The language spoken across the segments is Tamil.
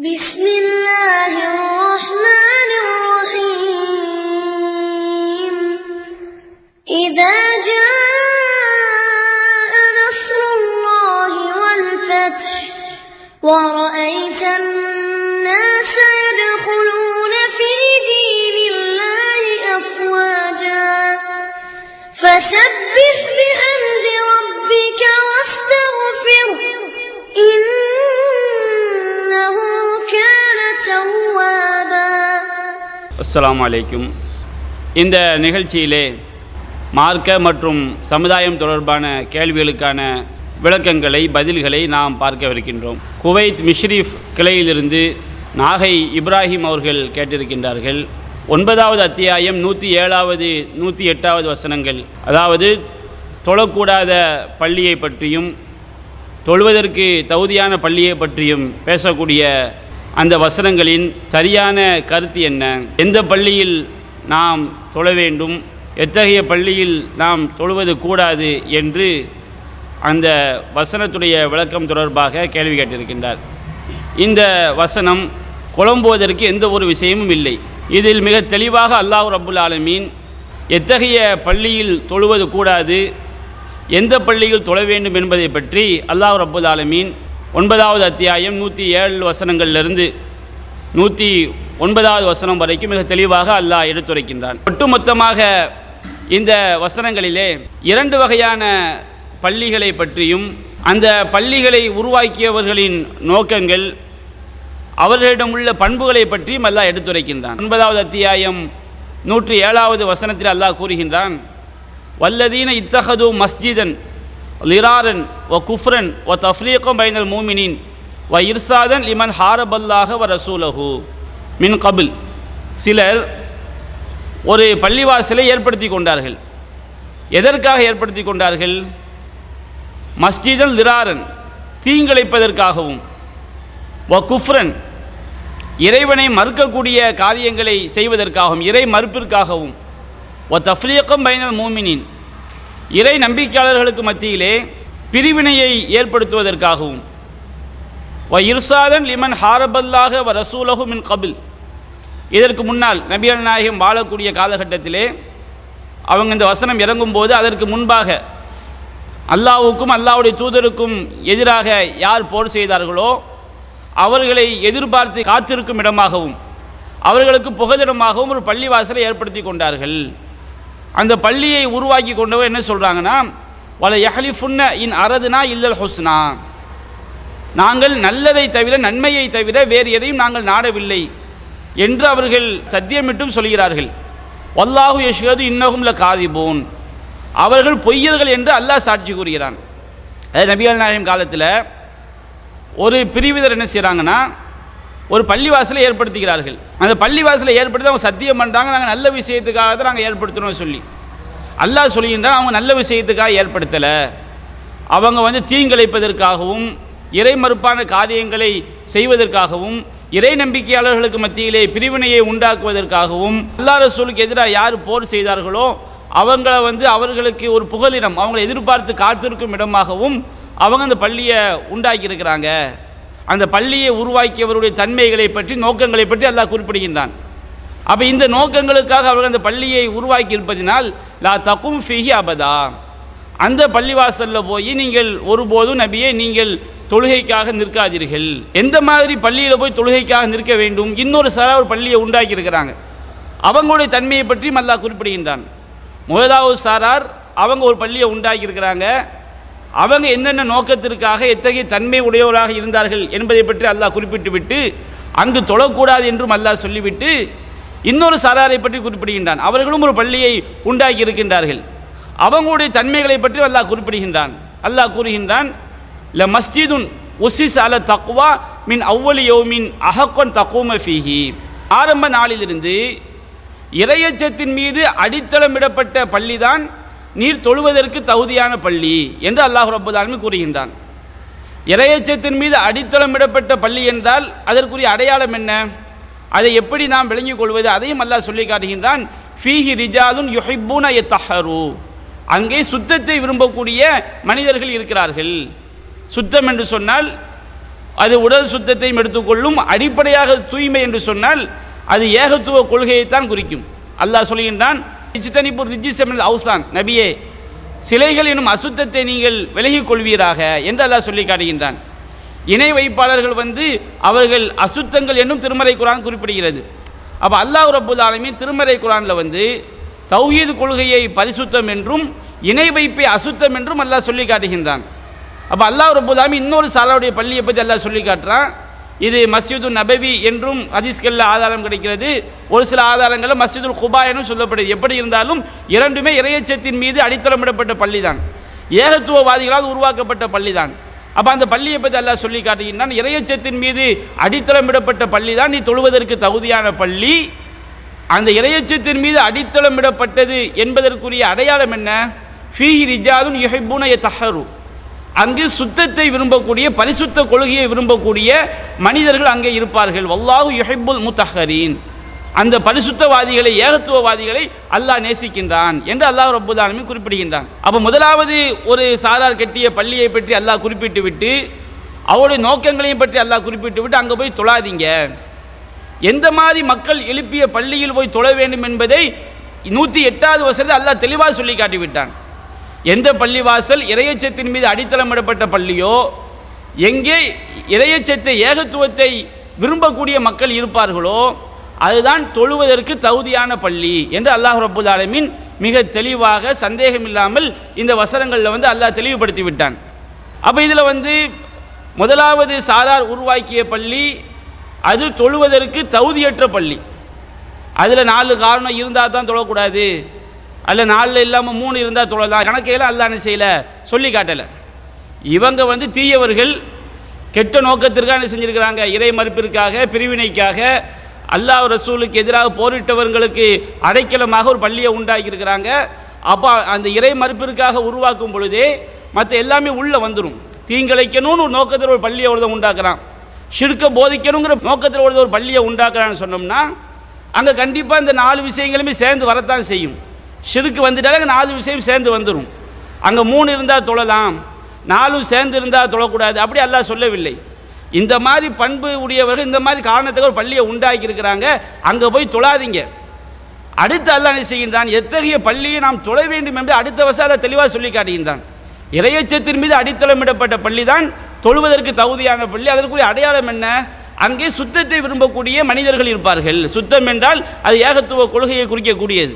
بسم الله الرحمن الرحيم إذا جاء نصر الله والفتح ورأيت الناس يدخلون في دين الله أفواجا فسبح بحمد ربك واستغفره إنه كان توابا. அஸ்ஸலாமு அலைக்கும். இந்த நிகழ்ச்சியிலே மார்க்க மற்றும் சமுதாயம் தொடர்பான கேள்விகளுக்கான விளக்கங்களை பதில்களை நாம் பார்க்கவிருக்கின்றோம். குவைத் மிஷ்ரீஃப் கிளையிலிருந்து நாகை இப்ராஹிம் அவர்கள் கேட்டிருக்கின்றார்கள். 9வது அத்தியாயம் 107வது 108வது வசனங்கள், அதாவது தொழக்கூடாத பள்ளியை பற்றியும் தொழுவதற்கு தகுதியான பள்ளியை பற்றியும் பேசக்கூடிய அந்த வசனங்களின் சரியான கருத்து என்ன, எந்த பள்ளியில் நாம் தொழ வேண்டும், எத்தகைய பள்ளியில் நாம் தொழுவது கூடாது என்று அந்த வசனத்துடைய விளக்கம் தொடர்பாக கேள்வி கேட்டிருக்கின்றார். இந்த வசனம் குழம்புவதற்கு எந்த ஒரு விஷயமும் இல்லை. இதில் மிக தெளிவாக அல்லாஹ் ரப்புல் ஆலமீன் எத்தகைய பள்ளியில் தொழுவது கூடாது, எந்த பள்ளியில் தொழ வேண்டும் என்பதை பற்றி அல்லாஹ் ரப்புல் ஆலமீன் 9வது அத்தியாயம் 107 வசனங்களிலிருந்து 109வது வசனம் வரைக்கும் மிக தெளிவாக அல்லாஹ் எடுத்துரைக்கின்றான். ஒட்டுமொத்தமாக இந்த வசனங்களிலே 2 வகையான பள்ளிகளை பற்றியும் அந்த பள்ளிகளை உருவாக்கியவர்களின் நோக்கங்கள், அவர்களிடம் உள்ள பண்புகளை பற்றியும் அல்லாஹ் எடுத்துரைக்கின்றான். 9வது அத்தியாயம் 107வது வசனத்தில் அல்லாஹ் கூறுகின்றான், வல்லதீன இத்தஹது மஸ்ஜிதன் லிராரன் வ குஃப்ரன் வ தஃப்ரீகம் பைனல் மூமினின் வ இர்சாதன் லிமன் ஹாரபல்லாஹ வ ரசூலஹு மின் கபில். சிலர் ஒரு பள்ளிவாசலை ஏற்படுத்தி கொண்டார்கள். எதற்காக ஏற்படுத்தி கொண்டார்கள்? மஸ்ஜிதன் லிராரன், தீங்கிழைப்பதற்காகவும், வ குஃப்ரன், இறைவனை மறுக்கக்கூடிய காரியங்களை செய்வதற்காகவும், இறை மறுப்பிற்காகவும், வ தஃப்ரீகம் பைனல் மூமினின், இறை நம்பிக்கையாளர்களுக்கு மத்தியிலே பிரிவினையை ஏற்படுத்துவதற்காகவும், வ இர்சாதன் லிமன் ஹாரபல்லாஹ வ ரசூலஹு மின் கபில். இதற்கு முன்னால் நபிகள் நாயகம் வாழக்கூடிய காலகட்டத்திலே அவங்க இந்த வசனம் இறங்கும்போது அதற்கு முன்பாக அல்லாஹ்வுக்கும் அல்லாஹ்வுடைய தூதருக்கும் எதிராக யார் போர் செய்தார்களோ அவர்களை எதிர்பார்த்து காத்திருக்கும் இடமாகவும் அவர்களுக்கு புகலிடமாகவும் ஒரு பள்ளிவாசலை ஏற்படுத்தி கொண்டார்கள். அந்த பள்ளியை உருவாக்கி கொண்டவர் என்ன சொல்கிறாங்கன்னா, வல யஹ்லிஃபுன்ன இன் அரதுனா இல்லல் ஹுஸ்னா, நாங்கள் நல்லதை தவிர நன்மையை தவிர வேறு எதையும் நாங்கள் நாடவில்லை என்று அவர்கள் சத்தியமிட்டும் சொல்கிறார்கள். வல்லாஹு யஷ்ஹது இன்னஹும் லகாதிபூன், அவர்கள் பொய்யர்கள் என்று அல்லாஹ் சாட்சி கூறுகிறான். அதாவது நபிகள் நாயகம் காலத்தில் ஒரு பிரிவினர் என்ன செய்கிறாங்கன்னா, ஒரு பள்ளிவாசலை ஏற்படுத்துகிறார்கள். அந்த பள்ளிவாசலை ஏற்படுத்தி அவங்க சத்தியம் பண்ணுறாங்க, நாங்கள் நல்ல விஷயத்துக்காக தான் நாங்கள் ஏற்படுத்தணும்னு சொல்லி. அல்லாஹ் சொல்லுகின்றான், அவங்க நல்ல விஷயத்துக்காக ஏற்படுத்தலை, அவங்க தீங்கிழைப்பதற்காகவும் இறை மறுப்பான காரியங்களை செய்வதற்காகவும் இறை நம்பிக்கையாளர்களுக்கு மத்தியிலே பிரிவினையை உண்டாக்குவதற்காகவும் அல்லாஹ் ரசூலுக்கு எதிராக யார் போர் செய்தார்களோ அவங்கள அவர்களுக்கு ஒரு புகலிடம், அவங்களை எதிர்பார்த்து காத்திருக்கும் இடமாகவும் அவங்க அந்த பள்ளியை உண்டாக்கியிருக்கிறாங்க. அந்த பள்ளியை உருவாக்கியவருடைய தன்மைகளை பற்றி, நோக்கங்களை பற்றி அல்லாஹ் குறிப்பிடுகின்றான். அப்போ இந்த நோக்கங்களுக்காக அவர்கள் அந்த பள்ளியை உருவாக்கி இருப்பதினால் லா தகும் ஃபீஹி அபதா, அந்த பள்ளிவாசலில் போய் நீங்கள் ஒருபோதும் நபியே நீங்கள் தொழுகைக்காக நிற்காதீர்கள். எந்த மாதிரி பள்ளியில் போய் தொழுகைக்காக நிற்க வேண்டும்? இன்னொரு சாரார் ஒரு பள்ளியை உண்டாக்கி இருக்கிறாங்க, அவங்களுடைய தன்மையை பற்றியும் அல்லாஹ் குறிப்பிடுகின்றான். முதலாவது சாரார் அவங்க ஒரு பள்ளியை உண்டாக்கி இருக்கிறாங்க, அவங்க என்னென்ன நோக்கத்திற்காக எத்தகைய தன்மை உடையவராக இருந்தார்கள் என்பதை பற்றி அல்லாஹ் குறிப்பிட்டு விட்டு அங்கு தொழக்கூடாது என்றும் அல்லாஹ் சொல்லிவிட்டு இன்னொரு சாராரை பற்றி குறிப்பிடுகின்றான். அவர்களும் ஒரு பள்ளியை உண்டாக்கி இருக்கின்றார்கள், அவங்களுடைய தன்மைகளை பற்றி அல்லாஹ் குறிப்பிடுகின்றான். அல்லாஹ் கூறுகின்றான், ல மஸ்ஜிதுன் உஸ்ஸிஸ அல தக்வா மின் அவ்வலி யௌமின் அஹக்கன் தகூம ஃபீஹி, ஆரம்ப நாளிலிருந்து இறையச்சத்தின் மீது அடித்தளமிடப்பட்ட பள்ளிதான் நீர் தொழுவதற்கு தகுதியான பள்ளி என்று அல்லாஹ் ரப்பல் ஆலமீன் கூறுகின்றான். இறையச்சத்தின் மீது அடித்தளமிடப்பட்ட பள்ளி என்றால் அதற்குரிய அடையாளம் என்ன, அதை எப்படி நாம் விளங்கிக் கொள்வது, அதையும் அல்லாஹ் சொல்லி காட்டுகின்றான். ஃபீஹி ரிஜாலுன் யுஹிப்பூன யத்தஹரு, அங்கே சுத்தத்தை விரும்பக்கூடிய மனிதர்கள் இருக்கிறார்கள். சுத்தம் என்று சொன்னால் அது உடல் சுத்தத்தையும் எடுத்துக்கொள்ளும். அடிப்படையாக தூய்மை என்று சொன்னால் அது ஏகத்துவ கொள்கையைத்தான் குறிக்கும். அல்லாஹ் சொல்கின்றான், அவுசான், நபியே சிலைகள் எனும் அசுத்தத்தை நீங்கள் விலகிக் கொள்வீராக என்று அல்லாஹ் சொல்லி காட்டுகின்றான். இணை வைப்பாளர்கள் அவர்கள் அசுத்தங்கள் என்னும் திருமறை குர்ஆன் குறிப்பிடுகிறது. அப்போ அல்லாஹ் ரப்புல் ஆலமீன் திருமறை குர்ஆனில் தௌஹீது கொள்கையை பரிசுத்தம் என்றும் இணை வைப்பை அசுத்தம் என்றும் அல்லாஹ் சொல்லி காட்டுகின்றான். அப்போ அல்லாஹ் ரப்புல் ஆலமீன் இன்னொரு சாலாவுடைய பள்ளியை பற்றி அல்லாஹ் சொல்லி காட்டுறான். இது மஸ்ஜிது நபவி என்றும் ஹதீஸ்களில் ஆதாரம் கிடைக்கிறது. ஒரு சில ஆதாரங்களில் மஸ்ஜிதுல் குபா என்றும் சொல்லப்படுது. எப்படி இருந்தாலும் இரண்டுமே இறையச்சத்தின் மீது அடித்தளமிடப்பட்ட பள்ளி தான், ஏகத்துவவாதிகளால் உருவாக்கப்பட்ட பள்ளி தான். அப்போ அந்த பள்ளியை பற்றி அல்லாஹ் சொல்லி காட்டுகின்றான், இறையச்சத்தின் மீது அடித்தளமிடப்பட்ட பள்ளி தான் நீ தொழுவதற்கு தகுதியான பள்ளி. அந்த இறையச்சத்தின் மீது அடித்தளமிடப்பட்டது என்பதற்குரிய அடையாளம் என்ன? ஃபீஹி ரிஜாலுன் யுஹிப்பூன யதஹரு, அங்கு சுத்தத்தை விரும்பக்கூடிய பரிசுத்த கொள்கையை விரும்பக்கூடிய மனிதர்கள் அங்கே இருப்பார்கள். வல்லாஹு யுஹிப்புல் முத்தஹரீன், அந்த பரிசுத்தவாதிகளை ஏகத்துவவாதிகளை அல்லாஹ் நேசிக்கின்றான் என்று அல்லாஹ் ரப்புல் ஆலமீன் குறிப்பிடுகின்றான். அப்போ முதலாவது ஒரு சாரார் கட்டிய பள்ளியை பற்றி அல்லாஹ் குறிப்பிட்டு விட்டு அவருடைய நோக்கங்களையும் பற்றி அல்லாஹ் குறிப்பிட்டு விட்டு அங்கே போய் தொழாதீங்க, எந்த மாதிரி மக்கள் எழுப்பிய பள்ளியில் போய் தொழ வேண்டும் என்பதை 108வது வசனத்தில் அல்லாஹ் தெளிவாக சொல்லி காட்டிவிட்டான். எந்த பள்ளிவாசல் இறையச்சத்தின் மீது அடித்தளமிடப்பட்ட பள்ளியோ, எங்கே இறையச்சத்தை ஏகத்துவத்தை விரும்பக்கூடிய மக்கள் இருப்பார்களோ அதுதான் தொழுவதற்கு தகுதியான பள்ளி என்று அல்லாஹ் ரப்புல் ஆலமீன் மிக தெளிவாக சந்தேகமில்லாமல் இந்த வசனங்களில் அல்லாஹ் தெளிவுபடுத்தி விட்டான். அப்போ இதில் முதலாவது சாரார் உருவாக்கிய பள்ளி அது தொழுவதற்கு தகுதியற்ற பள்ளி. அதில் 4 காரணம் இருந்தால் தான் தொழக்கூடாது, அல்ல 4 இல்லாமல் 3 இருந்தால் தொழலாம், கணக்கையெல்லாம் அல்லாஹ் என்ன செய்யலை, சொல்லி காட்டலை. இவங்க தீயவர்கள் கெட்ட நோக்கத்திற்காக என்ன செஞ்சுருக்கிறாங்க, இறை மறுப்பிற்காக, பிரிவினைக்காக, அல்லாஹ் ரசூலுக்கு எதிராக போரிட்டவர்களுக்கு அடைக்கலமாக ஒரு பள்ளியை உண்டாக்கியிருக்கிறாங்க. அப்போ அந்த இறை மறுப்பிற்காக உருவாக்கும் பொழுதே மற்ற எல்லாமே உள்ளே வந்துடும். தீங்கிழைக்கணும்னு ஒரு நோக்கத்தில் ஒரு பள்ளியை ஒருத்தன் உண்டாக்குறான், ஷிர்க்க போதிக்கணுங்கிற நோக்கத்தில் ஒரு பள்ளியை உண்டாக்குறான்னு சொன்னோம்னா அங்கே கண்டிப்பாக இந்த 4 விஷயங்களுமே சேர்ந்து வரத்தான் செய்யும். ஷிர்க்கு வந்துட்டாலே அங்கே 4 விஷயம் சேர்ந்து வந்துடும். அங்கே 3 இருந்தால் தொழலாம், 4 சேர்ந்து இருந்தால் தொழக்கூடாது, அப்படி அல்லாஹ் சொல்லவில்லை. இந்த மாதிரி பண்பு உடையவர்கள் இந்த மாதிரி காரணத்துக்கு ஒரு பள்ளியை உண்டாக்கி இருக்கிறாங்க, அங்கே போய் தொழாதீங்க. அடுத்து அல்லாஹ் என்ன செய்கின்றான், எத்தகைய பள்ளியை நாம் தொழ வேண்டும் என்று அடுத்த வருஷம் அதை தெளிவாக சொல்லி காட்டுகின்றான். இறையச்சத்தின் மீது அடித்தளமிடப்பட்ட பள்ளி தான் தொழுவதற்கு தகுதியான பள்ளி. அதற்குரிய அடையாளம் என்ன, அங்கே சுத்தத்தை விரும்பக்கூடிய மனிதர்கள் இருப்பார்கள். சுத்தம் என்றால் அது ஏகத்துவ கொள்கையை குறிக்கக்கூடியது.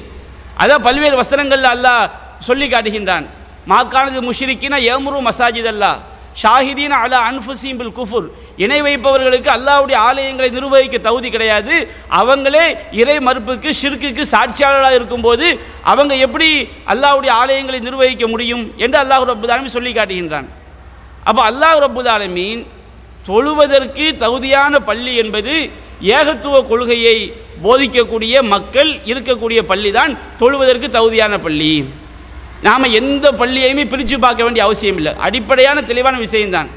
அதான் பல்வேறு வசனங்களில் அல்லாஹ் சொல்லி காட்டுகின்றான். மாக்கானது முஷ்ரிக்கின ஏமுரு மசாஜித் அல்லாஹ் ஷாஹிதீன் அலா அன்ஃபுஸிஹிம் பில் குஃபுர், இணை வைப்பவர்களுக்கு அல்லாஹ்வுடைய ஆலயங்களை நிர்வகிக்க தகுதி கிடையாது. அவங்களே இறை மறுப்புக்கு ஷிர்க்குக்கு சாட்சியாளராக இருக்கும்போது அவங்க எப்படி அல்லாஹ்வுடைய ஆலயங்களை நிர்வகிக்க முடியும் என்று அல்லாஹ் ரப்புல் ஆலமீன் சொல்லி காட்டுகின்றான். அப்போ அல்லாஹ் ரப்புல் ஆலமீன் தொழுவதற்கு தகுதியான பள்ளி என்பது ஏகத்துவ கொள்கையை போதிக்கக்கூடிய மக்கள் இருக்கக்கூடிய பள்ளி தான் தொழுவதற்கு தகுதியான பள்ளி. நாம் எந்த பள்ளியையுமே பிரித்து பார்க்க வேண்டிய அவசியம் இல்லை. அடிப்படையான தெளிவான விஷயம்தான்.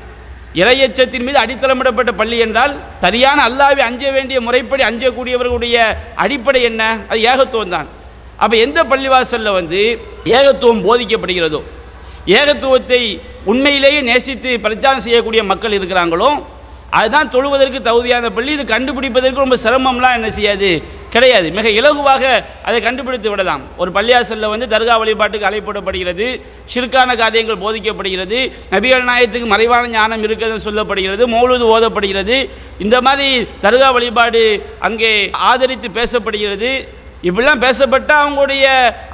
இறையச்சத்தின் மீது அடித்தளமிடப்பட்ட பள்ளி என்றால் சரியான அல்லாஹ்வை அஞ்ச வேண்டிய முறைப்படி அஞ்சக்கூடியவர்களுடைய அடிப்படை என்ன, அது ஏகத்துவம் தான். அப்போ எந்த பள்ளிவாசலில் ஏகத்துவம் போதிக்கப்படுகிறதோ, ஏகத்துவத்தை உண்மையிலேயே நேசித்து பிரச்சாரம் செய்யக்கூடிய மக்கள் இருக்கிறாங்களோ அதுதான் தொழுவதற்கு தகுதியான பள்ளி. இது கண்டுபிடிப்பதற்கு ரொம்ப சிரமம்லாம் என்ன செய்யாது, கிடையாது. மிக இலகுவாக அதை கண்டுபிடித்து விடலாம். ஒரு பள்ளியாசலில் தர்கா வழிபாட்டுக்கு அழைப்பிடப்படுகிறது, ஷிர்கான காரியங்கள் போதிக்கப்படுகிறது, நபிகள் நாயகத்துக்கு மறைவான ஞானம் இருக்கிறதுன்னு சொல்லப்படுகிறது, மௌலூது ஓதப்படுகிறது, இந்த மாதிரி தர்கா வழிபாடு அங்கே ஆதரித்து பேசப்படுகிறது. இப்படிலாம் பேசப்பட்டால் அவங்களுடைய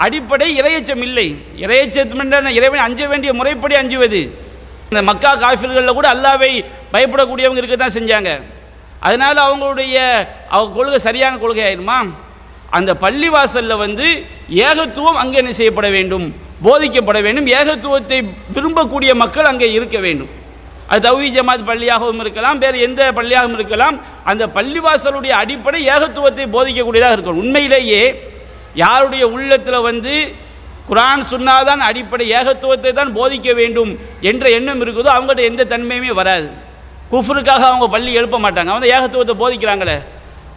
அடிப்படை இறையச்சம் இல்லை. இறையச்சம் என்ற இறைவனை அஞ்ச வேண்டிய முறைப்படி அஞ்சுவது. இந்த மக்கா காஃபிர்களில் கூட அல்லாஹ்வை பயப்படக்கூடியவங்க இருக்க தான் செஞ்சாங்க. அதனால் அவங்களுடைய கொள்கை சரியான கொள்கை ஆயிருமா? அந்த பள்ளிவாசலில் ஏகத்துவம் அங்கே என்ன செய்யப்பட வேண்டும், போதிக்கப்பட வேண்டும். ஏகத்துவத்தை விரும்பக்கூடிய மக்கள் அங்கே இருக்க வேண்டும். அது தௌஹீத் ஜமாத் பள்ளியாகவும் இருக்கலாம், வேறு எந்த பள்ளியாகவும் இருக்கலாம். அந்த பள்ளிவாசலுடைய அடிப்படை ஏகத்துவத்தை போதிக்கக்கூடியதாக இருக்கணும். உண்மையிலேயே யாருடைய உள்ளத்தில் குர்ஆன் சுன்னாதான் அடிப்படை, ஏகத்துவத்தை தான் போதிக்க வேண்டும் என்ற எண்ணம் இருக்குதோ அவங்கள்ட்ட எந்த தன்மையுமே வராது. குஃப்ருக்காக அவங்க பள்ளி எழுப்ப மாட்டாங்க, அவங்க ஏகத்துவத்தை போதிக்கிறாங்களே.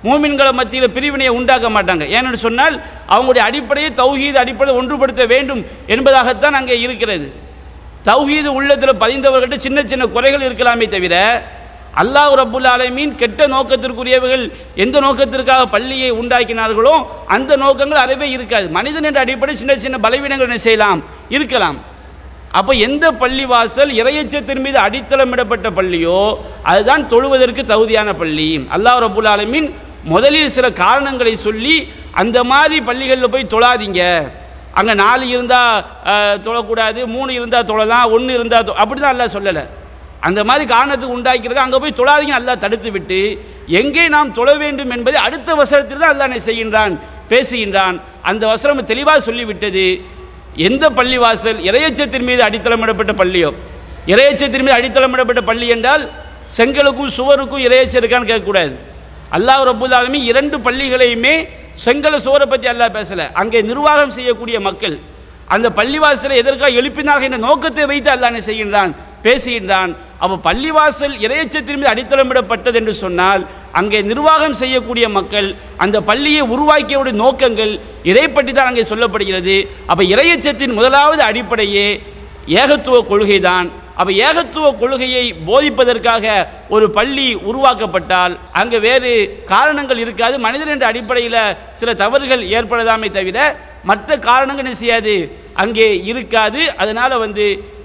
மூமின்களை மத்தியில் பிரிவினையை உண்டாக்க மாட்டாங்க. ஏன்னு சொன்னால் அவங்களுடைய அடிப்படையை தௌஹீத் அடிப்படையை ஒன்றுபடுத்த வேண்டும் என்பதாகத்தான் அங்கே இருக்கிறது. தௌஹீது உள்ளத்தில் பதிந்தவர்கள்ட்ட சின்ன சின்ன குறைகள் இருக்கலாமே தவிர அல்லாஹ் ரப்புல் ஆலமீன் கெட்ட நோக்கத்திற்குரியவர்கள் எந்த நோக்கத்திற்காக பள்ளியை உண்டாக்கினார்களோ அந்த நோக்கங்கள் அறவே இருக்காது. மனிதன் என்ற அடிப்படை சின்ன சின்ன பலவீனங்கள் என்ன செய்யலாம், இருக்கலாம். அப்போ எந்த பள்ளிவாசல் இறையச்சத்தின் மீது அடித்தளமிடப்பட்ட பள்ளியோ அதுதான் தொழுவதற்கு தகுதியான பள்ளி. அல்லாஹ் ரப்புல் ஆலமீன் முதலில் சில காரணங்களை சொல்லி அந்த மாதிரி பள்ளிகளில் போய் தொழாதீங்க, அங்கே 4 இருந்தால் தொழக்கூடாது, 3 இருந்தால் தொழலாம், 1 இருந்தால் அப்படி தான் அல்லாஹ் சொல்லலை. அந்த மாதிரி காரணத்துக்கு உண்டாக்கிறது அங்கே போய் தொழாதீங்க அல்லாஹ் தடுத்து விட்டு எங்கே நாம் தொழ வேண்டும் என்பதை அடுத்த வசனத்தில் தான் அல்லாஹ் என்ன செய்கின்றான், பேசுகின்றான். அந்த வசனம் தெளிவாக சொல்லிவிட்டது. எந்த பள்ளிவாசல் இறையச்சத்தின் மீது அடித்தளமிடப்பட்ட பள்ளியோ, இறையச்சத்தின் மீது அடித்தளமிடப்பட்ட பள்ளி என்றால் செங்கலுக்கும் சுவருக்கும் இறையச்சம் இருக்கான்னு கேட்கக்கூடாது. அல்லாஹ் ரப்புல் ஆலமீன் 2 பள்ளிகளையுமே செங்கல சுவரை பற்றி அல்லாஹ் பேசலை. அங்கே நிர்வாகம் செய்யக்கூடிய மக்கள் அந்த பள்ளிவாசலை எதற்காக எழுப்பினார்கள் என்ற நோக்கத்தை வைத்து அல்லாஹ் என்ன செய்கின்றான், பேசுகின்றான். அப்போ பள்ளிவாசல் இறையச்சத்தின் மீது அடித்தளமிடப்பட்டது என்று சொன்னால் அங்கே நிர்வாகம் செய்யக்கூடிய மக்கள் அந்த பள்ளியை உருவாக்கியவுடைய நோக்கங்கள் இதை பற்றி தான் அங்கே சொல்லப்படுகிறது. அப்போ இறையச்சத்தின் முதலாவது அடிப்படையே ஏகத்துவ கொள்கை தான். அப்போ ஏகத்துவ கொள்கையை போதிப்பதற்காக ஒரு பள்ளி உருவாக்கப்பட்டால் அங்கே வேறு காரணங்கள் இருக்காது. மனிதன் என்ற அடிப்படையில் சில தவறுகள் ஏற்படலாமே தவிர மற்ற காரணங்கள் என்ன செய்யாது, அங்கே இருக்காது. அதனால்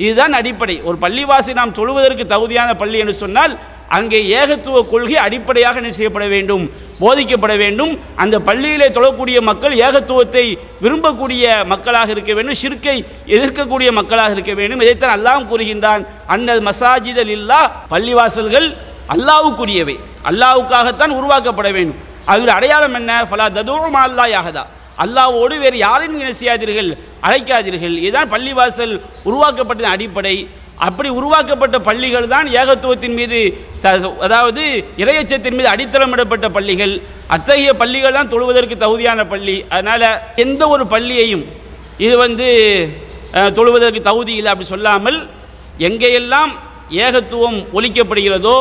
இதுதான் அடிப்படை. ஒரு பள்ளிவாசி நாம் தொழுவதற்கு தகுதியான பள்ளி என்று சொன்னால் அங்கே ஏகத்துவ கொள்கை அடிப்படையாக என்ன செய்யப்பட வேண்டும், போதிக்கப்பட வேண்டும். அந்த பள்ளியிலே தொழக்கூடிய மக்கள் ஏகத்துவத்தை விரும்பக்கூடிய மக்களாக இருக்க வேண்டும், ஷிர்க்கை எதிர்க்கக்கூடிய மக்களாக இருக்க வேண்டும். இதைத்தான் அல்லாஹ் கூறுகின்றான், அன்னல் மசாஜித லில்லாஹ், பள்ளிவாசல்கள் அல்லாஹ்வுக்குரியவை, அல்லாஹ்வுக்காகத்தான் உருவாக்கப்பட வேண்டும். அதனுடைய அடையாளம் என்ன, ஃபலா ததுஉ மா அல்லாஹ் அஹதா, அல்லாஹ்வோடு வேறு யாரையும் என்ன செய்யாதீர்கள், அழைக்காதீர்கள். இதுதான் பள்ளிவாசல் உருவாக்கப்பட்ட அடிப்படை. அப்படி உருவாக்கப்பட்ட பள்ளிகள் தான் ஏகத்துவத்தின் மீது அதாவது இறையச்சத்தின் மீது அடித்தளமிடப்பட்ட பள்ளிகள். அத்தகைய பள்ளிகள் தான் தொழுவதற்கு தகுதியான பள்ளி. அதனால் எந்த ஒரு பள்ளியையும் இது தொழுவதற்கு தகுதி இல்லை அப்படி சொல்லாமல் எங்கேயெல்லாம் ஏகத்துவம் ஒலிக்கப்படுகிறதோ,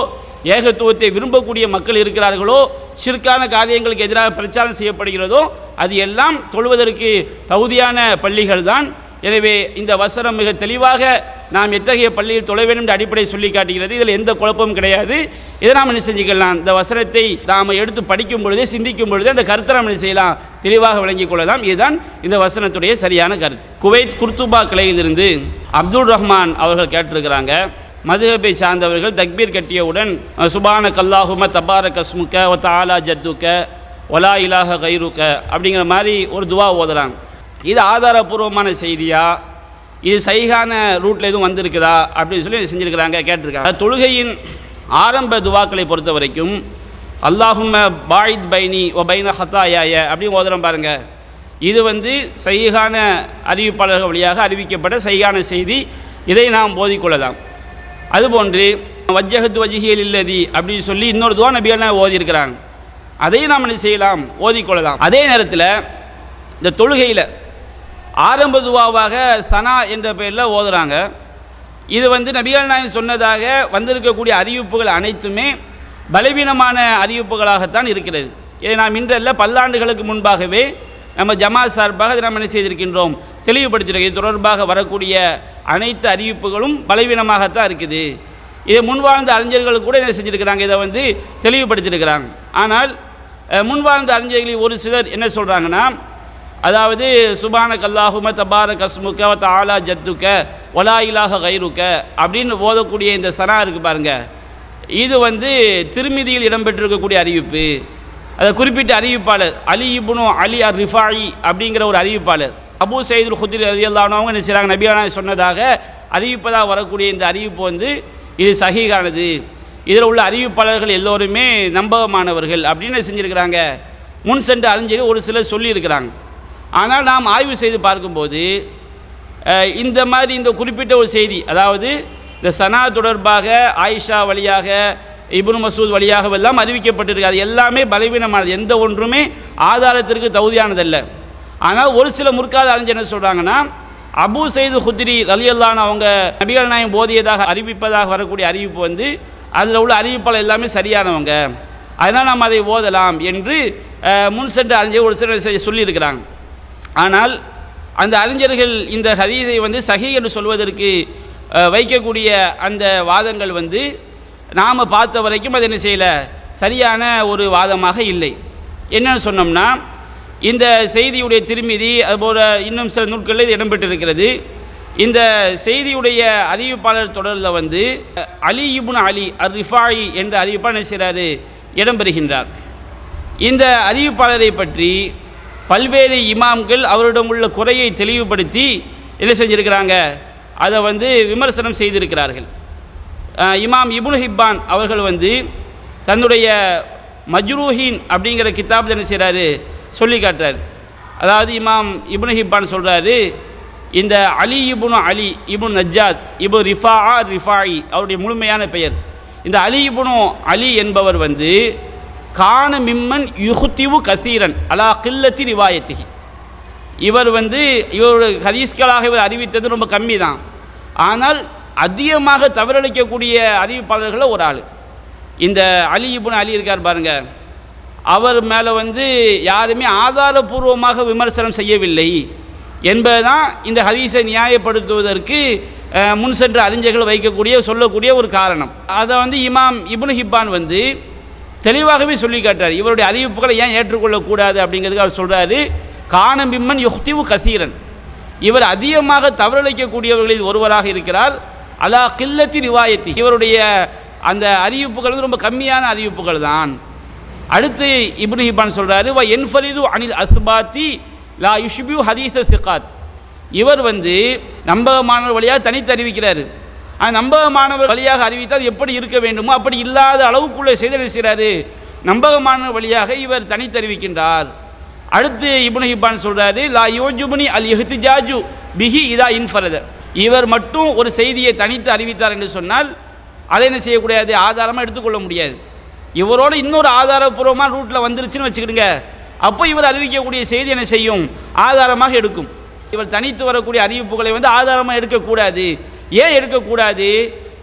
ஏகத்துவத்தை விரும்பக்கூடிய மக்கள் இருக்கிறார்களோ, ஷிர்கான காரியங்களுக்கு எதிராக பிரச்சாரம் செய்யப்படுகிறதோ அது எல்லாம் தொழுவதற்கு தகுதியான பள்ளிகள் தான். எனவே இந்த வசனம் மிக தெளிவாக நாம் எத்தகைய பள்ளியில் தொழ வேண்டும் என்ற அடிப்படை சொல்லி காட்டுகிறது. இதில் எந்த குழப்பமும் கிடையாது. இதை நாம் என்ன செஞ்சுக்கலாம், இந்த வசனத்தை நாம் எடுத்து படிக்கும் பொழுதே சிந்திக்கும் பொழுதே அந்த கருத்தை நாம் என்ன செய்யலாம், தெளிவாக விளங்கிக் கொள்ளலாம். இதுதான் இந்த வசனத்துடைய சரியான கருத்து. குவைத் குர்துபா கிளையிலிருந்து அப்துல் ரஹ்மான் அவர்கள் கேட்டிருக்கிறாங்க, மதுஹபை சார்ந்தவர்கள் தக்பீர் கட்டியவுடன் சுபானக அல்லாஹும்ம தபாரக அஸ்முக வ தஆலா ஜத்துக வலா இலாஹ கைருக அப்படிங்கிற மாதிரி ஒரு துவா ஓதுறாங்க. இது ஆதாரபூர்வமான செய்தியா, இது சஹீஹான ரூட்டில் எதுவும் வந்திருக்குதா அப்படின்னு சொல்லி செஞ்சுருக்கிறாங்க, கேட்டிருக்காங்க. தொழுகையின் ஆரம்ப துவாக்களை பொறுத்த வரைக்கும் அல்லாஹும்ம பாயித் பைனி ஒ பைன ஹத்தாயாய அப்படின்னு ஓதுறோம் பாருங்கள். இது சஹீஹான அறிவிப்பாளர்கள் வழியாக அறிவிக்கப்பட்ட சஹீஹான செய்தி. இதை நாம் போதிக்கொள்ளலாம். அதுபோன்று வஜ்ஜஹத்து வஜ்ஹியல் இல்லதி அப்படின்னு சொல்லி இன்னொரு துவா நபியான ஓதியிருக்கிறாங்க. அதையும் நாம் என்ன செய்யலாம், ஓதிக்கொள்ளலாம். அதே நேரத்தில் இந்த தொழுகையில் ஆரம்ப துவாவாக சனா என்ற பெயரில் ஓதுறாங்க. இது நபிகள் நாயகம் சொன்னதாக வந்திருக்கக்கூடிய அறிவிப்புகள் அனைத்துமே பலவீனமான அறிவிப்புகளாகத்தான் இருக்கிறது. இதை நாம் இன்றல்ல பல்லாண்டுகளுக்கு முன்பாகவே நம்ம ஜமாத் சார்பாக இதை நாம் என்ன செய்திருக்கின்றோம், தெளிவுபடுத்தியிருக்கோம். இது தொடர்பாக வரக்கூடிய அனைத்து அறிவிப்புகளும் பலவீனமாகத்தான் இருக்குது. இதை முன்வாழ்ந்த அறிஞர்கள் கூட என்ன செஞ்சுருக்கிறாங்க, இதை தெளிவுபடுத்தியிருக்கிறாங்க. ஆனால் முன்வாழ்ந்த அறிஞர்களில் ஒரு சிலர் என்ன சொல்கிறாங்கன்னா, அதாவது சுபானக அல்லாஹும்ம தபாரக அஸ்முக வ தஆலா ஜத்துக வலா இலாஹ கைருக அப்படின்னு ஓதக்கூடிய இந்த சனா இருக்குது பாருங்கள், இது திருமிதியில் இடம்பெற்றிருக்கக்கூடிய அறிவிப்பு. அதை குறிப்பிட்ட அறிவிப்பாளர் அலி இப்னு அலி அர் ரிஃபாயி அப்படிங்கிற ஒரு அறிவிப்பாளர் அபூ சயீதுல் குத்ரி ரலியல்லாஹு அன்ஹு அவங்க என்ன செய்கிறாங்க, நபியான சொன்னதாக அறிவிப்பதாக வரக்கூடிய இந்த அறிவிப்பு இது சஹீஹானது, இதில் உள்ள அறிவிப்பாளர்கள் எல்லோருமே நம்பகமானவர்கள் அப்படின்னு செஞ்சுருக்கிறாங்க. முன் சென்ற அறிஞர்கள் ஒரு சிலர் சொல்லியிருக்கிறாங்க. ஆனால் நாம் ஆய்வு செய்து பார்க்கும்போது இந்த மாதிரி இந்த குறிப்பிட்ட ஒரு செய்தி, அதாவது இந்த சனா தொடர்பாக ஆயிஷா வழியாக இப்னு மசூத் வழியாகவெல்லாம் அறிவிக்கப்பட்டிருக்கு. அது எல்லாமே பலவீனமானது, எந்த ஒன்றுமே ஆதாரத்திற்கு தகுதியானதல்ல. ஆனால் ஒரு சில முற்கால அறிஞர் என்ன சொல்கிறாங்கன்னா, அபூ சயீது குத்ரி ரலியல்லாஹு அன்ஹு அவங்க நபிகள் நாயகம் போதியதாக அறிவிப்பதாக வரக்கூடிய அறிவிப்பு அதில் உள்ள அறிவிப்பாளர் எல்லாமே சரியானவங்க, அதனால் நாம் அதை ஓதலாம் என்று முன் சென்ற அறிஞர் ஒரு சிலர் சொல்லியிருக்கிறாங்க. ஆனால் அந்த அறிஞர்கள் இந்த ஹதீஸை சஹீஹ் என்று சொல்வதற்கு வைக்கக்கூடிய அந்த வாதங்கள் நாம் பார்த்த வரைக்கும் அது என்ன செய்யலை, சரியான ஒரு வாதமாக இல்லை. என்னென்னு சொன்னோம்னா, இந்த செய்தியுடைய திருமிதி அதுபோல் இன்னும் சில நூல்களில் இது இடம்பெற்றிருக்கிறது. இந்த செய்தியுடைய அறிவிப்பாளர் தொடரில் வந்து அலி இப்னு அலி அர் ரிஃபாயி என்ற அறிவிப்பாளர் என்ன செய்கிறாரு, இடம்பெறுகின்றார். இந்த அறிவிப்பாளரை பற்றி பல்வேறு இமாம்கள் அவரிடம் உள்ள குறையை தெளிவுபடுத்தி என்ன செஞ்சுருக்கிறாங்க, அதை வந்து விமர்சனம் செய்திருக்கிறார்கள். இமாம் இப்னு ஹிப்பான் அவர்கள் வந்து தன்னுடைய மஜ்ரூஹின் அப்படிங்கிற கிதாபில் என்ன செய்கிறாரு, சொல்லி காட்டுறார். அதாவது இமாம் இப்னு ஹிப்பான் சொல்கிறாரு, இந்த அலி இப்னு அலி இப்னு நஜ்ஜாத் இப்னு ரிஃபாயி அவருடைய முழுமையான பெயர். இந்த அலி இப்னு அலி என்பவர் வந்து கான மிம்மன் யுஹ்திவு கசீரன் அலா கில்லத்தி ரிவாயத்திஹி. இவர் வந்து இவருடைய ஹதீஸ்களாக இவர் அறிவித்தது ரொம்ப கம்மி தான், ஆனால் அதிகமாக தவறளிக்கக்கூடிய அறிவிப்பாளர்களில் ஒரு ஆள் இந்த அலி இப்னு அலி இருக்கார் பாருங்க. அவர் மேலே வந்து யாருமே ஆதாரபூர்வமாக விமர்சனம் செய்யவில்லை என்பதுதான் இந்த ஹதீஸை நியாயப்படுத்துவதற்கு முன் சென்ற அறிஞர்கள் சொல்லக்கூடிய ஒரு காரணம். அதை வந்து இமாம் இப்னு ஹிப்பான் வந்து தெளிவாகவே சொல்லி காட்டார். இவருடைய அறிவிப்புகளை ஏன் ஏற்றுக்கொள்ளக்கூடாது அப்படிங்கிறதுக்கு அவர் சொல்கிறாரு, கான மிம்மன் யுஹ்திவு கசீரன், இவர் அதிகமாக தவறளிக்கக்கூடியவர்களில் ஒருவராக இருக்கிறார். அலா கில்லத்தி ரிவாயத்தி, இவருடைய அந்த அறிவிப்புகள் வந்து ரொம்ப கம்மியான அறிவிப்புகள் தான். அடுத்து இப்னு ஹிப்பான் சொல்கிறாரு, வ என்ஃபரிது அனில் அஸ்பாத்தி லா யுஷ்பியூ ஹதீஸ சிகாத், இவர் வந்து நம்பகமானவர் வழியாக தனித்து அறிவிக்கிறார். நம்பகமானவர் வழியாக அறிவித்தால் எப்படி இருக்க வேண்டுமோ அப்படி இல்லாத அளவுக்குள்ளே செய்து செய்கிறாரு, நம்பகமான வழியாக இவர் தனித்து அறிவிக்கின்றார். அடுத்து இப்னு ஹிப்பான் சொல்கிறாரு, லா யோஜுபுனி அல் இஹ்திஜாஜு பிஹி இதா இன்ஃபரத, இவர் மட்டும் ஒரு செய்தியை தனித்து அறிவித்தார் என்று சொன்னால் அதை என்ன செய்யக்கூடாது, ஆதாரமாக எடுத்துக்கொள்ள முடியாது. இவரோட இன்னொரு ஆதாரபூர்வமாக ரூட்டில் வந்துருச்சுன்னு வச்சுக்கிடுங்க, அப்போ இவர் அறிவிக்கக்கூடிய செய்தி என்ன செய்யும், ஆதாரமாக எடுக்கும். இவர் தனித்து வரக்கூடிய அறிவிப்புகளை வந்து ஆதாரமாக எடுக்கக்கூடாது. ஏன் எடுக்கக்கூடாது,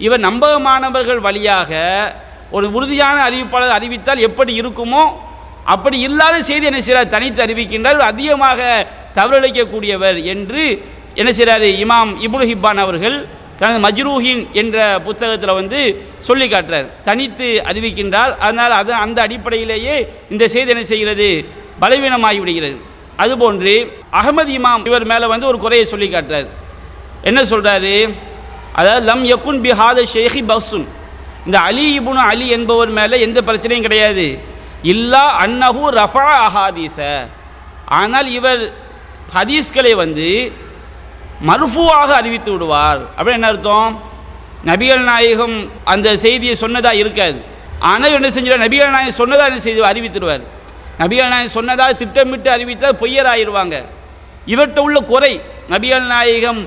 இவர் நம்பகமானவர்கள் வழியாக ஒரு உறுதியான அறிவிப்பாளர் அறிவித்தால் எப்படி இருக்குமோ அப்படி இல்லாத செய்தி என்ன செய்கிறார், தனித்து அறிவிக்கின்றார், அதிகமாக தவறளிக்கக்கூடியவர் என்று என்ன செய்கிறார் இமாம் இப்னு ஹிப்பான் அவர்கள் தனது மஜ்ரூஹின் என்ற புத்தகத்தில் வந்து சொல்லி காட்டுறார். தனித்து அறிவிக்கின்றார், அதனால் அந்த அடிப்படையிலேயே இந்த செய்தி என்ன செய்கிறது, பலவீனமாகி விடுகிறது. அதுபோன்று அகமது இமாம் இவர் மேலே வந்து ஒரு குறையை சொல்லி காட்டுறார். என்ன சொல்கிறாரு, அதாவது லம் யக்குன் பிஹாத ஷேஹி பஹ்சுன், இந்த அலி இப்னு அலி என்பவர் மேலே எந்த பிரச்சனையும் கிடையாது, இல்லா அன்னஹு ரஃபா அஹாதீஸ, ஆனால் இவர் ஹதீஸ்களை வந்து மர்ஃபூவாக அறிவித்து விடுவார். அப்படி என்ன அர்த்தம், நபிகள் நாயகம் அந்த செய்தியை சொன்னதாக இருக்காது, ஆனால் என்ன செஞ்சிருவார், நபிகள் நாயகம் சொன்னதாக என்ன செய்து அறிவித்துடுவார். நபிகள் நாயகம் சொன்னதாக திட்டமிட்டு அறிவித்தால் பொய்யராயிருவாங்க. இவர்கிட்ட உள்ள குறை, நபிகள் நாயகம்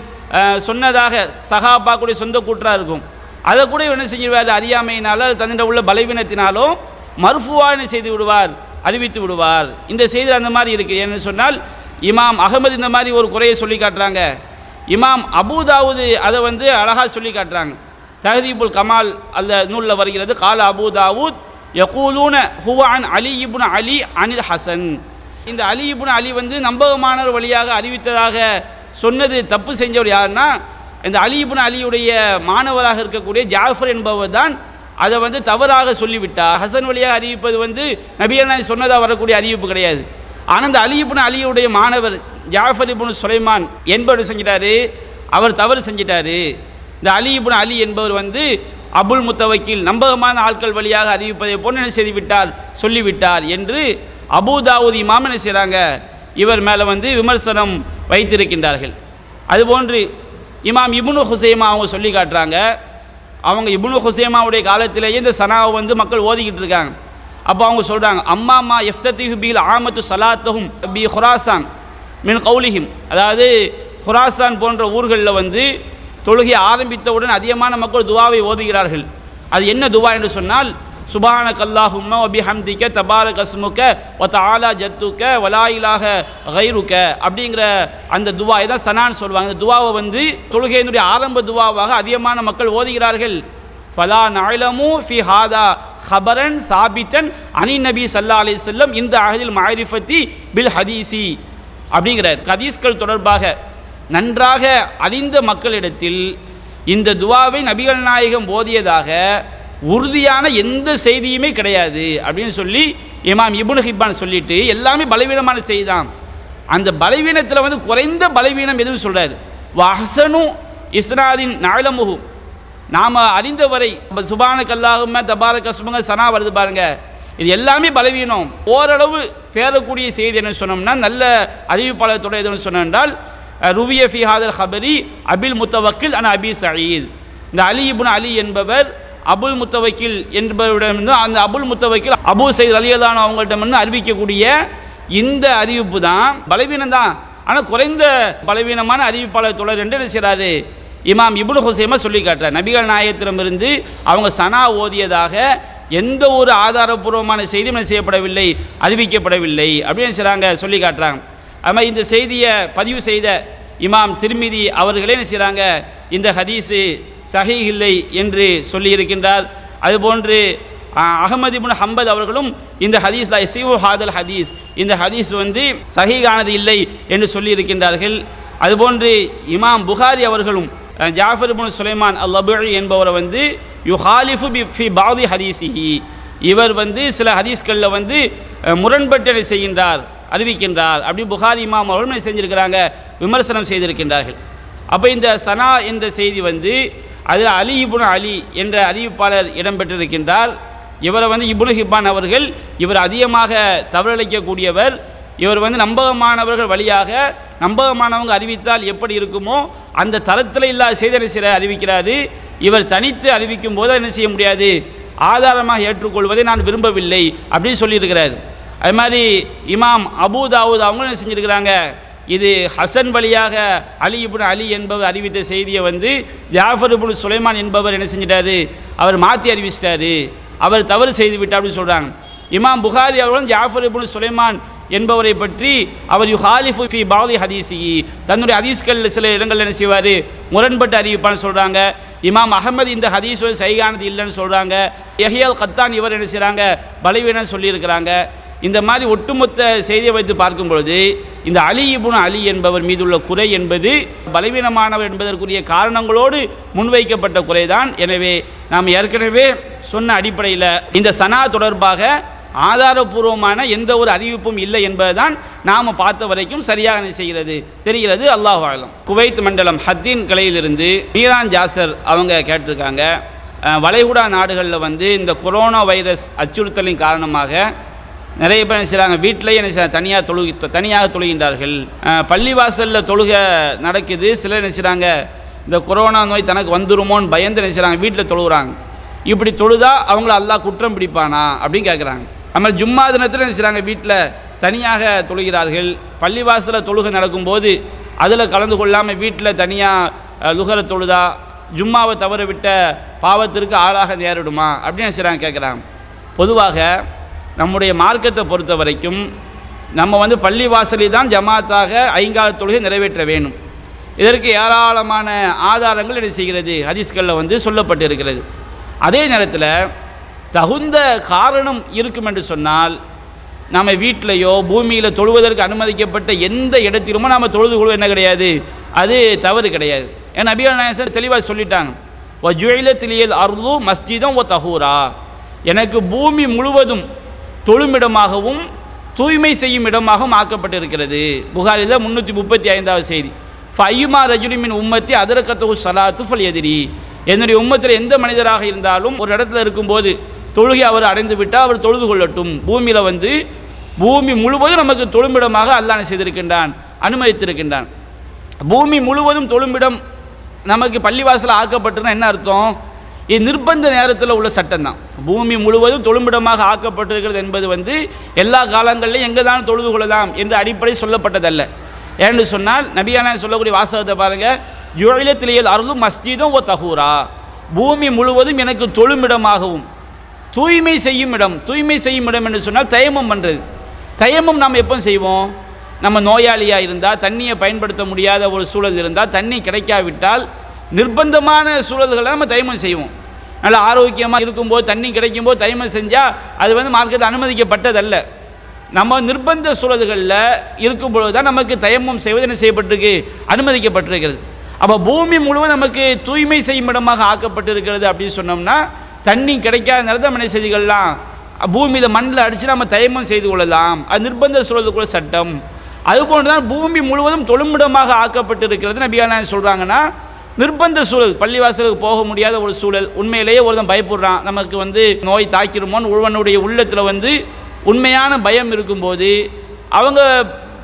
சொன்னதாக சஹாபாக்குடைய சொந்த கூற்றாக இருக்கும், அதை கூட என்ன செஞ்சிருவார், அறியாமையினாலோ தன்னிட உள்ள பலவீனத்தினாலும் மர்ஃபூவா என்ன செய்து விடுவார், அறிவித்து விடுவார். இந்த செய்தி அந்த மாதிரி இருக்குது. ஏன்னு சொன்னால் இமாம் அகமது இந்த மாதிரி ஒரு குறையை சொல்லி காட்டுறாங்க. இமாம் அபூதாவுது அதை வந்து அழகாக சொல்லி காட்டுறாங்க. தஹதீபுல் கமால் அந்த நூலில் வருகிறது, கால அபூதாவுத் யகூலூன ஹுவான் அலி இப்னு அலி அனில் ஹசன், இந்த அலி இப்னு அலி வந்து நம்பகமானவர் வழியாக அறிவித்ததாக சொன்னது தப்பு செஞ்சவர் யாருன்னா இந்த அலி இப்னு அலியுடைய மாணவராக இருக்கக்கூடிய ஜாஃபர் என்பவர் தான் அதை வந்து தவறாக சொல்லிவிட்டார். ஹசன் வழியாக அறிவிப்பது வந்து நபிகள் நாயகம் சொன்னதாக வரக்கூடிய அறிவிப்பு கிடையாது. ஆனால் இந்த அலி இப்னு அலியுடைய மாணவர் ஜாஃபர் இப்னு சுலைமான் என்பவர் செஞ்சிட்டாரு, அவர் தவறு செஞ்சிட்டாரு. இந்த அலி இப்னு அலி என்பவர் வந்து அபுல் முத்தவக்கில் நம்பகமான ஆட்கள் வழியாக அறிவிப்பதை போன்று என்ன செய்துவிட்டார், சொல்லிவிட்டார் என்று அபூதாவூத் இமாம் என்ன செய்கிறாங்க, இவர் மேலே வந்து விமர்சனம் வைத்திருக்கின்றார்கள். அதுபோன்று இமாம் இப்னு ஹுசைமா அவங்க சொல்லி காட்டுறாங்க, அவங்க இப்னு ஹுசைமாவுடைய காலத்திலேயே இந்த சனாவை வந்து மக்கள் ஓதிக்கிட்டு இருக்காங்க. அப்போ அவங்க சொல்கிறாங்க, அம்மாமா எஃப்தத்திஹு பில் ஆமத்து சலாத்தஹும் பி ஹுராசான் மின் கௌலிஹிம், அதாவது ஹுராசான் போன்ற ஊர்களில் வந்து தொழுகை ஆரம்பித்தவுடன் அதிகமான மக்கள் துவாவை ஓதுகிறார்கள். அது என்ன துவா என்று சொன்னால், சுபானக அல்லாஹும்ம வ பிஹம்திக தபாரக அஸ்முக வ தஆலா ஜத்துக வ லா இலாஹ கைருக அப்படிங்கிற அந்த துவா தான் சனான்னு சொல்லுவாங்க. அந்த துவாவை வந்து தொழுகையினுடைய ஆரம்ப துவாவாக அதிகமான மக்கள் ஓதுகிறார்கள். ஃபலா நஅலமு ஃபி ஹாதா ஹபரன் சாபித்தன் அனி நபி ஸல்லல்லாஹு அலைஹி வஸல்லம் இந்த அஹதில் மஅரிஃபத்தி பில் ஹதீஸி அப்படிங்கிறார். ஹதீஸ்கள் தொடர்பாக நன்றாக அறிந்த மக்களிடத்தில் இந்த துவாவை நபிகள் நாயகம் ஓதியதாக உறுதியான எந்த செய்தியுமே கிடையாது அப்படின்னு சொல்லி இமாம் இப்னு ஹிப்பான் சொல்லிட்டு எல்லாமே பலவீனமான செய்தி தான். அந்த பலவீனத்தில் வந்து குறைந்த பலவீனம் எதுவும் சொல்கிறார். வஹசனு இஸ்னாதின் நாலமுகு, நாம் அறிந்தவரை சுபானக் அல்லாஹும்ம தபாரக ஸ்முக சனா வருது பாருங்க, இது எல்லாமே பலவீனம். ஓரளவு தேரக்கூடிய செய்தி என்ன சொன்னோம்னா, நல்ல அறிவிப்பாளத்தோட எதுன்னு சொன்னால் ருவிய ஃபி ஹாதல் ஹபரி அபில் முத்தவக்கில் அன அபி சயீத். இந்த அலி இப்னு அலி என்பவர் அபுல் முத்தவக்கில் என்பவரிடமிருந்து, அந்த அபுல் முத்தவக்கில் அபு சயீத் ரலியல்லாஹு அவங்கள்ட்ட அறிவிக்கக்கூடிய இந்த அறிவிப்பு தான் பலவீனம் தான். ஆனால் குறைந்த பலவீனமான அறிவிப்பாளர் தொடர் என்று என்ன செய்கிறாரு இமாம் இப்னு ஹுசைமா சொல்லி காட்டுறார். நபிகள் நாயகத்திடமிருந்து அவங்க சனா ஓதியதாக எந்த ஒரு ஆதாரபூர்வமான செய்தியும் என்ன செய்யப்படவில்லை, அறிவிக்கப்படவில்லை அப்படின்னு செய்கிறாங்க, சொல்லி காட்டுறாங்க. அது மாதிரி இந்த செய்தியை பதிவு செய்த இமாம் திர்மிதி அவர்களே என்ன செய்கிறாங்க, இந்த ஹதீஸு சஹீஹ் இல்லை என்று சொல்லியிருக்கின்றார். அதுபோன்று அஹ்மது இப்னு ஹம்பல் அவர்களும் இந்த ஹதீஸ் யஸீஹு ஹாதல் ஹதீஸ், இந்த ஹதீஸ் வந்து சஹீஹானது இல்லை என்று சொல்லியிருக்கின்றார்கள். அதுபோன்று இமாம் புகாரி அவர்களும் ஜாஃபர் இப்னு சுலைமான் அல்-லபுஇ என்பவரை வந்து யுஹாலிஃபு ஃபி பாதி ஹதீஸிஹி, இவர் வந்து சில ஹதீஸ்களில் வந்து முரண்பட்டு செய்கின்றார், அறிவிக்கின்றார் அப்படி புகாரி இமாம் அவர்களும் செஞ்சிருக்கிறாங்க, விமர்சனம் செய்திருக்கின்றார்கள். அப்போ இந்த சனா என்ற செய்தி வந்து அதில் அலி இப்னு அலி என்ற அறிவிப்பாளர் இடம்பெற்றிருக்கின்றார். இவரை வந்து இப்னு ஹிப்பான் அவர்கள் இவர் அதிகமாக தவறளிக்கக்கூடியவர், இவர் வந்து நம்பகமானவர்கள் வழியாக நம்பகமானவங்க அறிவித்தால் எப்படி இருக்குமோ அந்த தரத்தில் இல்லாத செய்தி சில அறிவிக்கிறாரு. இவர் தனித்து அறிவிக்கும் போது என்ன செய்ய முடியாது, ஆதாரமாக ஏற்றுக்கொள்வதை நான் விரும்பவில்லை அப்படின்னு சொல்லியிருக்கிறார். அது மாதிரி இமாம் அபூ தாவூத் அவங்களும் என்ன செஞ்சுருக்கிறாங்க, இது ஹசன் வழியாக அலி இப்னு அலி என்பவர் அறிவித்த செய்தியை வந்து ஜாஃபர் இப்னு சுலைமான் என்பவர் என்ன செஞ்சிட்டாரு, அவர் மாற்றி அறிவிச்சிட்டாரு, அவர் தவறு செய்து விட்டார் அப்படின்னு சொல்கிறாங்க. இமாம் புகாரி அவர்களும் ஜாஃபர் இப்னு சுலைமான் என்பவரை பற்றி அவர் யுஹாலிஃபு ஃபி பாதி ஹதீஸிஹி, தன்னுடைய ஹதீஸ்களில் சில இடங்களில் என்ன செய்வார், முரண்பட்டு அறிவிப்பான்னு சொல்கிறாங்க. இமாம் அஹமது இந்த ஹதீஸ் சஹீஹானது இல்லைன்னு சொல்கிறாங்க. யஹ்யல் கத்தான் இவர் என்ன செய்கிறாங்க, பலவீனம் சொல்லியிருக்கிறாங்க. இந்த மாதிரி ஒட்டுமொத்த செய்தியை வைத்து பார்க்கும் பொழுது இந்த அலி இப்னு அலி என்பவர் மீதுள்ள குறை என்பது பலவீனமானவர் என்பதற்குரிய காரணங்களோடு முன்வைக்கப்பட்ட குறைதான். எனவே நாம் ஏற்கனவே சொன்ன அடிப்படையில் இந்த சனா தொடர்பாக ஆதாரபூர்வமான எந்த ஒரு அறிவிப்பும் இல்லை என்பதுதான் நாம் பார்த்த வரைக்கும் சரியாக செய்கிறது தெரிகிறது. அல்லாஹ் அலம். குவைத் மண்டலம் ஹத்தீன் கலையிலிருந்து மீரான் ஜாசர் அவங்க கேட்டிருக்காங்க, வளைகுடா நாடுகளில் வந்து இந்த கொரோனா வைரஸ் அச்சுறுத்தலின் காரணமாக நிறைய பேர் என்ன செய்கிறாங்க, வீட்டிலேயே என்ன செய்ய தனியாக தொழுகின்றார்கள். பள்ளிவாசலில் தொழுகை நடக்குது, சிலர் என்ன செய்கிறாங்க, இந்த கொரோனா நோய் தனக்கு வந்துருமோன்னு பயந்து என்ன செய்கிறாங்க, வீட்டில் தொழுகிறாங்க. இப்படி தொழுதா அவங்கள அல்லாஹ் குற்றம் பிடிப்பானா அப்படின்னு கேட்குறாங்க. அதுமாதிரி ஜும்மா தினத்தில் என்ன செய்கிறாங்க, வீட்டில் தனியாக தொழுகிறார்கள். பள்ளிவாசலில் தொழுகை நடக்கும்போது அதில் கலந்து கொள்ளாமல் வீட்டில் தனியாக லுகரை தொழுதா ஜும்மாவை தவற விட்ட பாவத்திற்கு ஆளாக நேரிடுமா அப்படின்னு செய்கிறாங்க, கேட்குறாங்க. பொதுவாக நம்முடைய மார்க்கத்தை பொறுத்த வரைக்கும் நம்ம வந்து பள்ளிவாசலில் தான் ஜமாத்தாக ஐங்கால தொழுகை நிறைவேற்ற வேண்டும். இதற்கு ஏராளமான ஆதாரங்கள் என்ன செய்கிறது, ஹதீஸ்களில் வந்து சொல்லப்பட்டு இருக்கிறது. அதே நேரத்தில் தகுந்த காரணம் இருக்கும் என்று சொன்னால் நம்ம வீட்டிலையோ பூமியில் தொழுவதற்கு அனுமதிக்கப்பட்ட எந்த இடத்திலுமோ நாம் தொழுது கொள்வது என்ன கிடையாது, அது தவறு கிடையாது. ஏன்னா நபிகள் நாயகம் தெளிவாக சொல்லிட்டாங்க, ஒ ஜுஇலத்திலியல் அர்து மஸ்ஜிதம் ஒ தஹூரா, எனக்கு பூமி முழுவதும் தொழுமிடமாகவும் தூய்மை செய்யும் இடமாகவும் ஆக்கப்பட்டிருக்கிறது. புகாரில் 335வது செய்தி. ஃபையுமா ரஜுலிமின் உம்மத்தி அதரக்கத்து சலாத்து ஃபல் எதிரி, என்னுடைய உம்மத்தில் எந்த மனிதராக இருந்தாலும் ஒரு இடத்துல இருக்கும்போது தொழுகை அவர் அடைந்து விட்டால் அவர் தொழுது கொள்ளட்டும். பூமியில் வந்து பூமி முழுவதும் நமக்கு தொழுமிடமாக அல்லாஹ் செய்திருக்கின்றான், அனுமதித்திருக்கின்றான். பூமி முழுவதும் தொழுமிடம் நமக்கு பள்ளிவாசல் ஆக்கப்பட்டிருந்தா என்ன அர்த்தம், இது நிர்பந்த நேரத்தில் உள்ள சட்டம் தான். பூமி முழுவதும் தொழுமிடமாக ஆக்கப்பட்டிருக்கிறது என்பது வந்து எல்லா காலங்களிலும் எங்கே தான் தொழுது கொள்ளலாம் என்று அடிப்படை சொல்லப்பட்டதல்ல. ஏன்னு சொன்னால் நபியான சொல்லக்கூடிய வாசகத்தை பாருங்கள், ஜுஇலத்திலியல் அர்து மஸ்ஜிதும் ஒ தஹூரா, பூமி முழுவதும் எனக்கு தொழுமிடமாகவும் தூய்மை செய்யும் இடம். தூய்மை செய்யும் இடம் என்று சொன்னால் தயமம் பண்ணுறது. தயமம் நாம் எப்போ செய்வோம், நம்ம நோயாளியாக இருந்தால், தண்ணியை பயன்படுத்த முடியாத ஒரு சூழல் இருந்தால், தண்ணி கிடைக்காவிட்டால் நிர்பந்தமான சூழல்களை நம்ம தயமம் செய்வோம். நல்லா ஆரோக்கியமாக இருக்கும்போது தண்ணி கிடைக்கும்போது தயமம் செஞ்சால் அது வந்து மார்க்கத்தில் அனுமதிக்கப்பட்டதல்ல. நம்ம நிர்பந்த சூழல்களில் இருக்கும்பொழுது தான் நமக்கு தயமம் செய்வது என்ன செய்யப்பட்டிருக்கு, அனுமதிக்கப்பட்டிருக்கிறது. அப்போ பூமி முழுவதும் நமக்கு தூய்மை செய்யும் இடமாக ஆக்கப்பட்டிருக்கிறது அப்படின்னு சொன்னோம்னா தண்ணி கிடைக்காத நேரத்தில் நம்ம என்ன செய்திகள்லாம் பூமியில் மண்ணில் அடித்து நம்ம தயமம் செய்து கொள்ளலாம். அது நிர்பந்த சூழலுக்குள்ள சட்டம். அதுபோன்று தான் பூமி முழுவதும் தொழுமிடமாக ஆக்கப்பட்டு இருக்கிறது. நபிகள் நாயகம் சொல்கிறாங்கன்னா, நிர்பந்த சூழல், பள்ளிவாசலுக்கு போக முடியாத ஒரு சூழல், உண்மையிலேயே ஒருத்தன் பயப்படுறான், நமக்கு நோய் தாக்கிடுமோன்னு ஒருவனுடைய உள்ளத்தில் உண்மையான பயம் இருக்கும்போது அவங்க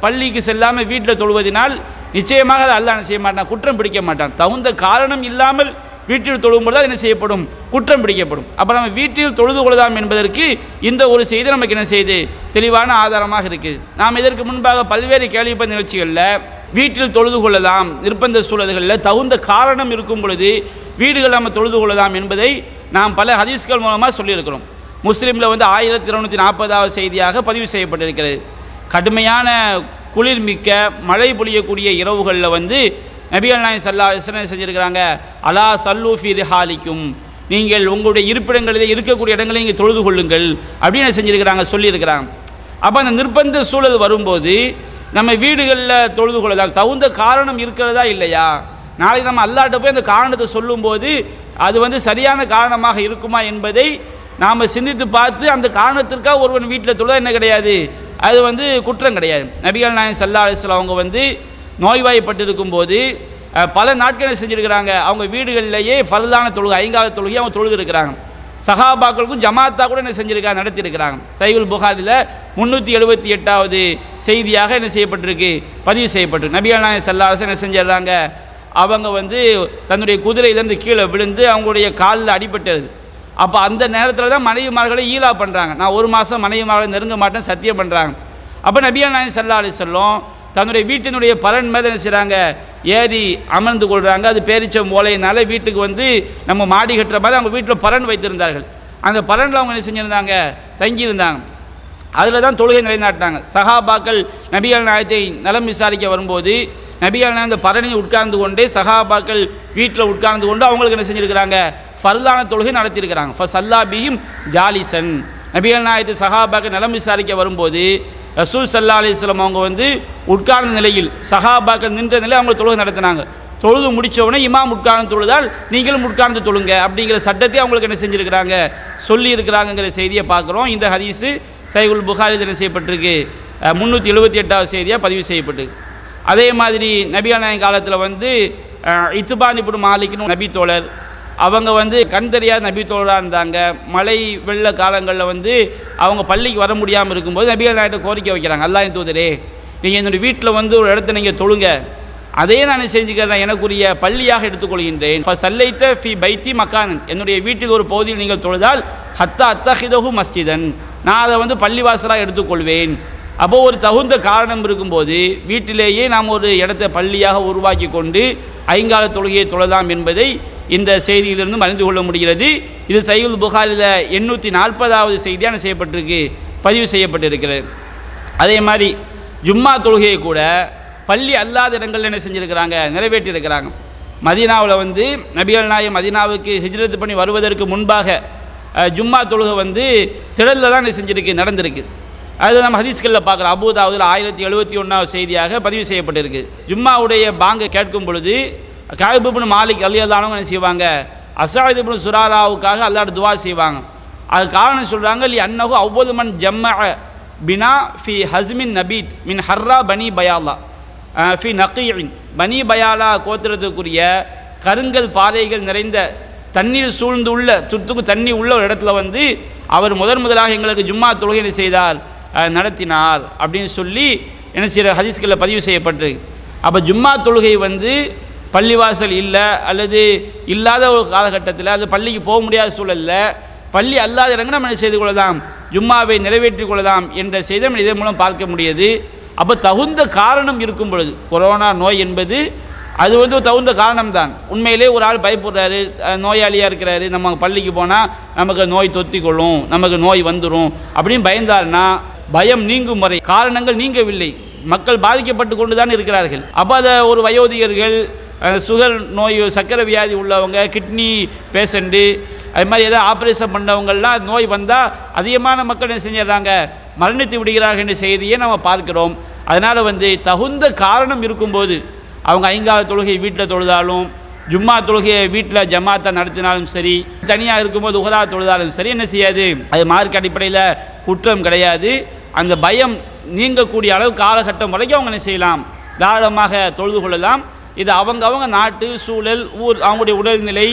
பள்ளிக்கு செல்லாமல் வீட்டில் தொழுவதினால் நிச்சயமாக அதை அல்லாஹ் என்ன செய்ய மாட்டான், குற்றம் பிடிக்க மாட்டான். தகுந்த காரணம் இல்லாமல் வீட்டில் தொழும்போது அது என்ன செய்யப்படும், குற்றம் பிடிக்கப்படும். அப்போ நம்ம வீட்டில் தொழுது கொள்ளலாம் என்பதற்கு இந்த ஒரு செய்தி நமக்கு என்ன செய்யுது, தெளிவான ஆதாரமாக இருக்குது. நாம் இதற்கு முன்பாக பல்வேறு கேள்விப்பட்ட நிகழ்ச்சிகளில் வீட்டில் தொழுது கொள்ளலாம், நிர்பந்த சூழல்களில் தகுந்த காரணம் இருக்கும் பொழுது வீடுகள் நம்ம தொழுது கொள்ளலாம் என்பதை நாம் பல ஹதீஸ்கள் மூலமாக சொல்லியிருக்கிறோம். முஸ்லீமில் 1240வது செய்தியாக பதிவு செய்யப்பட்டிருக்கிறது. கடுமையான குளிர்மிக்க மழை பொழியக்கூடிய இரவுகளில் நபிகள் நாயகம் ஸல்லல்லாஹு அலைஹி வஸல்லம் செஞ்சுருக்கிறாங்க, அலா சல்லூ ஃபீ ரிஹாலிக்கும், நீங்கள் உங்களுடைய இருப்பிடங்களில் இருக்கக்கூடிய இடங்களை நீங்கள் தொழுது கொள்ளுங்கள் அப்படின்னு செஞ்சுருக்கிறாங்க, சொல்லியிருக்கிறாங்க. அப்போ அந்த நிர்பந்த சூழல் வரும்போது நம்ம வீடுகளில் தொழுது கொள்ளலாம். தகுந்த காரணம் இருக்கிறதா இல்லையா, நாளைக்கு நம்ம அல்லாஹ்ட்ட போய் அந்த காரணத்தை சொல்லும்போது அது சரியான காரணமாக இருக்குமா என்பதை நாம் சிந்தித்து பார்த்து அந்த காரணத்திற்காக ஒருவன் வீட்டில் தொழுதா என்ன கிடையாது, அது குற்றம் கிடையாது. நபிகள் நாயகம் ஸல்லல்லாஹு அலைஹி வஸல்லம் அவங்க நோய்வாய்ப்பட்டிருக்கும் போது பல நாட்களை செஞ்சுருக்கிறாங்க. அவங்க வீடுகளிலேயே ஃபர்தான தொழுகை, ஐங்கால தொழுகை அவங்க தொழுது இருக்கிறாங்க. சஹாபாக்களுக்கும் ஜமாத்தா கூட என்ன செஞ்சுருக்காங்க, நடத்தியிருக்கிறாங்க. சஹீஹுல் புகாரியில் 378வது செய்தியாக என்ன செய்யப்பட்டிருக்கு, பதிவு செய்யப்பட்டிருக்கு. நபிகள் நாயகம் ஸல்லல்லாஹு அலைஹி வஸல்லம் என்ன செஞ்சிடறாங்க, அவங்க தன்னுடைய குதிரையிலேருந்து கீழே விழுந்து அவங்களுடைய காலில் அடிபட்டது. அப்போ அந்த நேரத்தில் தான் மனைவிமார்களை ஈலா பண்ணுறாங்க, நான் 1 மாதம் மனைவிமார்களை நெருங்க மாட்டேன் சத்தியம் பண்ணுறாங்க. அப்போ நபிகள் நாயகம் ஸல்லல்லாஹு அலைஹி வஸல்லம் தன்னுடைய வீட்டினுடைய பலன் மேலே என்ன செய்கிறாங்க, ஏறி அமர்ந்து கொள்கிறாங்க. அது பேரிச்சம் ஓலையினால வீட்டுக்கு நம்ம மாடி கட்டுற மாதிரி அவங்க வீட்டில் பலன் வைத்திருந்தார்கள். அந்த பலனில் அவங்க என்ன செஞ்சுருந்தாங்க, தங்கியிருந்தாங்க. அதில் தான் தொழுகை நிலைநாட்டினாங்க. சஹாபாக்கள் நபிகள் நாயகத்தை நலம் விசாரிக்க வரும்போது நபிகள் நாயகம் அந்த பலனை உட்கார்ந்து கொண்டே சஹாபாக்கள் வீட்டில் உட்கார்ந்து கொண்டு அவங்களுக்கு என்ன செஞ்சுருக்கிறாங்க, ஃபர்தான தொழுகை நடத்தியிருக்கிறாங்க. ஃபஸல்லா பிஹிம் ஜாலிசன், நபிகள் நாயகத்தை சஹாபாக்கள் நலம் விசாரிக்க வரும்போது ரசூல் ஸல்லல்லாஹு அலைஹி வஸல்லம் அவங்க உட்கார்ந்த நிலையில் சஹாபாக்கள் நின்ற நிலையில் அவங்க தொழுகை நடத்தினாங்க. தொழுது முடித்தவுடனே இமாம் உட்கார்ந்து தொழுதால் நீங்களும் உட்கார்ந்து தொழுங்க அப்படிங்கிற சட்டத்தை அவங்களுக்கு என்ன செஞ்சுருக்கிறாங்க, சொல்லியிருக்கிறாங்கிற செய்தியை பார்க்குறோம். இந்த ஹதீஸு சஹீஹுல் புகாரி என்ன செய்யப்பட்டிருக்கு, 378வது செய்தியாக பதிவு செய்யப்பட்டு. அதே மாதிரி நபிகள் நாயகம் காலத்தில் இத்பான் இப்னு மாலிக்னு நபி தோழர், அவங்க கண் தெரியாத நபி தோழராக இருந்தாங்க. மழை வெள்ள காலங்களில் அவங்க பள்ளிக்கு வர முடியாமல் இருக்கும்போது நபிகள் நாயகத்தை கோரிக்கை வைக்கிறாங்க, அல்லாஹ்வின் தூதரே நீங்கள் என்னுடைய வீட்டில் ஒரு இடத்த நீங்கள் தொழுங்க, அதே நான் செஞ்சுக்கிறேன், எனக்குரிய பள்ளியாக எடுத்துக்கொள்கின்றேன். சல்லைத்த ஃபி பைத்தி மக்கான், என்னுடைய வீட்டில் ஒரு பகுதியில் நீங்கள் தொழுதால் ஹத்தா அத்தஹிதஹு மஸ்ஜிதன், நான் அதை பள்ளிவாசலாக எடுத்துக்கொள்வேன். அப்போ ஒரு தகுந்த காரணம் இருக்கும்போது வீட்டிலேயே நாம் ஒரு இடத்தை பள்ளியாக உருவாக்கி கொண்டு ஐங்கால தொழுகையை தொழலாம் என்பதை இந்த செய்தியிலிருந்து அறிந்து கொள்ள முடிகிறது. இது சஹீஹுல் புகாரியில் 840வது செய்தியான செய்யப்பட்டிருக்கு, பதிவு செய்யப்பட்டிருக்கிறது. அதே மாதிரி ஜும்மா தொழுகையை கூட பள்ளி அல்லாத இடங்களில் என்ன செஞ்சுருக்கிறாங்க, நிறைவேற்றியிருக்கிறாங்க. மதீனாவில் நபிகள் நாயகம் மதீனாவுக்கு ஹிஜ்ரத் பண்ணி வருவதற்கு முன்பாக ஜும்மா தொழுகை திடலில் தான் என்ன செஞ்சுருக்கு, நடந்திருக்கு. அது நம்ம ஹதீஸ்களில் பார்க்குறோம். அபூதாவுதில் 1071வது செய்தியாக பதிவு செய்யப்பட்டிருக்கு. ஜும்மாவுடைய பாங்கை கேட்கும் பொழுது கஅப் இப்னு மாலிக் ரலியல்லாஹு அன்ஹு என்ன செய்வாங்க, அஸாத் இப்னு சுராராவுக்காக அல்லாஹ்ட்ட துஆ செய்வாங்க. அது காரணம் சொல்கிறாங்க, லி அன்னஹு அவ்வளு மன் ஜம்மஅ பினா ஃபி ஹஸ்மின் நபீத் மின் ஹர்ரா பனி பயாலா ஃபி நகீஇன், பனி பயாலா கோத்திரத்துக்குரிய கருங்கல் பாறைகள் நிறைந்த தண்ணீர் சூழ்ந்துள்ள சுத்துக்கு தண்ணி உள்ள ஒரு இடத்துல அவர் முதலாக எங்களுக்கு ஜும்மா தொழுகை செய்தார், நடத்தினார் அப்படின்னு சொல்லி என்ன செய்கிற ஹதீஸ்களில் பதிவு செய்யப்பட்டு. அப்போ ஜும்மா தொழுகை பள்ளிவாசல் இல்லை அல்லது இல்லாத ஒரு காலகட்டத்தில் அது பள்ளிக்கு போக முடியாத சூழலில் பள்ளி அல்லாத இடங்கள் நம்ம செய்து கொள்ளலாம், ஜும்மாவை நிறைவேற்றி கொள்ளலாம் என்ற செய்தி நம்ம இதன் மூலம் பார்க்க முடியுது. அப்போ தகுந்த காரணம் இருக்கும் பொழுது, கொரோனா நோய் என்பது அது ஒரு தகுந்த காரணம்தான். உண்மையிலே ஒரு ஆள் பயப்படுறாரு, நோயாளியாக இருக்கிறாரு, நம்ம பள்ளிக்கு போனால் நமக்கு நோய் தொத்திக்கொள்ளும், நமக்கு நோய் வந்துடும் அப்படின்னு பயந்தாருன்னா பயம் நீங்கும் வரை காரணங்கள் நீங்கவில்லை, மக்கள் பாதிக்கப்பட்டு கொண்டு தான் இருக்கிறார்கள். அப்போ அதை ஒரு வயோதிகர்கள், சுகர் நோய், சர்க்கரை வியாதி உள்ளவங்க, கிட்னி பேஷண்ட்டு, அது மாதிரி ஏதாவது ஆப்ரேஷன் பண்ணவங்கள்லாம் நோய் வந்தால் அதிகமான மக்கள் என்ன செஞ்சிடறாங்க, மரணித்து விடுகிறார்கள் என்ற செய்தியை நம்ம பார்க்கிறோம். அதனால் தகுந்த காரணம் இருக்கும்போது அவங்க ஐங்கால தொழுகை வீட்டில் தொழுதாலும் ஜும்மா தொழுகையை வீட்டில் ஜமாத்தா நடத்தினாலும் சரி, தனியாக இருக்கும்போது உஹரா தொழுதாலும் சரி, என்ன செய்யாது, அது மார்க்க அடிப்படையில் குற்றம் கிடையாது. அந்த பயம் நீங்கக்கூடிய அளவு காலகட்டம் வரைக்கும் அவங்க என்ன செய்யலாம், தாராளமாக தொழுது கொள்ளலாம். இது அவங்க நாட்டு சூழல், ஊர், அவங்களுடைய உடல்நிலை,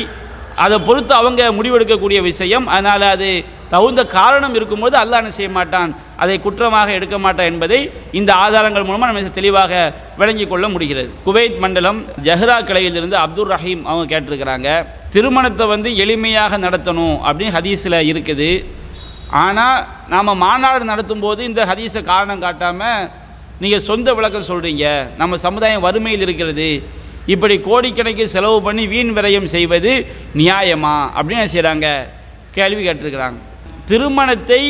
அதை பொறுத்து அவங்க முடிவெடுக்கக்கூடிய விஷயம். அதனால் அது தகுந்த காரணம் இருக்கும்போது அல்லாஹ் என்ன செய்ய மாட்டான், அதை குற்றமாக எடுக்க மாட்டான் என்பதை இந்த ஆதாரங்கள் மூலமாக நம்ம தெளிவாக விளங்கி கொள்ள முடிகிறது. குவைத் மண்டலம் ஜஹ்ரா கிளையிலிருந்து அப்துல் ரஹீம் அவங்க கேட்டிருக்கிறாங்க, திருமணத்தை எளிமையாக நடத்தணும் அப்படின்னு ஹதீஸில் இருக்குது. ஆனால் நாம் மாநாடு நடத்தும் போது இந்த ஹதீஸை காரணம் காட்டாமல் நீங்கள் சொந்த விளக்கம் சொல்கிறீங்க, நம்ம சமுதாயம் வறுமையில் இருக்கிறது, இப்படி கோடிக்கணக்கு செலவு பண்ணி வீண் விரயம் செய்வது நியாயமா அப்படின்னு செய்கிறாங்க, கேள்வி கேட்டிருக்கிறாங்க. திருமணத்தை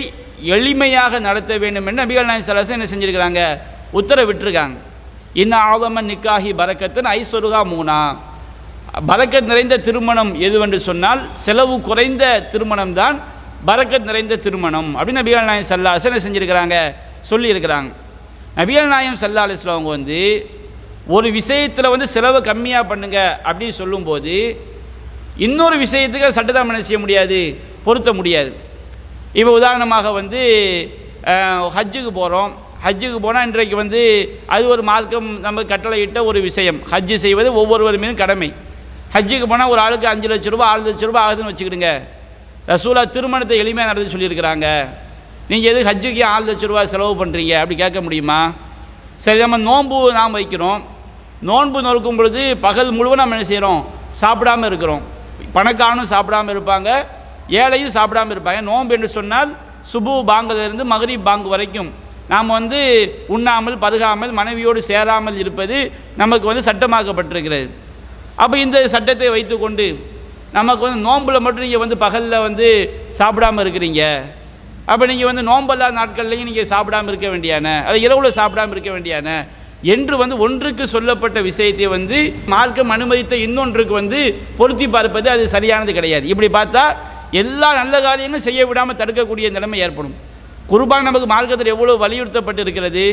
எளிமையாக நடத்த வேண்டும் என்று நபிகள் நாயகம் ஸல்லல்லாஹு அலைஹி வஸல்லம் என்ன செஞ்சுருக்கிறாங்க, உத்தரவிட்டிருக்காங்க. இன்ன ஆதம நிக்காஹி பரக்கத்தன் ஐஸ்வருகா மூனா, பரக்கத் நிறைந்த திருமணம் எதுவென்று சொன்னால் செலவு குறைந்த திருமணம் தான் பரக்கத் நிறைந்த திருமணம் அப்படின்னு நபிகள் நாயகம் ஸல்லல்லாஹு அலைஹி வஸல்லம் செஞ்சுருக்கிறாங்க, சொல்லியிருக்கிறாங்க. நபிகள் நாயகம் ஸல்லல்லாஹு அலைஹி வஸல்லம் அவங்க ஒரு விஷயத்தில் செலவு கம்மியாக பண்ணுங்க அப்படின்னு சொல்லும்போது இன்னொரு விஷயத்துக்கு சட்டத்தை என்ன செய்ய முடியாது, பொருத்த முடியாது. இப்போ உதாரணமாக ஹஜ்ஜுக்கு போகிறோம், ஹஜ்ஜுக்கு போனால் இன்றைக்கு அது ஒரு மார்க்கம் நம்ம கட்டளையிட்ட ஒரு விஷயம். ஹஜ்ஜு செய்வது ஒவ்வொருவர் மீதும் கடமை. ஹஜ்ஜுக்கு போனால் ஒரு ஆளுக்கு 5 லட்ச ரூபா 6 லட்ச ரூபா ஆகுதுன்னு வச்சுக்கிடுங்க. ரசூலா திருமணத்தை எளிமையாக நடத்தி சொல்லியிருக்கிறாங்க. நீங்கள் எது ஹஜ்ஜுக்கு 6 லட்ச ரூபா செலவு பண்ணுறீங்க அப்படி கேட்க முடியுமா? சரி, நம்ம நோன்பு நாம் வைக்கிறோம், நோன்பு நோக்கும் பொழுது பகல் முழுவதும் நம்ம என்ன செய்கிறோம், சாப்பிடாமல் இருக்கிறோம். பணக்காரனும் சாப்பிடாமல் இருப்பாங்க, ஏழையும் சாப்பிடாமல் இருப்பாங்க. நோன்பு என்று சொன்னால் சுபு பாங்கிலிருந்து மகரிப் பாங்கு வரைக்கும் நாம் உண்ணாமல் பருகாமல் மனைவியோடு சேராமல் இருப்பது நமக்கு சட்டமாக்கப்பட்டிருக்கிறது. அப்போ இந்த சட்டத்தை வைத்துக்கொண்டு நமக்கு நோம்பில் மட்டும் நீங்கள் பகலில் சாப்பிடாமல் இருக்கிறீங்க, அப்போ நீங்கள் நோம்பல்லாத நாட்கள்லையும் நீங்கள் சாப்பிடாமல் இருக்க வேண்டியான, அது இரவில் சாப்பிடாமல் இருக்க வேண்டியான என்று ஒன்றுக்கு சொல்லப்பட்ட விஷயத்தை மார்க்கம் அனுமதித்த இன்னொன்றுக்கு பொருத்தி பார்ப்பது அது சரியானது கிடையாது. இப்படி பார்த்தா எல்லா நல்ல காரியங்களும் செய்ய விடாமல் தடுக்கக்கூடிய நிலைமை ஏற்படும். குர்பான் நமக்கு மார்க்கத்தில் எவ்வளோ வலியுறுத்தப்பட்டு இருக்கிறது.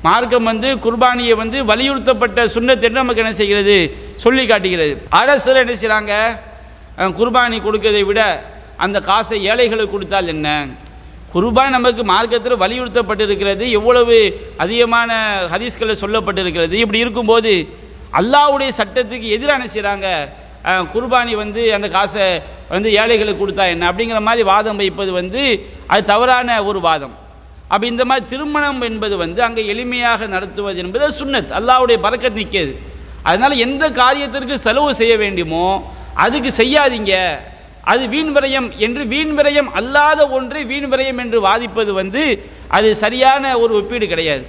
மார்க்கம் குர்பானியை வலியுறுத்தப்பட்ட சுன்னத்தை நமக்கு என்ன செய்கிறது, சொல்லி காட்டுகிறது. அரசு என்ன செய்கிறாங்க, குர்பானி கொடுக்கறதை விட அந்த காசை ஏழைகளுக்கு கொடுத்தால் என்ன? குர்பான் நமக்கு மார்க்கத்தில் வலியுறுத்தப்பட்டிருக்கிறது, எவ்வளவு அதிகமான ஹதீஸ்களில் சொல்லப்பட்டிருக்கிறது. இப்படி இருக்கும்போது அல்லாஹ்வுடைய சட்டத்துக்கு எதிராக என்ன செய்கிறாங்க, குர்பானி அந்த காசை ஏழைகளுக்கு கொடுத்தா என்ன அப்படிங்கிற மாதிரி வாதம் வைப்பது அது தவறான ஒரு வாதம். அப்போ இந்த மாதிரி திருமணம் என்பது அங்கே எளிமையாக நடத்துவது என்பது சுன்னத், அல்லாஹ்வுடைய பரக்கத் நிற்கிறது. அதனால் எந்த காரியத்திற்கு செலவு செய்ய வேண்டுமோ அதுக்கு செய்யாதீங்க, அது வீண் விரயம் என்று, வீண் விரயம் அல்லாத ஒன்றை வீண் விரயம் என்று வாதிப்பது அது சரியான ஒரு ஒப்பீடு கிடையாது.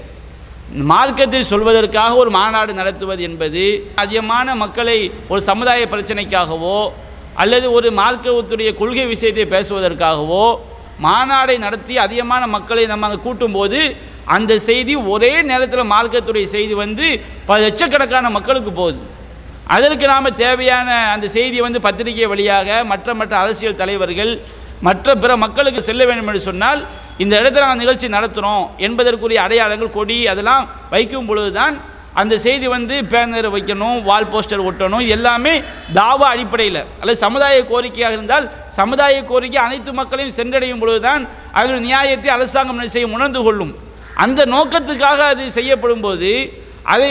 மார்க்கத்தை சொல்வதற்காக ஒரு மாநாடு நடத்துவது என்பது அதிகமான மக்களை ஒரு சமுதாய பிரச்சனைக்காகவோ அல்லது ஒரு மார்க்கத்துடைய கொள்கை விஷயத்தை பேசுவதற்காகவோ மாநாடை நடத்தி அதிகமான மக்களை நம்ம அங்கே கூட்டும்போது அந்த செய்தி ஒரே நேரத்தில் மார்க்கத்துடைய செய்தி பல லட்சக்கணக்கான மக்களுக்கு போகுது. அதற்கு நாம் தேவையான அந்த செய்தியை பத்திரிகை வழியாக மற்ற அரசியல் தலைவர்கள் மற்ற பிற மக்களுக்கு செல்ல வேண்டும் என்று சொன்னால் இந்த இடத்துல நாங்கள் நிகழ்ச்சி நடத்துகிறோம் என்பதற்குரிய அடையாளங்கள், கொடி அதெல்லாம் வைக்கும் பொழுது தான் அந்த செய்தி பேனர் வைக்கணும், வால் போஸ்டர் ஒட்டணும். எல்லாமே தாவா அடிப்படையில் அல்லது சமுதாய கோரிக்கையாக இருந்தால் சமுதாய கோரிக்கை அனைத்து மக்களையும் சென்றடையும் பொழுது தான் அவர்கள் நியாயத்தை அரசாங்கம் செய்ய உணர்ந்து கொள்ளும். அந்த நோக்கத்துக்காக அது செய்யப்படும் போது அதை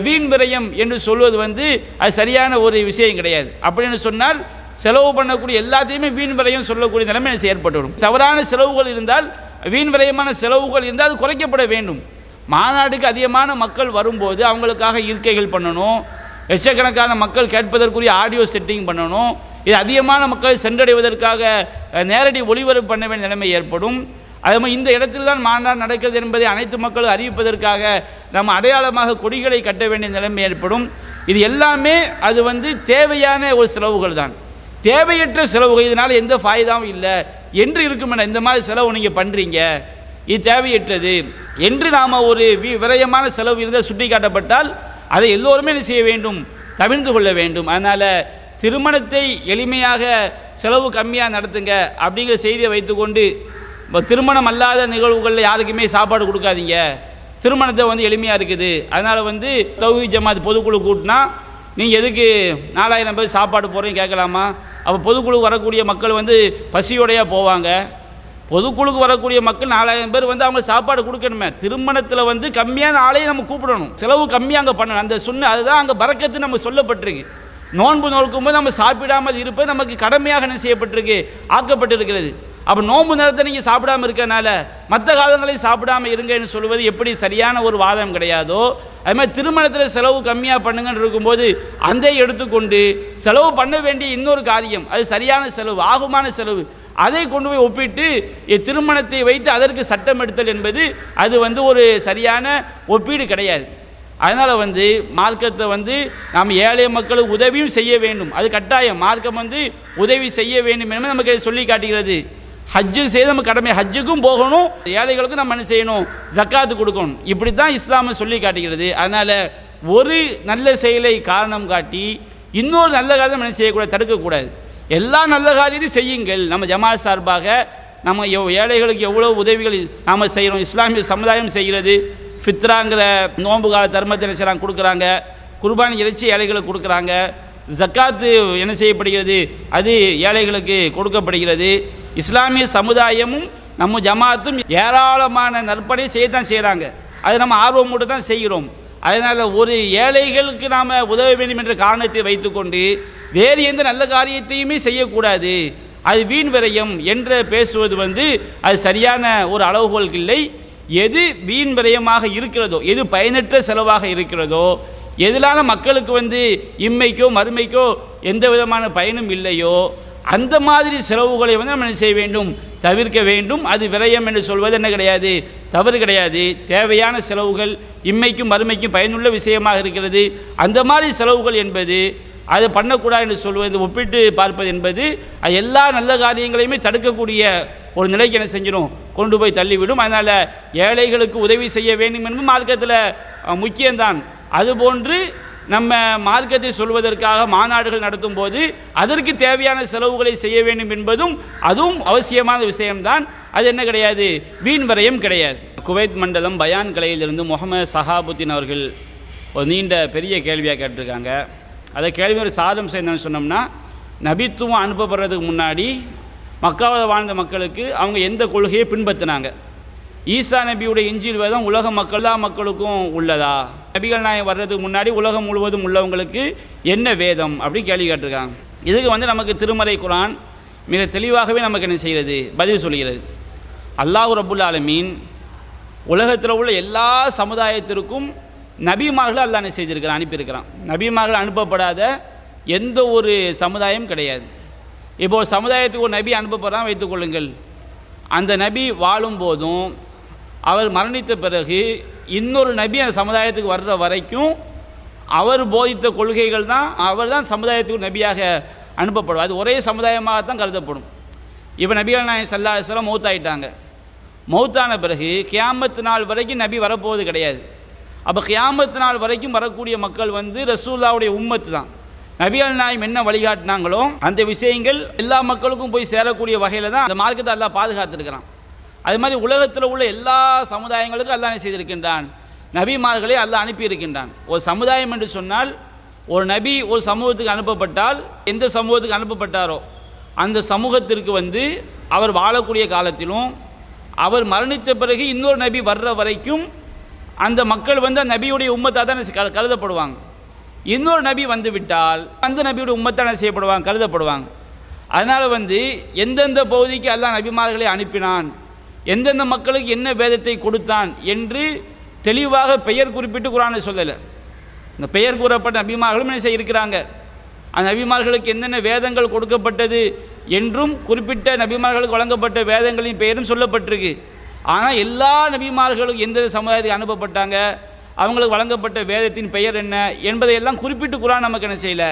வீண் விரயம் என்று சொல்வது அது சரியான ஒரு விஷயம் கிடையாது. அப்படின்னு சொன்னால் செலவு பண்ணக்கூடிய எல்லாத்தையுமே வீண் விரயம் சொல்லக்கூடிய நிலைமை ஏற்பட்டுவிடும். தவறான செலவுகள் இருந்தால், வீண் விரயமான செலவுகள் இருந்தால் அது குறைக்கப்பட வேண்டும். மாநாடுக்கு அதிகமான மக்கள் வரும்போது அவங்களுக்காக இருக்கைகள் பண்ணணும், லட்சக்கணக்கான மக்கள் கேட்பதற்குரிய ஆடியோ செட்டிங் பண்ணணும். இது அதிகமான மக்களை சென்றடைவதற்காக நேரடி ஒளிபரப்பு பண்ண வேண்டிய நிலைமை ஏற்படும். அதே மாதிரி இந்த இடத்தில் தான் மாநாடு நடக்கிறது என்பதை அனைத்து மக்களும் அறிவிப்பதற்காக நம்ம அடையாளமாக கொடிகளை கட்ட வேண்டிய நிலைமை ஏற்படும். இது எல்லாமே அது தேவையான ஒரு செலவுகள் தான், தேவையற்ற செலவுகள். இதனால் எந்த ஃபாய்தாவும் இல்லை என்று இருக்கும். இந்த மாதிரி செலவு நீங்கள் பண்ணுறீங்க, இது தேவையற்றது என்று நாம் ஒரு விரயமான செலவு இருந்தால் சுட்டி காட்டப்பட்டால் அதை எல்லோருமே என்ன செய்ய வேண்டும், தவிர்த்து கொள்ள வேண்டும். அதனால் திருமணத்தை எளிமையாக செலவு கம்மியாக நடத்துங்க அப்படிங்கிற செய்தியை வைத்துக்கொண்டு திருமணம் அல்லாத நிகழ்வுகளில் யாருக்குமே சாப்பாடு கொடுக்காதீங்க, திருமணத்தை எளிமையாக இருக்குது, அதனால் தௌஹீத் ஜமாத் பொதுக்குழு கூட்டினா நீங்கள் எதுக்கு 4000 பேர் சாப்பாடு போகிறீங்க கேட்கலாமா? அப்போ பொதுக்குழுக்கு வரக்கூடிய மக்கள் வந்து பசியோடையாக போவாங்க. பொதுக்குழுக்கு வரக்கூடிய மக்கள் 4000 பேர் வந்து அவங்க சாப்பாடு கொடுக்கணுமே. திருமணத்தில் வந்து கம்மியான ஆளையும் நம்ம கூப்பிடணும், செலவு கம்மியாக அங்கே பண்ணணும். அந்த அதுதான் அங்கே பரக்கத்து நம்ம சொல்லப்பட்டிருக்கு. நோன்பு நோக்கும்போது நம்ம சாப்பிடாமல் இருப்பது நமக்கு கடமையாக என்ன செய்யப்பட்டிருக்கு, ஆக்கப்பட்டிருக்கிறது. அப்போ நோன்பு நேரத்தை நீங்கள் சாப்பிடாமல் இருக்கனால மற்ற காலங்களையும் சாப்பிடாமல் இருங்கன்னு சொல்வது எப்படி சரியான ஒரு வாதம் கிடையாதோ, அது மாதிரி திருமணத்தில் செலவு கம்மியாக பண்ணுங்கன்னு இருக்கும்போது அந்த எடுத்துக்கொண்டு செலவு பண்ண வேண்டிய இன்னொரு காரியம், அது சரியான செலவு, ஆகுமான செலவு, அதை கொண்டு போய் ஒப்பிட்டு திருமணத்தை வைத்து அதற்கு சட்டம் எடுத்தல் என்பது அது வந்து ஒரு சரியான ஒப்பீடு கிடையாது. அதனால் வந்து மார்க்கத்தை வந்து நாம் ஏழை மக்களுக்கு உதவியும் செய்ய வேண்டும், அது கட்டாயம். மார்க்கம் வந்து உதவி செய்ய வேண்டும் என்பது நமக்கு சொல்லி காட்டுகிறது. ஹஜ்ஜு செய்து நம்ம கடமை, ஹஜ்ஜுக்கும் போகணும், ஏழைகளுக்கும் நம்ம என்ன செய்யணும், ஜக்காத்து கொடுக்கணும். இப்படி தான் இஸ்லாமை சொல்லி காட்டுகிறது. அதனால் ஒரு நல்ல செயலை காரணம் காட்டி இன்னொரு நல்ல காரியம் என்ன செய்யக்கூடாது, தடுக்கக்கூடாது. எல்லா நல்ல காரியத்தையும் செய்யுங்கள். நம்ம ஜமாத் சார்பாக நம்ம ஏழைகளுக்கு எவ்வளோ உதவிகள் நாம் செய்கிறோம், இஸ்லாமிய சமுதாயம் செய்கிறது. ஃபித்ராங்கிற நோன்பு கால தர்மத்தை என்ன செய்கிறாங்க, கொடுக்குறாங்க. குர்பானி இறைச்சி ஏழைகளுக்கு கொடுக்குறாங்க. ஜக்காத்து என்ன செய்யப்படுகிறது, அது ஏழைகளுக்கு கொடுக்கப்படுகிறது. இஸ்லாமிய சமுதாயமும் நம்ம ஜமாத்தும் ஏராளமான நற்பணி செய்யத்தான் செய்கிறாங்க. அது நம்ம ஆர்வமூட்டு தான் செய்கிறோம். அதனால் ஒரு ஏழைகளுக்கு நாம் உதவ வேண்டும் என்ற காரணத்தை வைத்துக்கொண்டு வேறு எந்த நல்ல காரியத்தையுமே செய்யக்கூடாது, அது வீண் விரயம் என்று பேசுவது வந்து அது சரியான ஒரு அளவுகோல் இல்லை. எது வீண் விரயமாக இருக்கிறதோ, எது பயனற்ற செலவாக இருக்கிறதோ, எதிலான மக்களுக்கு வந்து இம்மைக்கோ மறுமைக்கோ எந்த விதமான பயனும் இல்லையோ, அந்த மாதிரி செலவுகளை வந்து நம்ம என்ன செய்ய வேண்டும், தவிர்க்க வேண்டும். அது விரயம் என்று சொல்வது என்ன கிடையாது, தவறு கிடையாது. தேவையான செலவுகள் இம்மைக்கும் மறுமைக்கும் பயனுள்ள விஷயமாக இருக்கிறது. அந்த மாதிரி செலவுகள் என்பது அதை பண்ணக்கூடாது என்று சொல்வது, ஒப்பிட்டு பார்ப்பது என்பது அது எல்லா நல்ல காரியங்களையுமே தடுக்கக்கூடிய ஒரு நிலைக்கு என்ன செஞ்சிடும், கொண்டு போய் தள்ளிவிடும். அதனால் ஏழைகளுக்கு உதவி செய்ய வேண்டும் என்பது மார்க்கத்தில் முக்கியம்தான். அதுபோன்று நம்ம மார்க்கத்தை சொல்வதற்காக மாநாடுகள் நடத்தும் போது அதற்கு தேவையான செலவுகளை செய்ய வேண்டும் என்பதும் அதுவும் அவசியமான விஷயம்தான். அது என்ன கிடையாது, வீண் விரயம் கிடையாது. குவைத் மண்டலம் பயான் கலையிலிருந்து முகமது சஹாபுத்தீன் அவர்கள் ஒரு நீண்ட பெரிய கேள்வியாக கேட்டிருக்காங்க. அதை கேள்வியோட சாதம் செய்யணும்னு சொன்னோம்னா, நபித்துவம் அனுப்பப்படுறதுக்கு முன்னாடி மக்காவில் வாழ்ந்த மக்களுக்கு அவங்க எந்த கொள்கையை பின்பற்றினாங்க, ஈசா நபியுடைய இஞ்சில் வேதம் உலக மக்கள் எல்லா மக்களுக்கும் உள்ளதா, நபிகள் நாயகம் வர்றதுக்கு முன்னாடி உலகம் முழுவதும் உள்ளவங்களுக்கு என்ன வேதம் அப்படின்னு கேள்வி கேட்டிருக்காங்க. இதுக்கு வந்து நமக்கு திருமறை குர்ஆன் மிக தெளிவாகவே நமக்கு என்ன செய்கிறது, பதில் சொல்கிறது. அல்லாஹ் ரப்புல் ஆலமீன் உலகத்தில் உள்ள எல்லா சமுதாயத்திற்கும் நபிமார்களை அல்லாஹ் என்ன செய்திருக்கிறான், அனுப்பியிருக்கிறான். நபிமார்கள் அனுப்பப்படாத எந்த ஒரு சமுதாயம் கிடையாது. இப்போது சமுதாயத்துக்கு ஒரு நபி அனுப்பப்படுறான் வைத்துக்கொள்ளுங்கள். அந்த நபி வாழும் போதும் அவர் மரணித்த பிறகு இன்னொரு நபி அந்த சமுதாயத்துக்கு வர்ற வரைக்கும் அவர் போதித்த கொள்கைகள் தான், அவர் தான் சமுதாயத்துக்கு நபியாக அனுப்பப்படும். அது ஒரே சமுதாயமாகத்தான் கருதப்படும். இப்போ நபிகள் நாயகம் ஸல்லல்லாஹு அலைஹி வஸல்லம் மௌத்தாயிட்டாங்க. மௌத்தான பிறகு கியாமத்து நாள் வரைக்கும் நபி வரப்போவது கிடையாது. அப்போ கியாமத்து நாள் வரைக்கும் வரக்கூடிய மக்கள் வந்து ரசூலுல்லாஹ்வுடைய உம்மத்து தான். நபிகள் நாயகம் என்ன வழிகாட்டினாங்களோ அந்த விஷயங்கள் எல்லா மக்களுக்கும் போய் சேரக்கூடிய வகையில் தான் அந்த மார்க்கத்தை அல்லாஹ் பாதுகாத்திருக்கிறான். அது மாதிரி உலகத்தில் உள்ள எல்லா சமுதாயங்களுக்கும் அல்லாஹ் என்ன செய்திருக்கின்றான், நபிமார்களை அல்லாஹ் அனுப்பியிருக்கின்றான். ஒரு சமுதாயம் என்று சொன்னால் ஒரு நபி ஒரு சமூகத்துக்கு அனுப்பப்பட்டால் எந்த சமூகத்துக்கு அனுப்பப்பட்டாரோ அந்த சமூகத்திற்கு வந்து அவர் வாழக்கூடிய காலத்திலும் அவர் மரணித்த பிறகு இன்னொரு நபி வர்ற வரைக்கும் அந்த மக்கள் வந்து அந்த நபியுடைய உம்மத்தாக தான் கருதப்படுவாங்க. இன்னொரு நபி வந்து விட்டால் அந்த நபியுடைய உம்மத்தான செய்யப்படுவாங்க, கருதப்படுவாங்க. அதனால் வந்து எந்தெந்த பகுதிக்கு அல்லாஹ் நபிமார்களை அனுப்பினான், எந்தெந்த மக்களுக்கு என்ன வேதத்தை கொடுத்தான் என்று தெளிவாக பெயர் குறிப்பிட்டு குர்ஆனை சொல்லலை. இந்த பெயர் கூறப்பட்ட நபிமார்களும் என்ன இருக்கிறாங்க, அந்த நபிமார்களுக்கு என்னென்ன வேதங்கள் கொடுக்கப்பட்டது என்றும் குறிப்பிட்ட நபிமார்களுக்கு வழங்கப்பட்ட வேதங்களின் பெயரும் சொல்லப்பட்டிருக்கு. ஆனால் எல்லா நபிமார்களுக்கும் எந்த சமுதாயத்துக்கு அனுப்பப்பட்டாங்க, அவங்களுக்கு வழங்கப்பட்ட வேதத்தின் பெயர் என்ன என்பதையெல்லாம் குறிப்பிட்டு குர்ஆன் நமக்கு என்ன செய்யலை,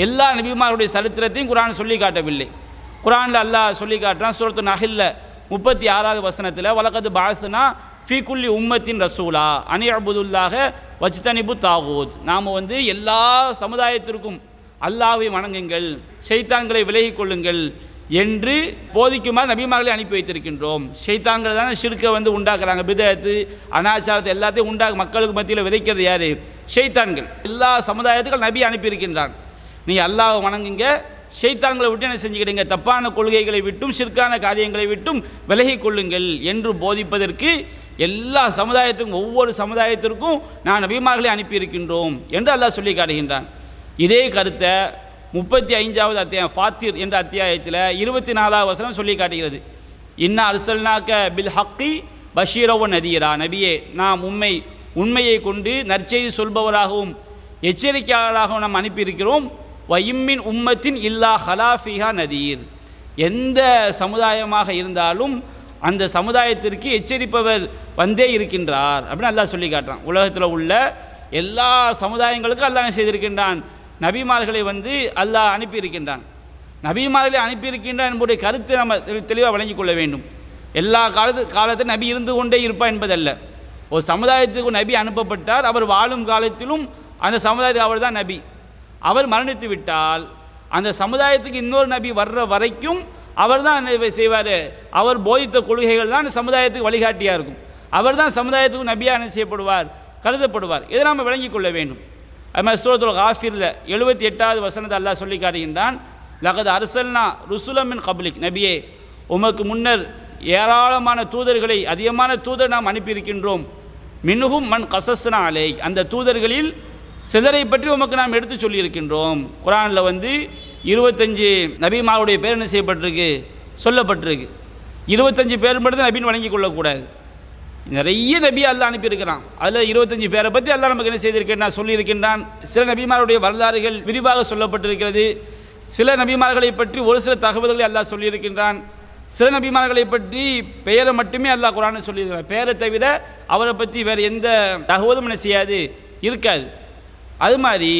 எல்லா நபிமார்களுடைய சரித்திரத்தையும் குர்ஆன் சொல்லி காட்டவில்லை. குர்ஆனில் அல்லாஹ் சொல்லி காட்டுறான். சூரத்து நஹ்ல்ல 36வது வசனத்தில் வலகத் பஅஸ்னா ஃபீ குல்லி உம்மத்தின் ரசூலா அனி அபுதுல்லாஹ வஜ்தனிபு தாகூத். நாம் வந்து எல்லா சமுதாயத்திற்கும் அல்லாஹ்வை வணங்குங்கள், ஷைத்தான்களை விலகிக் கொள்ளுங்கள் என்று போதிக்குமாறு நபிமார்களை அனுப்பி வைத்திருக்கின்றோம். ஷைத்தான்கள் தானே ஷிர்க்கை வந்து உண்டாக்குறாங்க, பிதஅத்து அனாச்சாரத்தை எல்லாத்தையும் மக்களுக்கு மத்தியில் விதைக்கிறது யார்? ஷைத்தான்கள். எல்லா சமுதாயத்துக்கும் நபி அனுப்பியிருக்கின்றான். நீங்கள் அல்லாஹ்வை வணங்குங்க, ஷைத்தான்களை விட்டு என்ன செஞ்சுக்கிடுங்க, தப்பான கொள்கைகளை விட்டும் ஷிர்கான காரியங்களை விட்டும் விலகி கொள்ளுங்கள் என்று போதிப்பதற்கு எல்லா சமுதாயத்துக்கும் ஒவ்வொரு சமுதாயத்திற்கும் நான் நபிமார்களை அனுப்பியிருக்கின்றோம் என்று அல்லாஹ் சொல்லி காட்டுகின்றான். இதே கருத்தை 35வது அத்தியாயம் ஃபாத்திர் என்ற அத்தியாயத்தில் 24வது வசனம் சொல்லி காட்டுகிறது. இன்னா அர்சல்னாக்க பில் ஹக்கி பஷீரவ நதீரா, நபியே நாம் உண்மையை கொண்டு நற்செய்தி சொல்பவராகவும் எச்சரிக்கையாளராகவும் நாம் அனுப்பியிருக்கிறோம். வயிம்மின் உம்மத்தின் இல்லா ஹலாஃபிஹா நதீர், எந்த சமுதாயமாக இருந்தாலும் அந்த சமுதாயத்திற்கு எச்சரிப்பவர் வந்தே இருக்கின்றார் அப்படின்னு அல்லாஹ் சொல்லி காட்டுறான். உலகத்தில் உள்ள எல்லா சமுதாயங்களுக்கும் அல்லாஹ் செய்திருக்கின்றான், நபிமார்களை வந்து அல்லாஹ் அனுப்பியிருக்கின்றான். நபிமார்களை அனுப்பியிருக்கின்றான் என்பதுடைய கருத்தை நம்ம தெளிவாக வழங்கிக் கொள்ள வேண்டும். எல்லா காலத்தில் நபி இருந்து கொண்டே இருப்பார் என்பதல்ல. ஒரு சமுதாயத்துக்கு நபி அனுப்பப்பட்டார், அவர் வாழும் காலத்திலும் அந்த சமுதாயத்துக்கு அவர் தான் நபி. அவர் மரணித்து விட்டால் அந்த சமுதாயத்துக்கு இன்னொரு நபி வர்ற வரைக்கும் அவர் தான் செய்வார். அவர் போதித்த கொள்கைகள் தான் சமுதாயத்துக்கு வழிகாட்டியாக இருக்கும். அவர் தான் சமுதாயத்துக்கு நபியாக என்ன செய்யப்படுவார், கருதப்படுவார். இதை நாம் விளங்கிக் கொள்ள வேண்டும். அது மாதிரி சூரத்துல் காஃபிரில் 78வது வசனத்தை அல்லாஹ் சொல்லி காட்டுகின்றான். லகத் அர்சல்னா ருசுலமின் கப்லிக், நபியே உமக்கு முன்னர் ஏராளமான தூதர்களை, அதிகமான தூதர் நாம் அனுப்பியிருக்கின்றோம். மின்ஹும் மன் கசஸ்னா அலை, அந்த தூதர்களில் சிலரை பற்றி உமக்கு நாம் எடுத்து சொல்லியிருக்கின்றோம். குரானில் வந்து 25 நபிமாவுடைய பேர் என்ன செய்யப்பட்டிருக்கு, சொல்லப்பட்டிருக்கு. 25 பேர் மட்டும் தான் நபின்னு வழங்கி கொள்ளக்கூடாது. நிறைய நபி அல்லாஹ் அனுப்பியிருக்கிறான். அதில் 25 பேரை பற்றி அல்லாஹ் நமக்கு என்ன செய்திருக்கின்றான், சொல்லியிருக்கின்றான். சில நபிமாருடைய வரலாறுகள் விரிவாக சொல்லப்பட்டிருக்கிறது. சில நபிமார்களை பற்றி ஒரு சில தகவல்களை அல்லாஹ் சொல்லியிருக்கின்றான். சில நபிமார்களை பற்றி பெயரை மட்டுமே அல்லாஹ் குரானை சொல்லியிருக்கிறான். பெயரை தவிர அவரை பற்றி வேறு எந்த தகவலும் என்ன செய்யாது, இருக்காது. அது மாதிரி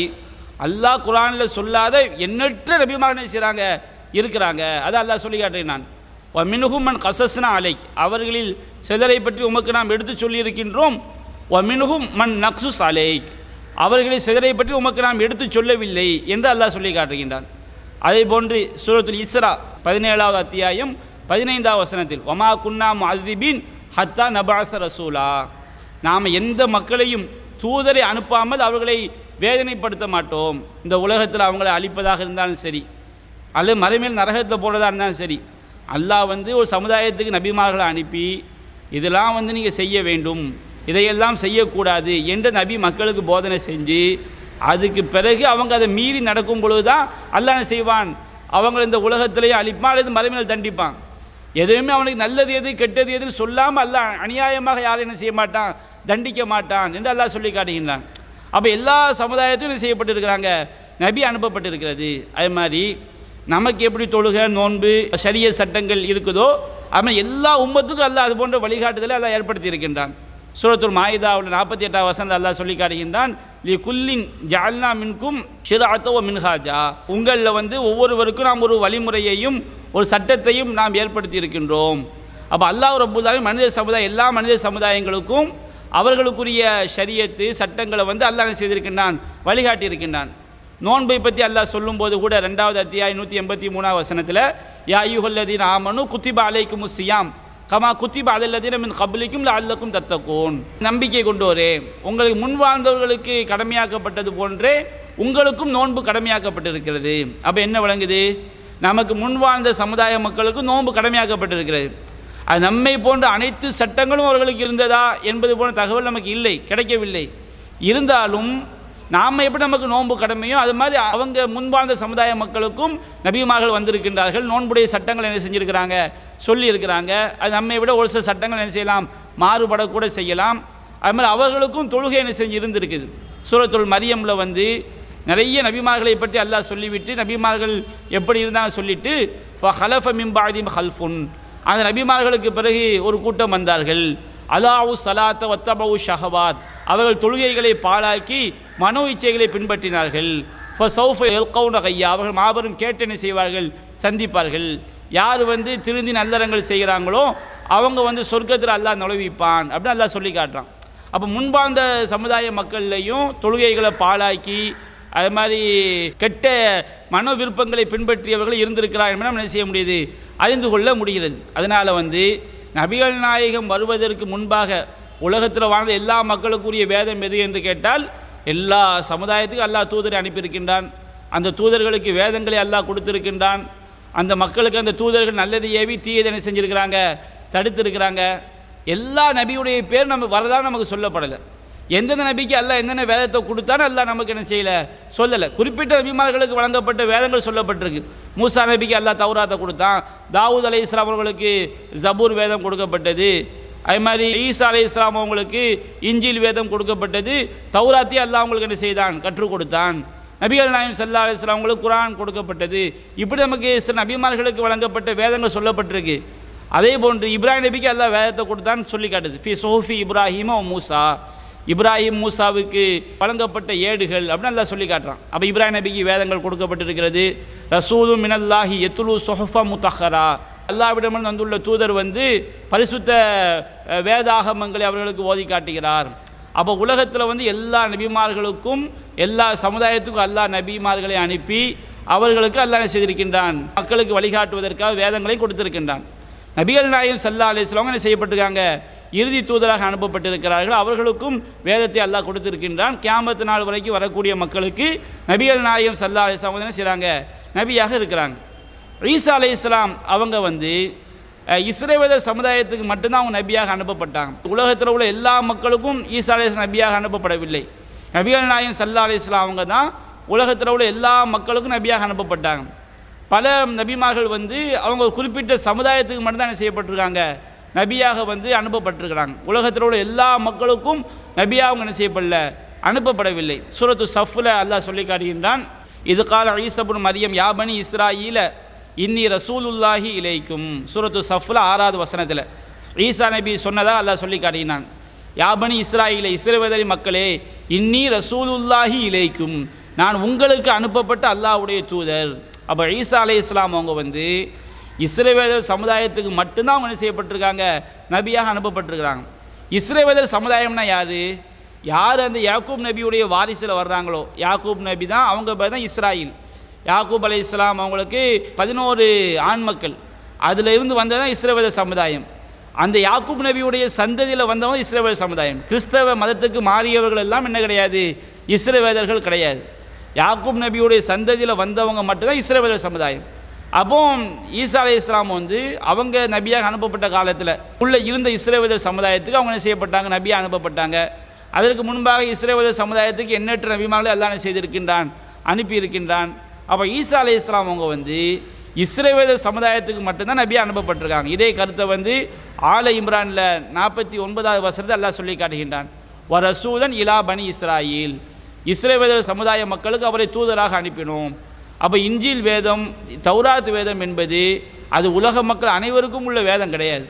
அல்லாஹ் குரானில் சொல்லாத எண்ணற்ற நபிமார்கள் செய்கிறாங்க, இருக்கிறாங்க. அதை அல்லாஹ் சொல்லி காட்டுகிறான். மின்ஹும் மன் கசஸ்னா அலைக், அவர்களில் சிலரை பற்றி உமக்கு நாம் எடுத்து சொல்லியிருக்கின்றோம். மின்ஹும் மன் நக்சுஸ் அலைக், அவர்களில் சிலரை பற்றி உமக்கு நாம் எடுத்து சொல்லவில்லை என்று அல்லாஹ் சொல்லி காட்டுகின்றான். அதே போன்று சூரத்துல் இஸ்ரா 17வது அத்தியாயம் 15வது வசனத்தில் வமா குன்னா முஅذிபின் ஹத்தா நபஅஸ ரசூலா, நாம் எந்த மக்களையும் தூதரை அனுப்பாமல் அவர்களை வேதனைப்படுத்த மாட்டோம். இந்த உலகத்தில் அவங்களை அழிப்பதாக இருந்தாலும் சரி, அல்லது மறுமையில் நரகத்தில் போடுறதாக இருந்தாலும் சரி, அல்லாஹ் வந்து ஒரு சமுதாயத்துக்கு நபிமார்களை அனுப்பி இதெல்லாம் வந்து நீங்கள் செய்ய வேண்டும், இதையெல்லாம் செய்யக்கூடாது என்று நபி மக்களுக்கு போதனை செஞ்சு அதுக்கு பிறகு அவங்க அதை மீறி நடக்கும் பொழுது தான் அல்லாஹ் என்ன செய்வான், அவங்க இந்த உலகத்திலேயே அழிப்பான் அல்லது மறுமையில் தண்டிப்பான். எதுவுமே அவனுக்கு நல்லது எது கெட்டது எதுன்னு சொல்லாமல் அல்லாஹ் அநியாயமாக யாரும் என்ன செய்ய மாட்டான், தண்டிக்க மாட்டான் என்று அல்லாஹ் சொல்லி காட்டுகின்றான். அப்போ எல்லா சமுதாயத்திலும் என்ன செய்யப்பட்டிருக்கிறாங்க, நபி அனுப்பப்பட்டிருக்கிறது. அதே மாதிரி நமக்கு எப்படி தொழுகை நோன்பு ஷரிய சட்டங்கள் இருக்குதோ அது எல்லா உம்மத்துக்கும் அல்லாஹ் அது போன்ற வழிகாட்டுதலை அல்லாஹ் ஏற்படுத்தி இருக்கின்றான். சூரத்துல் மாயிதாவில் 48வது வசனம் அல்லாஹ் சொல்லி காட்டுகின்றான். லி குல்லின் ஜஅல்னா மின்கும் ஷிர்அத்தன் வ மின்ஹாஜா, உங்களில் வந்து ஒவ்வொருவருக்கும் நாம் ஒரு வழிமுறையையும் ஒரு சட்டத்தையும் நாம் ஏற்படுத்தி இருக்கின்றோம். அப்போ அல்லாஹ் ரப்பல் ஆலமீன் மனித சமுதாயம் எல்லா மனித சமுதாயங்களுக்கும் அவர்களுக்குரிய ஷரியத்து சட்டங்களை வந்து அல்லாஹ் செய்திருக்கின்றான், வழிகாட்டி இருக்கின்றான். நோன்பை பற்றி அல்லாஹ் சொல்லும்போது கூட 2வது அத்தியாயம் 183வது வசனத்தில் யா அய்யுஹல்லதீன ஆமனு குத்திப அலைக்குமுஸ் ஸியாம் கமா குத்திப அலல்லதீன மின் கப்லிக்கும் லஅல்லக்கும் தத்தகூன், நம்பிக்கை கொண்டோரே உங்களுக்கு முன் வாழ்ந்தவர்களுக்கு கடமையாக்கப்பட்டது போன்றே உங்களுக்கும் நோன்பு கடமையாக்கப்பட்டிருக்கிறது. அப்போ என்ன விளங்குது, நமக்கு முன் வாழ்ந்த சமுதாய மக்களுக்கும் நோன்பு கடமையாக்கப்பட்டிருக்கிறது. அது நம்மை போன்ற அனைத்து சட்டங்களும் அவர்களுக்கு இருந்ததா என்பது போன்ற தகவல் நமக்கு இல்லை, கிடைக்கவில்லை. இருந்தாலும் நாம் எப்படி நமக்கு நோன்பு கடமையோ அது மாதிரி அவங்க முன்வாழ்ந்த சமுதாய மக்களுக்கும் நபிமார்கள் வந்திருக்கின்றார்கள். நோன்புடைய சட்டங்கள் என்ன செஞ்சுருக்கிறாங்க, சொல்லியிருக்கிறாங்க. அது நம்மை விட ஒரு சில சட்டங்கள் என்ன செய்யலாம், மாறுபடக்கூட செய்யலாம். அது மாதிரி அவர்களுக்கும் தொழுகை என்ன செஞ்சு இருந்திருக்குது. சூரத்துல் மரியமில் வந்து நிறைய நபிமார்களை பற்றி அல்லாஹ் சொல்லிவிட்டு நபிமார்கள் எப்படி இருந்தாங்க சொல்லிவிட்டு ஃபஹலஃப மின் பஅதிஹிம் ஹல்ஃபுன், அந்த நபிமார்களுக்கு பிறகு ஒரு கூட்டம் வந்தார்கள். அலாவு சலாத்த வத்தபவு ஷஹவாத், அவர்கள் தொழுகைகளை பாழாக்கி மனோ இச்சைகளை பின்பற்றினார்கள். ஃபஸௌஃப யல்கௌன கையா, அவர்கள் மாபெரும் கேட்டனை செய்வார்கள், சந்திப்பார்கள். யார் வந்து திருந்தி நல்லறங்கள் செய்கிறாங்களோ அவங்க வந்து சொர்க்கத்தில் அல்லாஹ் நுழைவிப்பான் அப்படின்னு அல்லாஹ் சொல்லி காட்டுறான். அப்போ முன்பார்ந்த சமுதாய மக்கள்லையும் தொழுகைகளை பாழாக்கி அது மாதிரி கெட்ட மனோ விருப்பங்களை பின்பற்றியவர்கள் இருந்திருக்கிறார் என்பதை நம்ம என்ன செய்ய முடியுது, அறிந்து கொள்ள முடிகிறது. அதனால் நபிகள் நாயகம் வருவதற்கு முன்பாக உலகத்தில் வாழ்ந்த எல்லா மக்களுக்குரிய வேதம் எது என்று கேட்டால் எல்லா சமுதாயத்துக்கும் அல்லாஹ் தூதரை அனுப்பியிருக்கின்றான். அந்த தூதர்களுக்கு வேதங்களை அல்லாஹ் கொடுத்திருக்கின்றான். அந்த மக்களுக்கு அந்த தூதர்கள் நல்லது ஏவி தீயதனை செஞ்சுருக்கிறாங்க, தடுத்திருக்கிறாங்க. எல்லா நபியுடைய பேர் நம்ம வரதான் நமக்கு சொல்லப்படலை. எந்தெந்த நபிக்கு அல்லாஹ் என்னென்ன வேதத்தை கொடுத்தானோ அல்லாஹ் நமக்கு என்ன செய்யலை, சொல்லலை. குறிப்பிட்ட நபிமார்களுக்கு வழங்கப்பட்ட வேதங்கள் சொல்லப்பட்டிருக்கு. மூசா நபிக்கு அல்லாஹ் தௌராத்தை கொடுத்தான். தாவூத் அலைஹிஸ்ஸலாம் அவர்களுக்கு ஜபூர் வேதம் கொடுக்கப்பட்டது. அது மாதிரி ஈசா அலைஹிஸ்ஸலாம் அவங்களுக்கு இஞ்சில் வேதம் கொடுக்கப்பட்டது. தௌராத்தி அல்லாஹ் அவங்களுக்கு என்ன செய்தான், கற்றுக் கொடுத்தான். நபிகள் நாயகம் ஸல்லல்லாஹு அலைஹி வஸல்லம் அவங்களுக்கு குர்ஆன் கொடுக்கப்பட்டது. இப்படி நமக்கு சில நபிமார்களுக்கு வழங்கப்பட்ட வேதங்கள் சொல்லப்பட்டிருக்கு. அதே போன்று இப்ராஹிம் நபிக்கு அல்லாஹ் வேதத்தை கொடுத்தான்னு சொல்லி காட்டுது. ஃபி சுஹுஃபி இப்ராஹிம வ மூசா, இப்ராஹிம் மூசாவுக்கு வழங்கப்பட்ட ஏடுகள் அப்படின்னு அல்லாஹ் சொல்லி காட்டுறான். அப்போ இப்ராஹிம் நபிக்கு வேதங்கள் கொடுக்கப்பட்டிருக்கிறது. ரசூலு மினல்லாஹி யத்லு சுஹுஃப முத்தஹரா, அல்லாஹ்விடமிருந்து வந்துள்ள தூதர் பரிசுத்த வேதாகமங்களை அவர்களுக்கு ஓதி காட்டுகிறார். அப்போ உலகத்தில் எல்லா நபிமார்களுக்கும் எல்லா சமுதாயத்துக்கும் அல்லாஹ் நபிமார்களை அனுப்பி அவர்களுக்கு அல்லாஹ் என்ன செய்திருக்கின்றான், மக்களுக்கு வழிகாட்டுவதற்காக வேதங்களை கொடுத்திருக்கின்றான். நபிகள் நாயகம் ஸல்லல்லாஹு அலைஹி வஸல்லம் என்ன செய்யப்பட்டிருக்காங்க, இறுதி தூதராக அனுப்பப்பட்டிருக்கிறார்கள். அவர்களுக்கும் வேதத்தை அல்லாஹ் கொடுத்திருக்கின்றான். கியாமத் நாள் வரைக்கும் வரக்கூடிய மக்களுக்கு நபிகள் நாயகம் ஸல்லல்லாஹு அலைஹி வஸல்லம் என்ன செய்கிறாங்க, நபியாக இருக்கிறாங்க. ஈசா அலைஹிஸ்ஸலாம் அவங்க இஸ்ரவேலர் சமுதாயத்துக்கு மட்டும்தான் அவங்க நபியாக அனுப்பப்பட்டாங்க. உலகத்தில் உள்ள எல்லா மக்களுக்கும் ஈசா அலைஹிஸ்ஸலாம் நபியாக அனுப்பப்படவில்லை. நபிகள் நாயகம் ஸல்லல்லாஹு அலைஹி வஸல்லம் அவங்க தான் உலகத்தில் உள்ள எல்லா மக்களுக்கும் நபியாக அனுப்பப்பட்டாங்க. பல நபிமார்கள் அவங்க குறிப்பிட்ட சமுதாயத்துக்கு மட்டும்தான் என்ன செய்யப்பட்டிருக்காங்க, நபியாக அனுப்பப்பட்டிருக்கிறாங்க. உலகத்தில் உள்ள எல்லா மக்களுக்கும் நபியாக அவங்க என்ன செய்யப்படல, அனுப்பப்படவில்லை. சூரத்து சஃப்ல அல்லாஹ் சொல்லி காட்டுகின்றான், இது கால ஈஸா இப்னு மரியம் யா பனி இஸ்ராயீல இன்னி ரசூலுல்லாஹி இலைக்கும். சூரத்து சஃப்ல 6வது வசனத்தில் ஈசா நபி சொன்னதாக அல்லாஹ் சொல்லி காட்டினான். யா பனி இஸ்ராயீல, இஸ்ரவேலி மக்களே, இன்னி ரசூலுல்லாஹி இலைக்கும், நான் உங்களுக்கு அனுப்பப்பட்ட அல்லாஹ்வுடைய தூதர். அப்போ ஈசா அலைஹிஸ்ஸலாம் அவங்க இஸ்ரவேலர் சமுதாயத்துக்கு மட்டும்தான் அவங்க என்ன செய்யப்பட்டிருக்காங்க, நபியாக அனுப்பப்பட்டிருக்கிறாங்க. இஸ்ரவேலர் சமுதாயம்னா யார் அந்த யாக்கூப் நபியுடைய வாரிசில் வர்றாங்களோ, யாக்கூப் நபி தான் அவங்க பேர் தான் இஸ்ராயில். யாக்கூப் அலைஹிஸ்ஸலாம் அவங்களுக்கு 11 ஆண் மக்கள், அதில் இருந்து வந்ததான் இஸ்ரவேலர் சமுதாயம். அந்த யாக்கூப் நபியுடைய சந்ததியில் வந்தவங்க இஸ்ரவேலர் சமுதாயம். கிறிஸ்தவ மதத்துக்கு மாறியவர்கள் எல்லாம் என்ன கிடையாது, இஸ்ரவேலர்கள் கிடையாது. யாக்கூப் நபியுடைய சந்ததியில் வந்தவங்க மட்டும்தான் இஸ்ரவேலர் சமுதாயம். அப்போ ஈசா அலைஹிஸ்ஸலாம் அவங்க நபியாக அனுப்பப்பட்ட காலத்தில் உள்ள இருந்த இஸ்ரவேலர் சமுதாயத்துக்கு அவங்க என்ன செய்யப்பட்டாங்க, நபியாக அனுப்பப்பட்டாங்க. அதற்கு முன்பாக இஸ்ரவேலர் சமுதாயத்துக்கு எண்ணற்ற நபிமார்களை அல்லாஹ் என்ன செய்திருக்கின்றான், அனுப்பியிருக்கின்றான். அப்போ ஈசா அலைஹிஸ்ஸலாம் அவங்க இஸ்ரவேலர் சமுதாயத்துக்கு மட்டும்தான் நபியாக அனுப்பப்பட்டிருக்காங்க. இதே கருத்தை ஆல இம்ரானில் 49வது வசனத்தை அல்லாஹ் சொல்லி காட்டுகின்றான், வ ரசூலன் இலா பனி இஸ்ராயில், இஸ்ரவேலர் சமுதாய மக்களுக்கு அவரை தூதராக அனுப்பினோம். அப்போ இஞ்சில் வேதம், தௌராத் வேதம் என்பது அது உலக மக்கள் அனைவருக்கும் உள்ள வேதம் கிடையாது.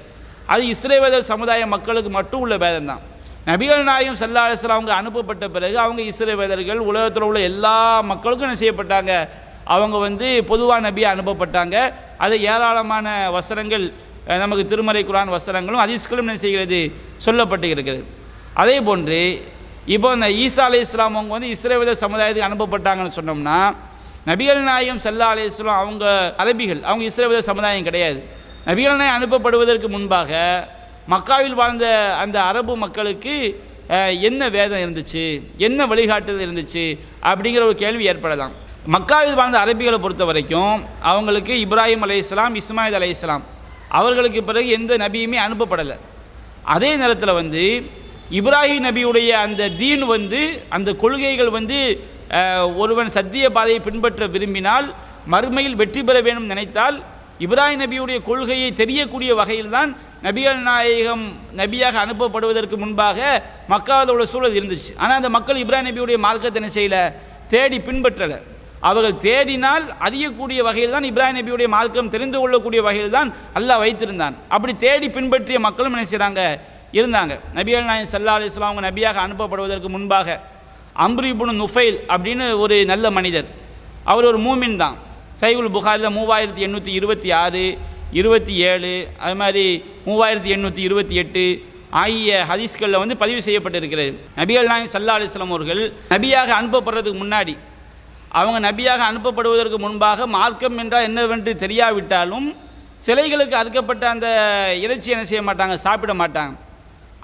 அது இஸ்ரவேலர் சமுதாய மக்களுக்கு மட்டும் உள்ள வேதம் தான். நபிகள் நாயகம் ஸல்லல்லாஹு அலைஹி வஸல்லம் அவங்க அனுப்பப்பட்ட பிறகு அவங்க இஸ்ரவேலர்கள் உலகத்தில் உள்ள எல்லா மக்களுக்கும் என்ன செய்யப்பட்டாங்க, அவங்க பொதுவாக நபியாக அனுப்பப்பட்டாங்க. அது ஏராளமான வசனங்கள் நமக்கு திருமறை குர்ஆன் வசனங்களும் ஹதீஸ்களும் என்ன செய்கிறது, சொல்லப்பட்டு இருக்கிறது. அதே போன்று இப்போ இந்த ஈசா அலைஹிஸ்ஸலாம் அவங்க இஸ்ரவேலர் சமுதாயத்துக்கு அனுப்பப்பட்டாங்கன்னு சொன்னோம்னா, நபிகள் நாயகம் ஸல்லல்லாஹு அலைஹி வஸல்லம் அவங்க அரபிகள், அவங்க இஸ்ரவேலர் சமுதாயம் கிடையாது. நபிகள் நாயகம் அனுப்பப்படுவதற்கு முன்பாக மக்காவில் வாழ்ந்த அந்த அரபு மக்களுக்கு என்ன வேதம் இருந்துச்சு, என்ன வழிகாட்டுதல் இருந்துச்சு அப்படிங்கிற ஒரு கேள்வி ஏற்படலாம். மக்காவில் வாழ்ந்த அரபிகளை பொறுத்த வரைக்கும் அவங்களுக்கு இப்ராஹிம் அலைஹிஸ்ஸலாம், இஸ்மாயில் அலைஹிஸ்ஸலாம் அவர்களுக்கு பிறகு எந்த நபியுமே அனுப்பப்படலை. அதே நேரத்தில் இப்ராஹிம் நபியுடைய அந்த தீன் அந்த கொள்கைகள் ஒருவன் சத்திய பாதையை பின்பற்ற விரும்பினால், மறுமையில் வெற்றி பெற வேண்டும் நினைத்தால், இப்ராஹிம் நபியுடைய கொள்கையை தெரியக்கூடிய வகையில் தான் நபிகள் நாயகம் நபியாக அனுப்பப்படுவதற்கு முன்பாக மக்காவில் உள்ள சூழல் இருந்துச்சு. ஆனால் அந்த மக்கள் இப்ராஹிம் நபியுடைய மார்க்கத்தை என்ன செய்யலை, தேடி பின்பற்றலை. அவர்கள் தேடினால் அறியக்கூடிய வகையில் தான் இப்ராஹிம் நபியுடைய மார்க்கம் தெரிந்து கொள்ளக்கூடிய வகையில் தான் அல்லாஹ் வைத்திருந்தான். அப்படி தேடி பின்பற்றிய மக்களும் என்ன செய்கிறாங்க, இருந்தாங்க. நபிகள் நாயகம் ஸல்லல்லாஹு அலைஹி வஸல்லம் அவங்க நபியாக அனுப்பப்படுவதற்கு முன்பாக அம்ரு இப்னு நுஃபைல் அப்படின்னு ஒரு நல்ல மனிதர், அவர் ஒரு மூமின் தான். சஹீஹுல் புகாரில் 3826, 27, அது மாதிரி 3828 ஆகிய ஹதீஸ்களில் பதிவு செய்யப்பட்டிருக்கிறது. நபிகள் நாயகம் ஸல்லல்லாஹு அலைஹி வஸல்லம் அவர்கள் நபியாக அனுப்பப்படுறதுக்கு முன்னாடி அவங்க நபியாக அனுப்பப்படுவதற்கு முன்பாக மார்க்கம் என்றால் என்னவென்று தெரியாவிட்டாலும் சிலைகளுக்கு அறுக்கப்பட்ட அந்த இறைச்சி என்ன செய்ய மாட்டாங்க, சாப்பிட மாட்டாங்க.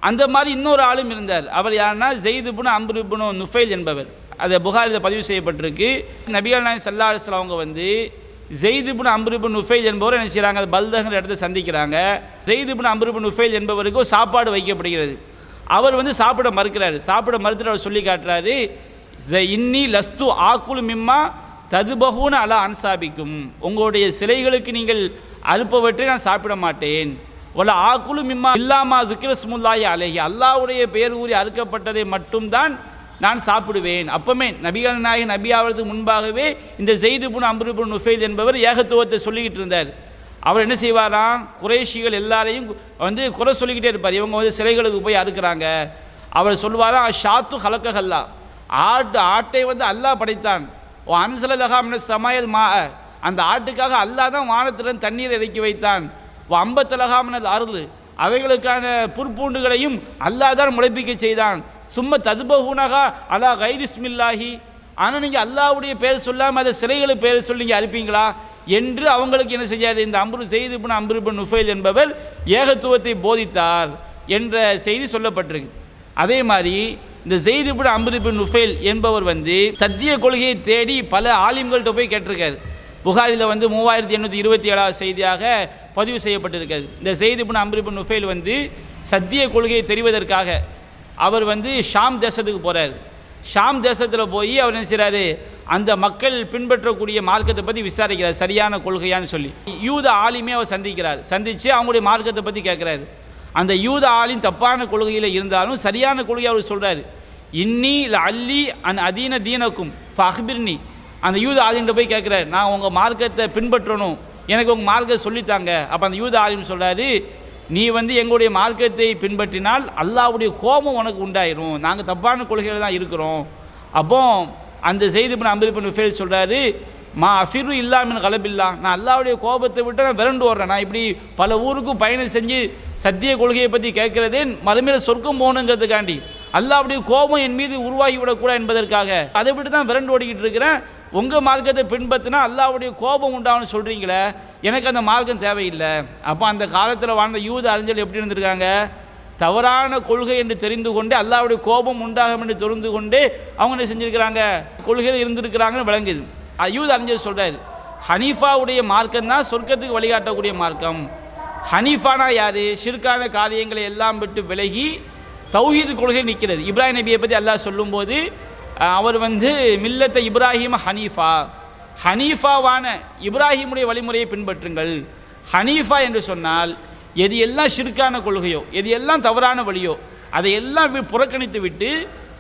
அந்த மாதிரி இன்னொரு ஆளும் இருந்தார். அவர் யாருன்னா ஜெயித் இப்னு அம்ர் இப்னு நுஃபைல் என்பவர். அது புகாரில் பதிவு செய்யப்பட்டிருக்கு. நபிகள் நாயகம் ஸல்லல்லாஹு அலைஹி வஸல்லம் அவங்க வந்து ஜெயித் இப்னு அம்ர் இப்னு நுஃபைல் என்பவர் என்ன செய்கிறாங்க, அது பல்தங்கிற இடத்தை சந்திக்கிறாங்க. ஜெயித் இப்னு அம்ர் இப்னு நுஃபைல் என்பவருக்கு ஒரு சாப்பாடு வைக்கப்படுகிறது. அவர் வந்து சாப்பிட மறுக்கிறாரு. சாப்பிட மறுத்துட்டு அவர் சொல்லி காட்டுறாரு, இன்னி லஸ்து ஆக்குலு மிம்மா ததுபஹூன அலா அன்சாபிக்கும், உங்களுடைய சிலைகளுக்கு நீங்கள் அறுப்பவற்றை நான் சாப்பிட மாட்டேன். ஒல ஆக்குலு மிம்மா இல்லாமா ஸிக்ரஸ்முல்லாஹி அலைஹி, அல்லாஹ்வுடைய பெயர் கூறி அறுக்கப்பட்டதை மட்டும்தான் நான் சாப்பிடுவேன். அப்பமே நபிகள் நாயகம் நபி ஆவதற்கு முன்பாகவே இந்த ஜெயித் இப்னு அம்ர் இப்னு நுஃபைல் என்பவர் ஏகத்துவத்தை சொல்லிக்கிட்டு இருந்தார். அவர் என்ன செய்வாராம், குறைஷிகள் எல்லாரையும் வந்து குறை சொல்லிக்கிட்டே இருப்பார். இவங்க வந்து சிலைகளுக்கு போய் அறுக்கிறாங்க. அவர் சொல்வாராம், ஷாத்து ஹலக்கஹல்லா, ஆட்டை வந்து அல்லாஹ் படைத்தான். ஓ அன்சலதஹா மினஸ் ஸமாயில் மா, அந்த ஆட்டுக்காக அல்லாஹ் தான் வானத்துடன் தண்ணீர் இறக்கி வைத்தான். ஓ அம்பத்தலஹா மினல் அர்து, அவைகளுக்கான புற்பூண்டுகளையும் அல்லாஹ் தான் முளைப்பிக்க செய்தான். சும்மா ததுபஹூனஹா அலா கைரிஸ்மில்லாஹி, ஆனால் நீங்கள் அல்லாஹ்வுடைய பேர் சொல்லாமல் அதை சிலைகளை பேர் சொல்லி நீங்கள் அறுப்பீங்களா என்று அவங்களுக்கு என்ன செய்யார், இந்த ஜெயித் இப்னு அம்ர் இப்னு நுஃபைல் என்பவர் ஏகத்துவத்தை போதித்தார் என்ற செய்தி சொல்லப்பட்டிருக்கு. அதே மாதிரி இந்த ஜெயித் இப்னு அம்ர் இப்னு நுஃபைல் என்பவர் வந்து சத்திய கொள்கையை தேடி பல ஆலிம்கள்கிட்ட போய் கேட்டிருக்காரு. புகாரில் வந்து 3827 செய்தியாக பதிவு செய்யப்பட்டிருக்காது. இந்த ஜெயித் இப்னு அம்ர் இப்னு நுஃபைல் வந்து சத்திய கொள்கையை தெரிவதற்காக அவர் வந்து ஷாம் தேசத்துக்கு போகிறார். ஷாம் தேசத்தில் போய் அவர் என்ன செய்கிறாரு, அந்த மக்கள் பின்பற்றக்கூடிய மார்க்கத்தை பற்றி விசாரிக்கிறார், சரியான கொள்கையான்னு சொல்லி. யூத ஆலிமே அவர் சந்தித்து அவங்களுடைய மார்க்கத்தை பற்றி கேட்குறாரு. அந்த யூத ஆலிம் தப்பான கொள்கையில் இருந்தாலும் சரியான கொள்கையை அவர் சொல்கிறார். இன்னி அல்லி அன் அதீன தீனக்கும் ஃபஹ்பிர்னி, அந்த யூத ஆலிம்கிட்ட போய் கேட்குறாரு, நான் உங்கள் மார்க்கத்தை பின்பற்றணும், எனக்கு உங்கள் மார்க்கத்தை சொல்லித்தாங்க. அப்போ அந்த யூத ஆலிம் சொல்கிறாரு, நீ வந்து எங்களுடைய மார்க்கத்தை பின்பற்றினால் அல்லாஹ்வுடைய கோபம் உனக்கு உண்டாயிரும், நாங்கள் தப்பான கொள்கையில் தான் இருக்கிறோம். அப்போ அந்த ஜெயித் இப்னு அம்ர் இப்னு நுஃபைல் சொல்கிறாரு, மா அஃபிரு இல்லாமின் கலபில்லா, நான் அல்லாஹ்வுடைய கோபத்தை விட்டு நான் விரண்டு ஓடுறேன். நான் இப்படி பல ஊருக்கும் பயணம் செஞ்சு சத்திய கொள்கையை பற்றி கேட்குறதே மறுமையில் சொர்க்கம் போகணுங்கிறதுக்காண்டி, அல்லாஹ்வுடைய கோபம் என் மீது உருவாகிவிடக்கூடாது என்பதற்காக அதை விட்டு தான் விரண்டு ஓடிக்கிட்டு இருக்கிறேன். உங்கள் மார்க்கத்தை பின்பற்றினா அல்லாஹ்வுடைய கோபம் உண்டாகும்னு சொல்கிறீங்களே, எனக்கு அந்த மார்க்கம் தேவையில்லை. அப்போ அந்த காலத்தில் வாழ்ந்த யூத அறிஞர்கள் எப்படி இருந்திருக்காங்க, தவறான கொள்கை என்று தெரிந்து கொண்டு அல்லாஹ்வுடைய கோபம் உண்டாகும் என்று தெரிந்து கொண்டு அவங்க என்ன செஞ்சுருக்கிறாங்க, கொள்கையில் இருந்திருக்கிறாங்கன்னு விளங்குது. யூத அறிஞர் சொல்கிறார், ஹனீஃபாவுடைய மார்க்கம் தான் சொர்க்கத்துக்கு வழிகாட்டக்கூடிய மார்க்கம். ஹனீஃபானா யார், ஷிர்கான காரியங்களை எல்லாம் விட்டு விலகி தௌஹீது கொள்கை நிற்கிறது. இப்ராஹிம் நபியை பற்றி அல்லாஹ் சொல்லும்போது அவர் வந்து மில்லத்தை இப்ராஹிம் ஹனீஃபா, ஹனீஃபாவான இப்ராஹிமுடைய வழிமுறையை பின்பற்றுங்கள். ஹனீஃபா என்று சொன்னால் எது எல்லாம் ஷிர்கான கொள்கையோ, எது எல்லாம் தவறான வழியோ அதையெல்லாம் புறக்கணித்து விட்டு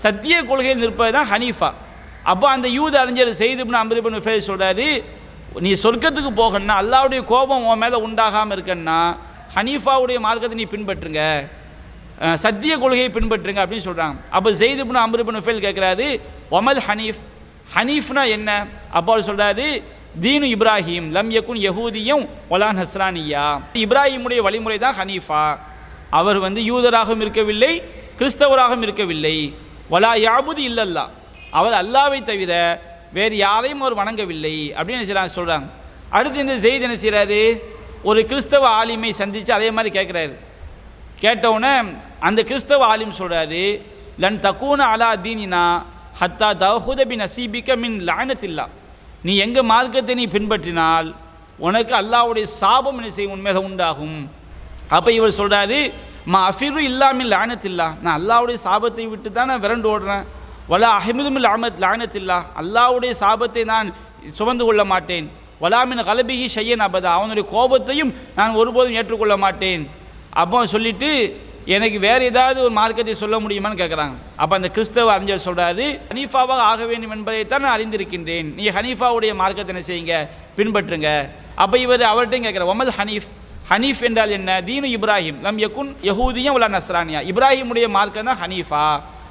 சத்திய கொள்கையில் நிற்பது தான் ஹனீஃபா. அப்போ அந்த யூத அறிஞர் ஜெயித் இப்னு அம்ர் இப்னு நுஃபைல் சொல்கிறாரு, நீ சொர்க்கத்துக்கு போகணும்னா அல்லாஹ்வுடைய கோபம் உன் மேலே உண்டாகாமல் இருக்கன்னா ஹனீஃபாவுடைய மார்க்கத்தை நீ பின்பற்றுங்க, சத்திய கொள்கையை பின்பற்றுங்க அப்படின்னு சொல்கிறாங்க. அப்போ ஜெயித் இப்னு அம்ர் இப்னு நுஃபைல் கேட்குறாரு, ஒமல் ஹனீஃப், ஹனீஃப்னா என்ன? அப்போ அவர் சொல்கிறாரு, தீனு இப்ராஹிம் லம் யகுன் யஹூதியும் ஒலா நஸ்ரானியா, இப்ராஹிமுடைய வழிமுறை தான் ஹனீஃபா. அவர் வந்து யூதராகவும் இருக்கவில்லை, கிறிஸ்தவராகவும் இருக்கவில்லை. வலா யாபுது இல்லல்லா, அவர் அல்லாவை தவிர வேறு யாரையும் அவர் வணங்கவில்லை அப்படின்னு சொல்கிறாங்க. அடுத்து இந்த ஜெயித் என்ன செய்கிறாரு, ஒரு கிறிஸ்தவ ஆலிமை சந்தித்து அதே மாதிரி கேட்குறாரு. கேட்டவுடனே அந்த கிறிஸ்தவ ஆலிம் சொல்கிறாரு, லன் தக்கூன அலா தீனினா ஹத்தா தஹுத பின் நசீபிக்க மின் லானத்தில்லா, நீ எங்கள் மார்க்கத்தை நீ பின்பற்றினால் உனக்கு அல்லாஹ்வுடைய சாபம் என்ன செய்யும், உண்மையாக உண்டாகும். அப்போ இவர் சொல்கிறாரு, மா அஃபிரு இல்லாமின் லானத்தில்லா, நான் அல்லாஹ்வுடைய சாபத்தை விட்டு தான் நான் விரண்டு ஓடுறேன். வலா அஹ்மிதுமில் அஹமத் லானத்தில்லா, அல்லாஹ்வுடைய சாபத்தை நான் சுமந்து கொள்ள மாட்டேன். வலாமின் கலபிஹி ஷையன் அபதா, அவனுடைய கோபத்தையும் நான் ஒருபோதும் ஏற்றுக்கொள்ள மாட்டேன். அப்போ சொல்லிவிட்டு எனக்கு வேறு ஏதாவது ஒரு மார்க்கத்தை சொல்ல முடியுமான்னு கேட்குறாங்க. அப்போ அந்த கிறிஸ்தவ அறிஞர் சொல்கிறாரு, ஹனீஃபாவாக ஆக வேண்டும் என்பதைத்தான் நான் அறிந்திருக்கின்றேன், நீ ஹனீஃபாவுடைய மார்க்கத்தை என்ன செய்யுங்க, பின்பற்றுங்க. அப்போ இவர் அவர்கிட்டையும் கேட்குறார், ஒமது ஹனீஃப், ஹனீஃப் என்றால் என்ன? தீனு இப்ராஹிம் லம் யகுன் யஹூதியும் வலா நஸ்ரானியா, இப்ராஹிமுடைய மார்க்கம் தான் ஹனீஃபா,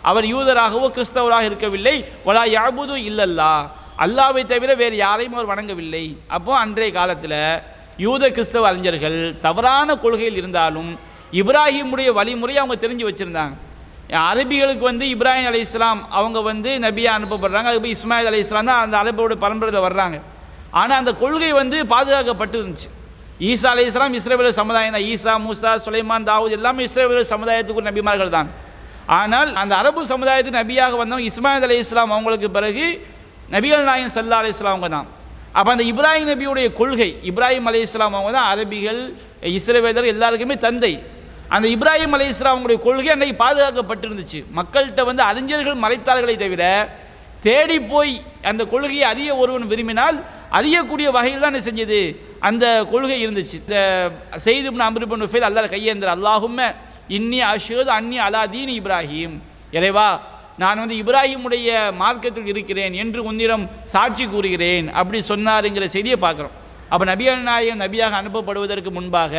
அவர் யூதராகவோ கிறிஸ்தவராக இருக்கவில்லை. வலா யாபுது இல்லல்லா, அல்லாவை தவிர வேறு யாரையும் அவர் வணங்கவில்லை. அப்போ அன்றைய காலத்தில் யூத கிறிஸ்தவ அறிஞர்கள் தவறான கொள்கையில் இருந்தாலும் இப்ராஹிமுடைய வழிமுறையை அவங்க தெரிஞ்சு வச்சுருந்தாங்க. அரபிகளுக்கு வந்து இப்ராஹிம் அலைஹிஸ்ஸலாம் அவங்க வந்து நபியாக அனுப்பப்படுறாங்க. அதுக்கு இஸ்மாயில் அலைஹிஸ்ஸலாம் தான் அந்த அரபோட பரம்பரையில் வர்றாங்க. ஆனால் அந்த கொள்கை வந்து பாதுகாக்கப்பட்டு இருந்துச்சு. ஈசா அலைஹிஸ்ஸலாம் இஸ்ரவேல் சமுதாயம் தான். ஈசா, மூசா, சுலைமான், தாவூத் எல்லாமே இஸ்ரவேல் சமுதாயத்துக்கு நபிமார்கள் தான். ஆனால் அந்த அரபு சமுதாயத்துக்கு நபியாக வந்தவங்க இஸ்மாயில் அலைஹிஸ்ஸலாம் அவங்களுக்கு பிறகு நபிகள் நாயகம் ஸல்லல்லாஹு அலைஹி வஸல்லம் அவங்க தான். அப்போ அந்த இப்ராஹிம் நபியுடைய கொள்கை, இப்ராஹிம் அலைஹிஸ்ஸலாம் அவங்க தான் அரபிகள், இஸ்ரவேலர் எல்லாருக்குமே தந்தை. அந்த இப்ராஹிம் அலைஹிஸ்ஸலாம் அவங்களுடைய கொள்கை அன்றைக்கு பாதுகாக்கப்பட்டிருந்துச்சு. மக்கள்கிட்ட வந்து அறிஞர்கள் மறைத்தார்களே தவிர தேடி போய் அந்த கொள்கையை அறிய ஒருவன் விரும்பினால் அறியக்கூடிய வகையில் தான் என்ன செஞ்சது அந்த கொள்கை இருந்துச்சு. இந்த ஸைத் இப்னு அம்ர் இப்னு நுஃபைல் அல்லாஹ் கையேந்திர அல்லாஹும்ம இன்னி அஷ்ஹது அன்னி அலா தீன் இப்ராஹிம், இறைவா நான் வந்து இப்ராஹிமுடைய மார்க்கத்தில் இருக்கிறேன் என்று உன்னிடம் சாட்சி கூறுகிறேன் அப்படி சொன்னாருங்கிற செய்தியை பார்க்குறோம். அப்போ நபிகள் நாயகம் நபியாக அனுப்பப்படுவதற்கு முன்பாக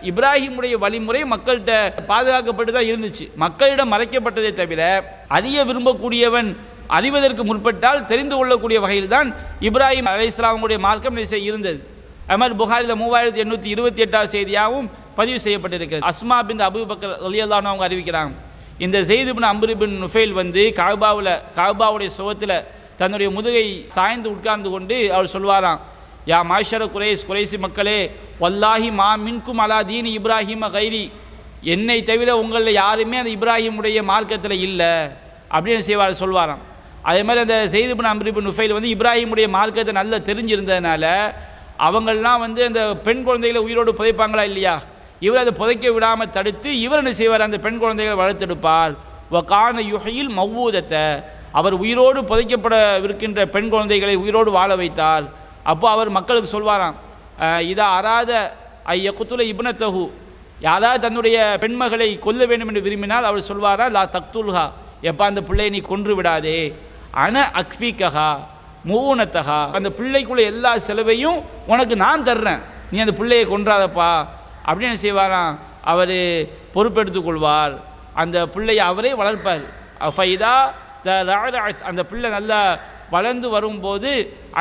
இப்ராஹிமுடைய வழிமுறை மக்கள்கிட்ட பாதுகாக்கப்பட்டு தான் இருந்துச்சு. மக்களிடம் மறைக்கப்பட்டதை தவிர அறிய விரும்பக்கூடியவன் அறிவதற்கு முற்பட்டால் தெரிந்து கொள்ளக்கூடிய வகையில் தான் இப்ராஹிம் அலைஹிஸ்ஸலாமுடைய மார்க்கம் இருந்தது. அது மாதிரி புகாரில் 3828 செய்தியாகவும் பதிவு செய்யப்பட்டிருக்கிறது. அஸ்மா பின் அபூ பக்கர் ரலியல்லாஹு அன்ஹு அவங்க அறிவிக்கிறாங்க, இந்த ஸைத் இப்னு அம்ர் இப்னு நுஃபைல் வந்து காபாவுடைய சுவத்தில் தன்னுடைய முதுகை சாய்ந்து உட்கார்ந்து கொண்டு அவர் சொல்வாராம், யா மாஷர குறைசி மக்களே, வல்லாஹி மா மின்கும் அலா தீன் இப்ராஹிம கைரி, என்னை தவிர உங்களில் யாருமே அந்த இப்ராஹிமுடைய மார்க்கத்தில் இல்லை அப்படின்னு சொல்வாராம். அதே மாதிரி அந்த ஸைத் இப்னு அம்ர் இப்னு நுஃபைல் வந்து இப்ராஹிமுடைய மார்க்கத்தை நல்லா தெரிஞ்சிருந்ததுனால அவங்கள்லாம் வந்து அந்த பெண் குழந்தைகளை உயிரோடு புதைப்பாங்களா இல்லையா, இவர் அதை புதைக்க விடாமல் தடுத்து இவர் என்ன செய்வார், அந்த பெண் குழந்தைகளை வளர்த்தெடுப்பார். வகான யுஹையில் மவ்வூதத்தை, அவர் உயிரோடு புதைக்கப்படவிருக்கின்ற பெண் குழந்தைகளை உயிரோடு வாழ வைத்தார். அப்போ அவர் மக்களுக்கு சொல்வாராம், இதா அராத ஐயகுத்துல இப்னத்தஹு, யாராவது தன்னுடைய பெண்மகளை கொல்ல வேண்டும் என்று விரும்பினால் அவர் சொல்வாரா, லா தக்துல்ஹா, எப்போ அந்த பிள்ளையை நீ கொன்று விடாதே, அன அக்ஃபீகஹா மூனத்தகா, அந்த பிள்ளைக்குள்ள எல்லா செலவையும் உனக்கு நான் தர்றேன், நீ அந்த பிள்ளையை கொன்றாதப்பா அப்படின்னு செய்வாராம். அவர் பொறுப்பெடுத்து கொள்வார், அந்த பிள்ளையை அவரே வளர்ப்பார். ஃபைதா அந்த பிள்ளை நல்லா வளர்ந்து வரும்போது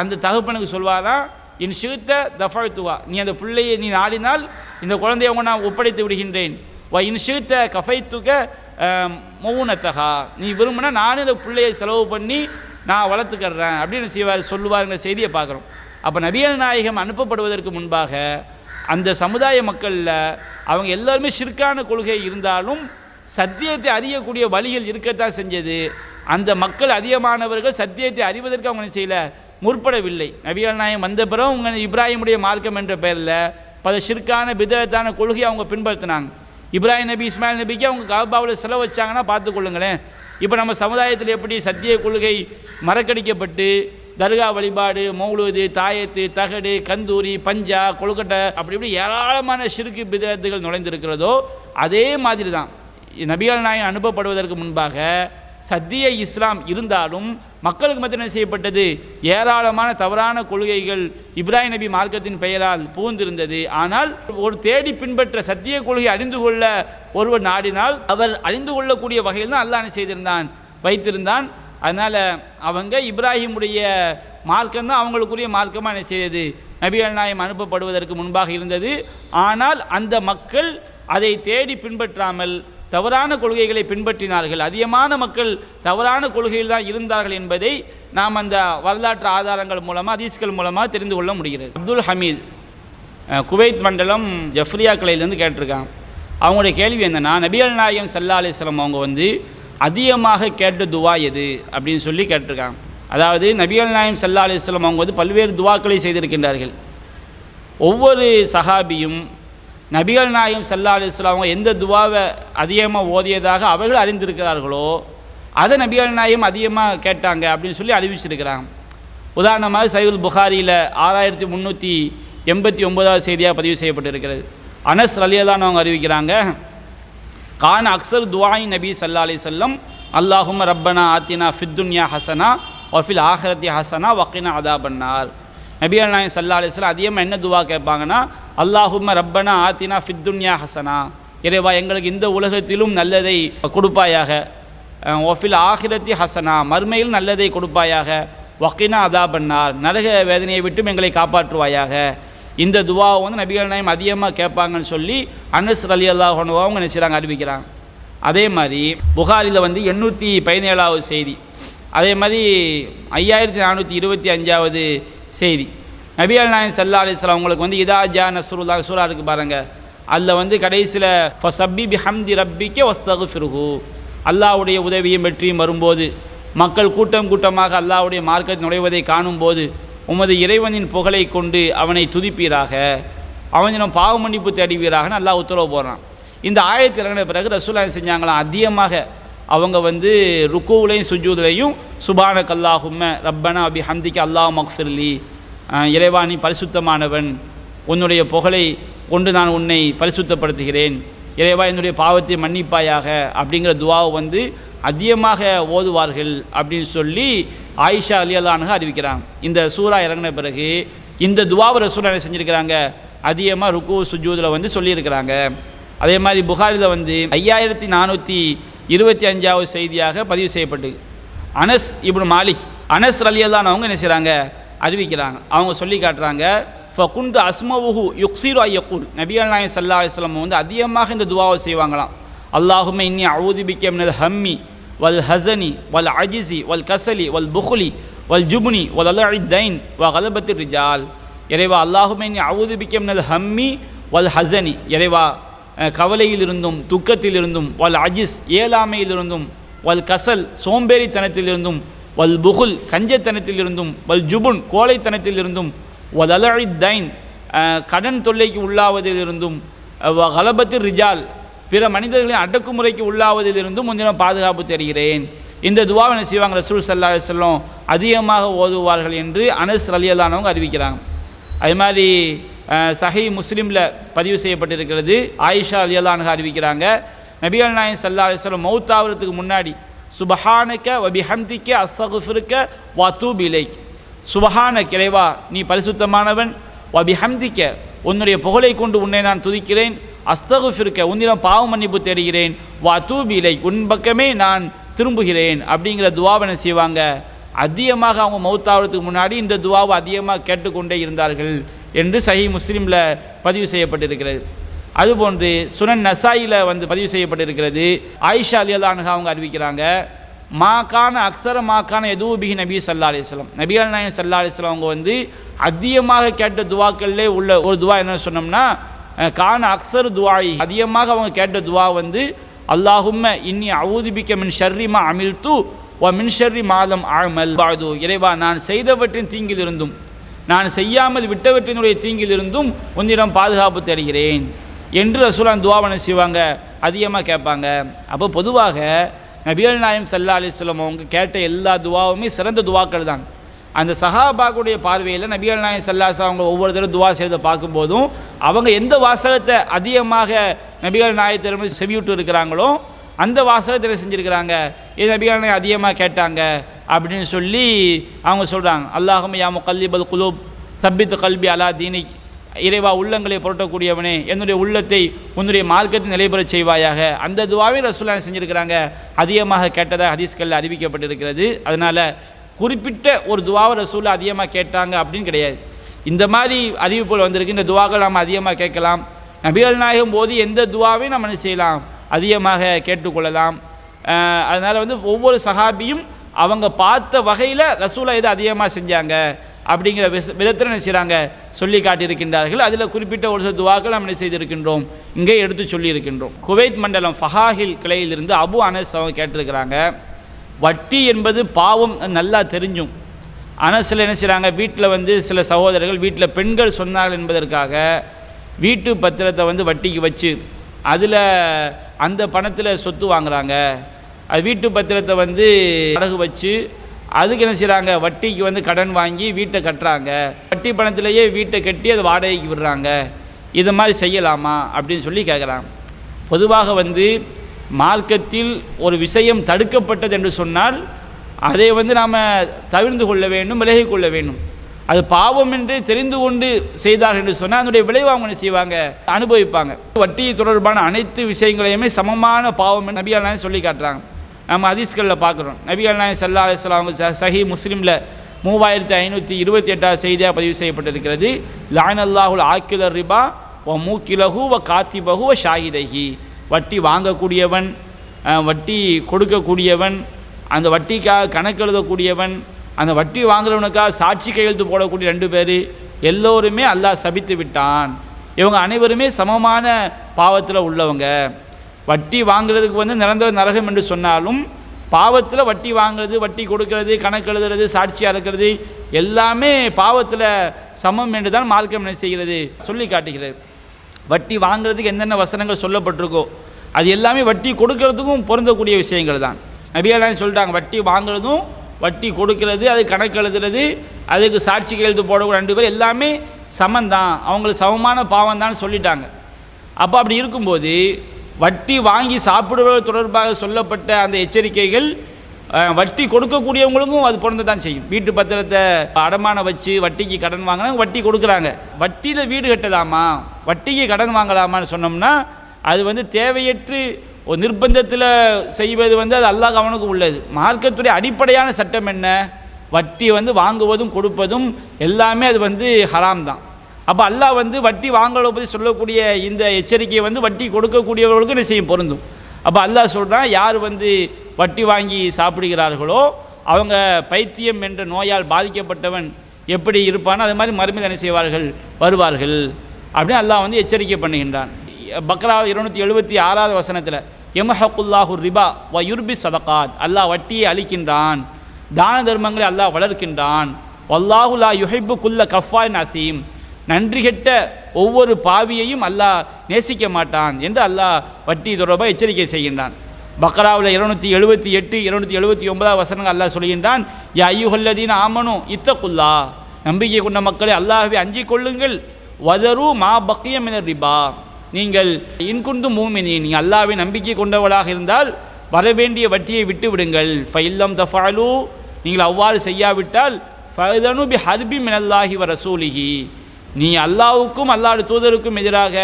அந்த தகப்பனுக்கு சொல்வாராம், என் ஷீத்த தஃபாத்துவா, நீ அந்த பிள்ளையை நீ நாடினால் இந்த குழந்தைய அவங்க நான் ஒப்படைத்து விடுகின்றேன். வ இன் ஷீத்த கஃபைத்துக மௌனத்தகா, நீ விரும்பினா நானும் இந்த பிள்ளையை செலவு பண்ணி நான் வளர்த்துக்கிறேன் அப்படின்னு சொல்லுவாருங்கிற செய்தியை பார்க்குறோம். அப்போ நபிகள் நாயகம் அனுப்பப்படுவதற்கு முன்பாக அந்த சமுதாய மக்களில் அவங்க எல்லாருமே ஷிர்கான கொள்கை இருந்தாலும் சத்தியத்தை அறியக்கூடிய வழிகள் இருக்கத்தான் செஞ்சது. அந்த மக்கள் அதிகமானவர்கள் சத்தியத்தை அறிவதற்கு அவங்க செய்யலை, முற்படவில்லை. நபிகள் நாயகம் வந்த பிறகு அவங்க இப்ராஹிமுடைய மார்க்கம் என்ற பெயரில் பல ஷிர்கான பிதத்தான கொள்கையை அவங்க பின்பற்றினாங்க. இப்ராஹிம் நபி இஸ்மாயில் நபிக்கு அவங்க காபாவில் செலவு வச்சாங்கன்னா பார்த்துக்கொள்ளுங்களேன். இப்போ நம்ம சமுதாயத்தில் எப்படி சத்திய கொள்கை மறக்கடிக்கப்பட்டு தர்கா வழிபாடு, மௌலூது, தாயத்து, தகடு, கந்தூரி, பஞ்சா, கொழுக்கட்டை அப்படி இப்படி ஏராளமான ஷிர்கு பிதத்துகள் நுழைந்திருக்கிறதோ அதே மாதிரி தான் நபிகள் நாயகம் அனுப்பப்படுவதற்கு முன்பாக சத்திய இஸ்லாம் இருந்தாலும் மக்களுக்கு மத்திய என்ன செய்யப்பட்டது, ஏராளமான தவறான கொள்கைகள் இப்ராஹிம் நபி மார்க்கத்தின் பெயரால் புகுந்திருந்தது. ஆனால் ஒரு தேடி பின்பற்ற சத்திய கொள்கை அறிந்து கொள்ள ஒருவர் நாடினால் அவர் அறிந்து கொள்ளக்கூடிய வகையில் தான் அல்லாஹ் செய்திருந்தான் வைத்திருந்தான். அதனால் அவங்க இப்ராஹிமுடைய மார்க்கம் தான் அவங்களுக்குரிய மார்க்கமாக என்ன செய்தது, நபிகள் நாயகம் அனுப்பப்படுவதற்கு முன்பாக இருந்தது. ஆனால் அந்த மக்கள் அதை தேடி பின்பற்றாமல் தவறான கொள்கைகளை பின்பற்றினார்கள். அதிகமான மக்கள் தவறான கொள்கையில் தான் இருந்தார்கள் என்பதை நாம் அந்த வரலாற்று ஆதாரங்கள் மூலமாக ஹதீஸ்கள் மூலமாக தெரிந்து கொள்ள முடிகிறது. அப்துல் ஹமீத் குவைத் மண்டலம் ஜஃப்ரியா கிளையிலேருந்து கேட்டிருக்காங்க. அவங்களுடைய கேள்வி என்னென்னா, நபிகள் நாயகம் ஸல்லல்லாஹு அலைஹி வஸல்லம் அவங்க வந்து அதிகமாக கேட்ட துவா எது அப்படின்னு சொல்லி கேட்டிருக்காங்க. அதாவது நபிகள் நாயகம் ஸல்லல்லாஹு அலைஹி வஸல்லம் அவங்க வந்து பல்வேறு துவாக்களை செய்திருக்கின்றார்கள். ஒவ்வொரு சஹாபியும் நபிகள் நாயகம் ஸல்லல்லாஹு அலைஹி வஸல்லம் அவங்க எந்த துவாவை அதிகமாக ஓதியதாக அவர்கள் அறிந்திருக்கிறார்களோ அதை நபிகள் நாயகம் அதிகமாக கேட்டாங்க அப்படின்னு சொல்லி அறிவிச்சிருக்கிறாங்க. உதாரணமாக சஹீஹுல் புகாரியில் 6389 செய்தியாக பதிவு செய்யப்பட்டிருக்கிறது. அனஸ் ரலியல்லாஹு அன்ஹு அவங்க அறிவிக்கிறாங்க, கான அக்ஸர் துஆஇ நபி ஸல்லல்லாஹு அலைஹி வஸல்லம் அல்லாஹும்ம ரப்பனா ஆத்தினா ஃபித்துன்யா ஹசனா வஃபில் ஆஹிரத்தி ஹசனா வக்கினா அதாபன்னார். நபிகள் நாயகம் ஸல்லல்லாஹு அலைஹி வஸல்லம் அதிகமாக என்ன துவா கேட்பாங்கன்னா, அல்லாஹும்ம ரப்பனா ஆத்தினா ஃபித்துன்யா ஹசனா, இறைவா எங்களுக்கு இந்த உலகத்திலும் நல்லதை கொடுப்பாயாக, வஃபில் ஆஹிரத்தி ஹசனா மர்மையில் நல்லதை கொடுப்பாயாக, வக்கினா அதாபன்னார் நரக வேதனையை விட்டும் எங்களை காப்பாற்றுவாயாக. இந்த துவாவை வந்து நபிகள் நாயகம் அதிகமாக கேட்பாங்கன்னு சொல்லி அனஸ் ரலியல்லாஹு அன்ஹு அவங்க நினைச்சாங்க அறிவிக்கிறாங்க. அதே மாதிரி புகாரில் வந்து 817வது செய்தி, அதே மாதிரி 5425வது செய்தி. நபிகள் நாயகம் ஸல்லல்லாஹு அலைஹி வஸல்லம் அவங்களுக்கு வந்து இதா ஜா நஸ்ருல்லாஹ் சூரா இருக்கு பாருங்கள், அதில் வந்து கடைசியில் ஃபஸப்பி பிஹம்தி ரப்பிக்க வஸ்தக்ஃபிருஹு, அல்லாஹ்வுடைய உதவியும் வெற்றியும் வரும்போது, மக்கள் கூட்டம் கூட்டமாக அல்லாஹ்வுடைய மார்க்கத்தில் நுழைவதை காணும்போது உமது இறைவனின் புகழை கொண்டு அவனை துதிப்பீராக, அவனிடம் பாவ மன்னிப்பு தேடுவீராகன்னு அல்லாஹ் உத்தரவு போடுறான். இந்த ஆயத்து இறங்கின பிறகு ரசூலுல்லாஹி செஞ்சாங்களாம், அதிகமாக அவங்க வந்து ருக்கூலையும் சுஜூதுலையும் சுபானக் அல்லாஹும்ம ரப்பனா அபி ஹம்திக்கு அல்லாஹ் மக்ஃபிர்லி, இறைவா நீ பரிசுத்தமானவன், உன்னுடைய புகழை கொண்டு நான் உன்னை பரிசுத்தப்படுத்துகிறேன், இறைவா என்னுடைய பாவத்தை மன்னிப்பாயாக அப்படிங்கிற துவாவை வந்து அதிகமாக ஓதுவார்கள் அப்படின்னு சொல்லி ஆயிஷா ரலியல்லாஹு அன்ஹா அறிவிக்கிறாங்க. இந்த சூரா இறங்கின பிறகு இந்த துவாவை ரசூலுல்லாஹி செஞ்சுருக்கிறாங்க, அதிகமாக ருக்கு சுஜூதில் வந்து சொல்லியிருக்கிறாங்க. அதே மாதிரி புகாரில் வந்து 5425வது செய்தியாக பதிவு செய்யப்பட்டு அனஸ் இப்னு மாலிக், அனஸ் ரலியல்லாஹு அவங்க என்ன செய்கிறாங்க, அறிவிக்கிறாங்க. அவங்க சொல்லி காட்டுறாங்க, ஃபகுந்து அஸ்மவுஹு யுக்ஸிரு ஐயக்கூல், நபிகள் நாயகம் ஸல்லல்லாஹு அலைஹி வஸல்லம் வந்து அதிகமாக இந்த துவாவை செய்வாங்களாம். அல்லாஹும்ம இன்னி அஊது பிக்க மினல் ஹம்மி வல் ஹஸனி வல் அஜிஸி வல் கஸலி வல் புக்லி வல் ஜுப்னி வல் அலஇத் தைன் வ கலபத்திர் ரிஜால், இறைவா அல்லாஹும்ம இன்னி அஊது பிக்க மினல் ஹம்மி வல் ஹஸனி, இறைவா கவலையிலிருந்தும் துக்கத்திலிருந்தும், வல் அஜிஸ் ஏழாமையிலிருந்தும், வல் கசல் சோம்பேறித்தனத்திலிருந்தும், வல் புகுல் கஞ்சத்தனத்திலிருந்தும், வல் ஜுபுன் கோழைத்தனத்திலிருந்தும், வல் அலஇத் தைன் கடன் தொல்லைக்கு உள்ளாவதிலிருந்தும், கலபத்திர் ரிஜால் பிற மனிதர்களின் அடக்குமுறைக்கு உள்ளாவதிலிருந்தும் முன்தினம் பாதுகாப்பு தருகிறேன். இந்த துவாவை என்ன செய்வாங்க, ரசூல் ஸல்லல்லாஹு அலைஹி வஸல்லம் அதிகமாக ஓதுவார்கள் என்று அனஸ் ரலியல்லாஹு அன்ஹு அறிவிக்கிறாங்க. அது மாதிரி சஹீஹ் முஸ்லிமில் பதிவு செய்யப்பட்டிருக்கிறது, ஆயிஷா ரலியல்லாஹு அன்ஹா அறிவிக்கிறாங்க, நபிகள் நாயகம் ஸல்லல்லாஹு அலைஹி வஸல்லம் மௌத்தாவதுக்கு முன்னாடி சுபஹானக வ பிஹம்திக அஸ்தக்ஃபிருக வ அதூபு இலைக், சுபஹானக இறைவா நீ பரிசுத்தமானவன், வ பிஹம்திக உன்னுடைய புகழை கொண்டு உன்னை நான் துதிக்கிறேன், அஸ்தக்ஃபிருக உன்னிடம் பாவ மன்னிப்பு தேடுகிறேன், வ அதூபு இலைக் உன் பக்கமே நான் திரும்புகிறேன் அப்படிங்கிற துவாவை செய்வாங்க. அதிகமாக அவங்க மௌத்தாவதுக்கு முன்னாடி இந்த துவாவை அதிகமாக கேட்டுக்கொண்டே இருந்தார்கள் என்று சஹீஹ் முஸ்லிமில் பதிவு செய்யப்பட்டிருக்கிறது. அதுபோன்று சுனன் நசாயில வந்து பதிவு செய்யப்பட்டிருக்கிறது. ஆயிஷா ரலியல்லாஹு அன்ஹா அவங்க அறிவிக்கிறாங்க, மாக்கான அக்ஸர மாக்கான எதூபிஹி நபி ஸல்லல்லாஹு அலைஹி வஸல்லம், நபிகள் நாயகம் ஸல்லல்லாஹு அலைஹி வஸல்லம் அவங்க வந்து அதிகமாக கேட்ட துவாக்களிலே உள்ள ஒரு துவா என்ன சொன்னோம்னா, கான அக்ஸர் துவாயி, அதிகமாக அவங்க கேட்ட துவா வந்து அல்லாஹும்ம இன்னி அஊது பிக்க மின் ஷர்ரி மா அமில்து வ மின் ஷர்ரி மாலம் அமல் பாது, இறைவா நான் செய்தவற்றின் தீங்கிலிருந்தும் நான் செய்யாமல் விட்டவற்றினுடைய தீங்கிலிருந்தும் உன்னிடம் பாதுகாப்பு தருகிறேன் என்று ரசூலுல்லாஹ் துவாவை செய்வாங்க, அதிகமாக கேட்பாங்க. அப்போ பொதுவாக நபிகள் நாயகம் ஸல்லல்லாஹு அலைஹி வஸல்லம் அவங்க கேட்ட எல்லா துவாவுமே சிறந்த துவாக்கள் தான். அந்த சஹாபாக்குடைய பார்வையில் நபிகள் நாயகம் ஸல்லல்லாஹு அலைஹி வஸல்லம் அவங்க ஒவ்வொரு தடவை துவா செய்த பார்க்கும்போதும் அவங்க எந்த வாசகத்தை அதிகமாக நபிகள் நாயகத்திற்கு செவியுட்டு இருக்கிறாங்களோ அந்த வாசகத்தை செஞ்சுருக்கிறாங்க, இது நபிகள் நாயகம் அதிகமாக கேட்டாங்க அப்படின்னு சொல்லி அவங்க சொல்கிறாங்க. அல்லாஹும்ம யா முகல்லிபல் குலூப் சப்பித் கல்பி அலா தீனிக், இறைவா உள்ளங்களை புரட்டக்கூடியவனே என்னுடைய உள்ளத்தை உன்னுடைய மார்க்கத்தை நிலைபெறச் செய்வாயாக, அந்த துவாவை ரசூலுல்லாஹ் செஞ்சுருக்கிறாங்க, அதிகமாக கேட்டதாக ஹதீஸ்களில் அறிவிக்கப்பட்டிருக்கிறது. அதனால் குறிப்பிட்ட ஒரு துவாவை ரசூலுல்லாஹ் அதிகமாக கேட்டாங்க அப்படின்னு கிடையாது. இந்த மாதிரி அறிவிப்புகள் வந்திருக்கு, இந்த துவாக்கள் நாம் அதிகமாக கேட்கலாம். நபிகள் நாயகம் போது எந்த துவாவையும் நம்ம என்ன செய்யலாம், அதிகமாக கேட்டுக்கொள்ளலாம். அதனால் வந்து ஒவ்வொரு சஹாபியும் அவங்க பார்த்த வகையில் ரசூலுல்லாஹ் எதை அதிகமாக செஞ்சாங்க அப்படிங்கிற விதத்தில் என்ன செய்கிறாங்க சொல்லி காட்டியிருக்கின்றார்கள். அதில் குறிப்பிட்ட ஒரு சில துவாக்கள் நம்ம என்ன செய்திருக்கின்றோம், இங்கே எடுத்து சொல்லியிருக்கின்றோம். குவைத் மண்டலம் ஃபஹாஹில் கிளையிலிருந்து அபு அனஸ் அவங்க கேட்டிருக்கிறாங்க, வட்டி என்பது பாவம் நல்லா தெரிஞ்சும் அனஸில் என்ன செய்கிறாங்க, வீட்டில் வந்து சில சகோதரர்கள் வீட்டில் பெண்கள் சொன்னார்கள் என்பதற்காக வீட்டு பத்திரத்தை வந்து வட்டிக்கு வச்சு அதில் அந்த பணத்தில் சொத்து வாங்குகிறாங்க. அது வீட்டு பத்திரத்தை வந்து அடகு வச்சு அதுக்கு என்ன செய்கிறாங்க, வட்டிக்கு வந்து கடன் வாங்கி வீட்டை கட்டுறாங்க, வட்டி பணத்திலேயே வீட்டை கட்டி அதை வாடகைக்கு விடுறாங்க. இது மாதிரி செய்யலாமா அப்படின்னு சொல்லி கேட்குறாங்க. பொதுவாக வந்து மார்க்கத்தில் ஒரு விஷயம் தடுக்கப்பட்டது என்று சொன்னால் அதை வந்து நாம் தவிர்த்து கொள்ள வேண்டும், விலகி கொள்ள வேண்டும். அது பாவம் என்று தெரிந்து கொண்டு செய்தார்கள் என்று சொன்னால் அதனுடைய விளைவு அவங்க என்ன செய்வாங்க, அனுபவிப்பாங்க. வட்டி தொடர்பான அனைத்து விஷயங்களையுமே சமமான பாவம் என்று நபிகள் நாயகம் சொல்லி காட்டுறாங்க. நம்ம ஹதீஸ்களில் பார்க்குறோம். நபிகள் நாயகம் ஸல்லல்லாஹு அலைஹி வஸல்லம் அவங்க சஹீஹ் முஸ்லிமில் 3528 செய்தியாக பதிவு செய்யப்பட்டிருக்கிறது. லானல்லாஹுல் ஆக்கிலர் ரிபா வ மூக்கிலஹு வ காத்திபஹு வ ஷாஹிதைஹி, வட்டி வாங்கக்கூடியவன் வட்டி கொடுக்கக்கூடியவன், அந்த வட்டிக்காக கணக்கு எழுதக்கூடியவன், அந்த வட்டி வாங்குறவனுக்காக சாட்சி கையெழுத்து போடக்கூடிய 2 பேர் எல்லோருமே அல்லாஹ் சபித்து விட்டான். இவங்க அனைவருமே சமமான பாவத்தில் உள்ளவங்க. வட்டி வாங்குறதுக்கு நிரந்தர நரகம் என்று சொன்னாலும் பாவத்தில் வட்டி வாங்குறது, வட்டி கொடுக்கறது, கணக்கு எழுதுறது, சாட்சியாக இருக்கிறது எல்லாமே பாவத்தில் சமம் என்று தான் மார்க்கம் என்ன செய்கிறது சொல்லி காட்டுகிறது. வட்டி வாங்குறதுக்கு என்னென்ன வசனங்கள் சொல்லப்பட்டிருக்கோ அது எல்லாமே வட்டி கொடுக்கறதுக்கும் பொருந்தக்கூடிய விஷயங்கள் தான். நபியெல்லாம் சொல்லிட்டாங்க, வட்டி வாங்குறதும் வட்டி கொடுக்கறது, அது கணக்கு எழுதுறது, அதுக்கு சாட்சி கையெழுத்து போடக்கூடிய 2 பேர் எல்லாமே சமந்தான், அவங்களுக்கு சமமான பாவம் தான் சொல்லிட்டாங்க. அப்போ அப்படி இருக்கும்போது வட்டி வாங்கி சாப்பிடுவது தொடர்பாக சொல்லப்பட்ட அந்த எச்சரிக்கைகள் வட்டி கொடுக்கக்கூடியவங்களுக்கும் அது பொருந்த தான் செய்யும். வீட்டு பத்திரத்தை அடமான வச்சு வட்டிக்கு கடன் வாங்கினா வட்டி கொடுக்குறாங்க. வட்டியில் வீடு கட்டலாமா, வட்டிக்கு கடன் வாங்கலாமான்னு சொன்னோம்னா அது தேவையற்று ஒரு நிர்பந்தத்தில் செய்வது அது அல்லாஹ் அவனுக்கு உள்ளது. மார்க்கத்துடைய அடிப்படையான சட்டம் என்ன? வட்டி வாங்குவதும் கொடுப்பதும் எல்லாமே அது ஹராம் தான். அப்போ அல்லாஹ் வட்டி வாங்குவதை பற்றி சொல்லக்கூடிய இந்த எச்சரிக்கையை வட்டி கொடுக்கக்கூடியவர்களுக்கு என்ன செய்யும் பொருந்தும். அப்போ அல்லாஹ் சொல்கிறான், யார் வட்டி வாங்கி சாப்பிடுகிறார்களோ அவங்க பைத்தியம் என்ற நோயால் பாதிக்கப்பட்டவன் எப்படி இருப்பானோ அது மாதிரி மறுமையில் என்ன செய்வார்கள், வருவார்கள் அப்படின்னு அல்லாஹ் எச்சரிக்கை பண்ணுகின்றான். பக்ரா 276வது வசனத்தில் யம்ஹக்குல்லாஹு ரிபா வ யுர்பி சதகாத், அல்லாஹ் வட்டியை அளிக்கின்றான், தான தர்மங்களை அல்லாஹ் வளர்க்கின்றான். வல்லாஹு லா யுஹிப்பு குல்ல கஃபாரின் அசீம், நன்றி கெட்ட ஒவ்வொரு பாவியையும் அல்லாஹ் நேசிக்க மாட்டான் என்று அல்லாஹ் வட்டி தொடர்பாக எச்சரிக்கை செய்கின்றான். பக்ராவில் 278 279 வசனங்கள் அல்லாஹ் சொல்கின்றான், யா அய்யுஹல்லதீன ஆமனு இத்தகுல்லா, நம்பிக்கை கொண்ட மக்களை அல்லாஹ்வை அஞ்சிக் கொள்ளுங்கள். வதரு மா பக்கிய மினர் ரிபா, நீங்கள் இன்குந்து மூமினீன், நீங்கள் அல்லாஹ்வை நம்பிக்கை கொண்டவளாக இருந்தால் வரவேண்டிய வட்டியை விட்டு விடுங்கள். ஃபைல்லம் தஃபாலு, நீங்கள் அவ்வாறு செய்யாவிட்டால் ஃபதனு பி ஹர்பி மினல்லாஹி வ ரசூலிஹி, நீ அல்லாஹ்வுக்கும் அல்லாஹ்வுடைய தூதருக்கும் எதிராக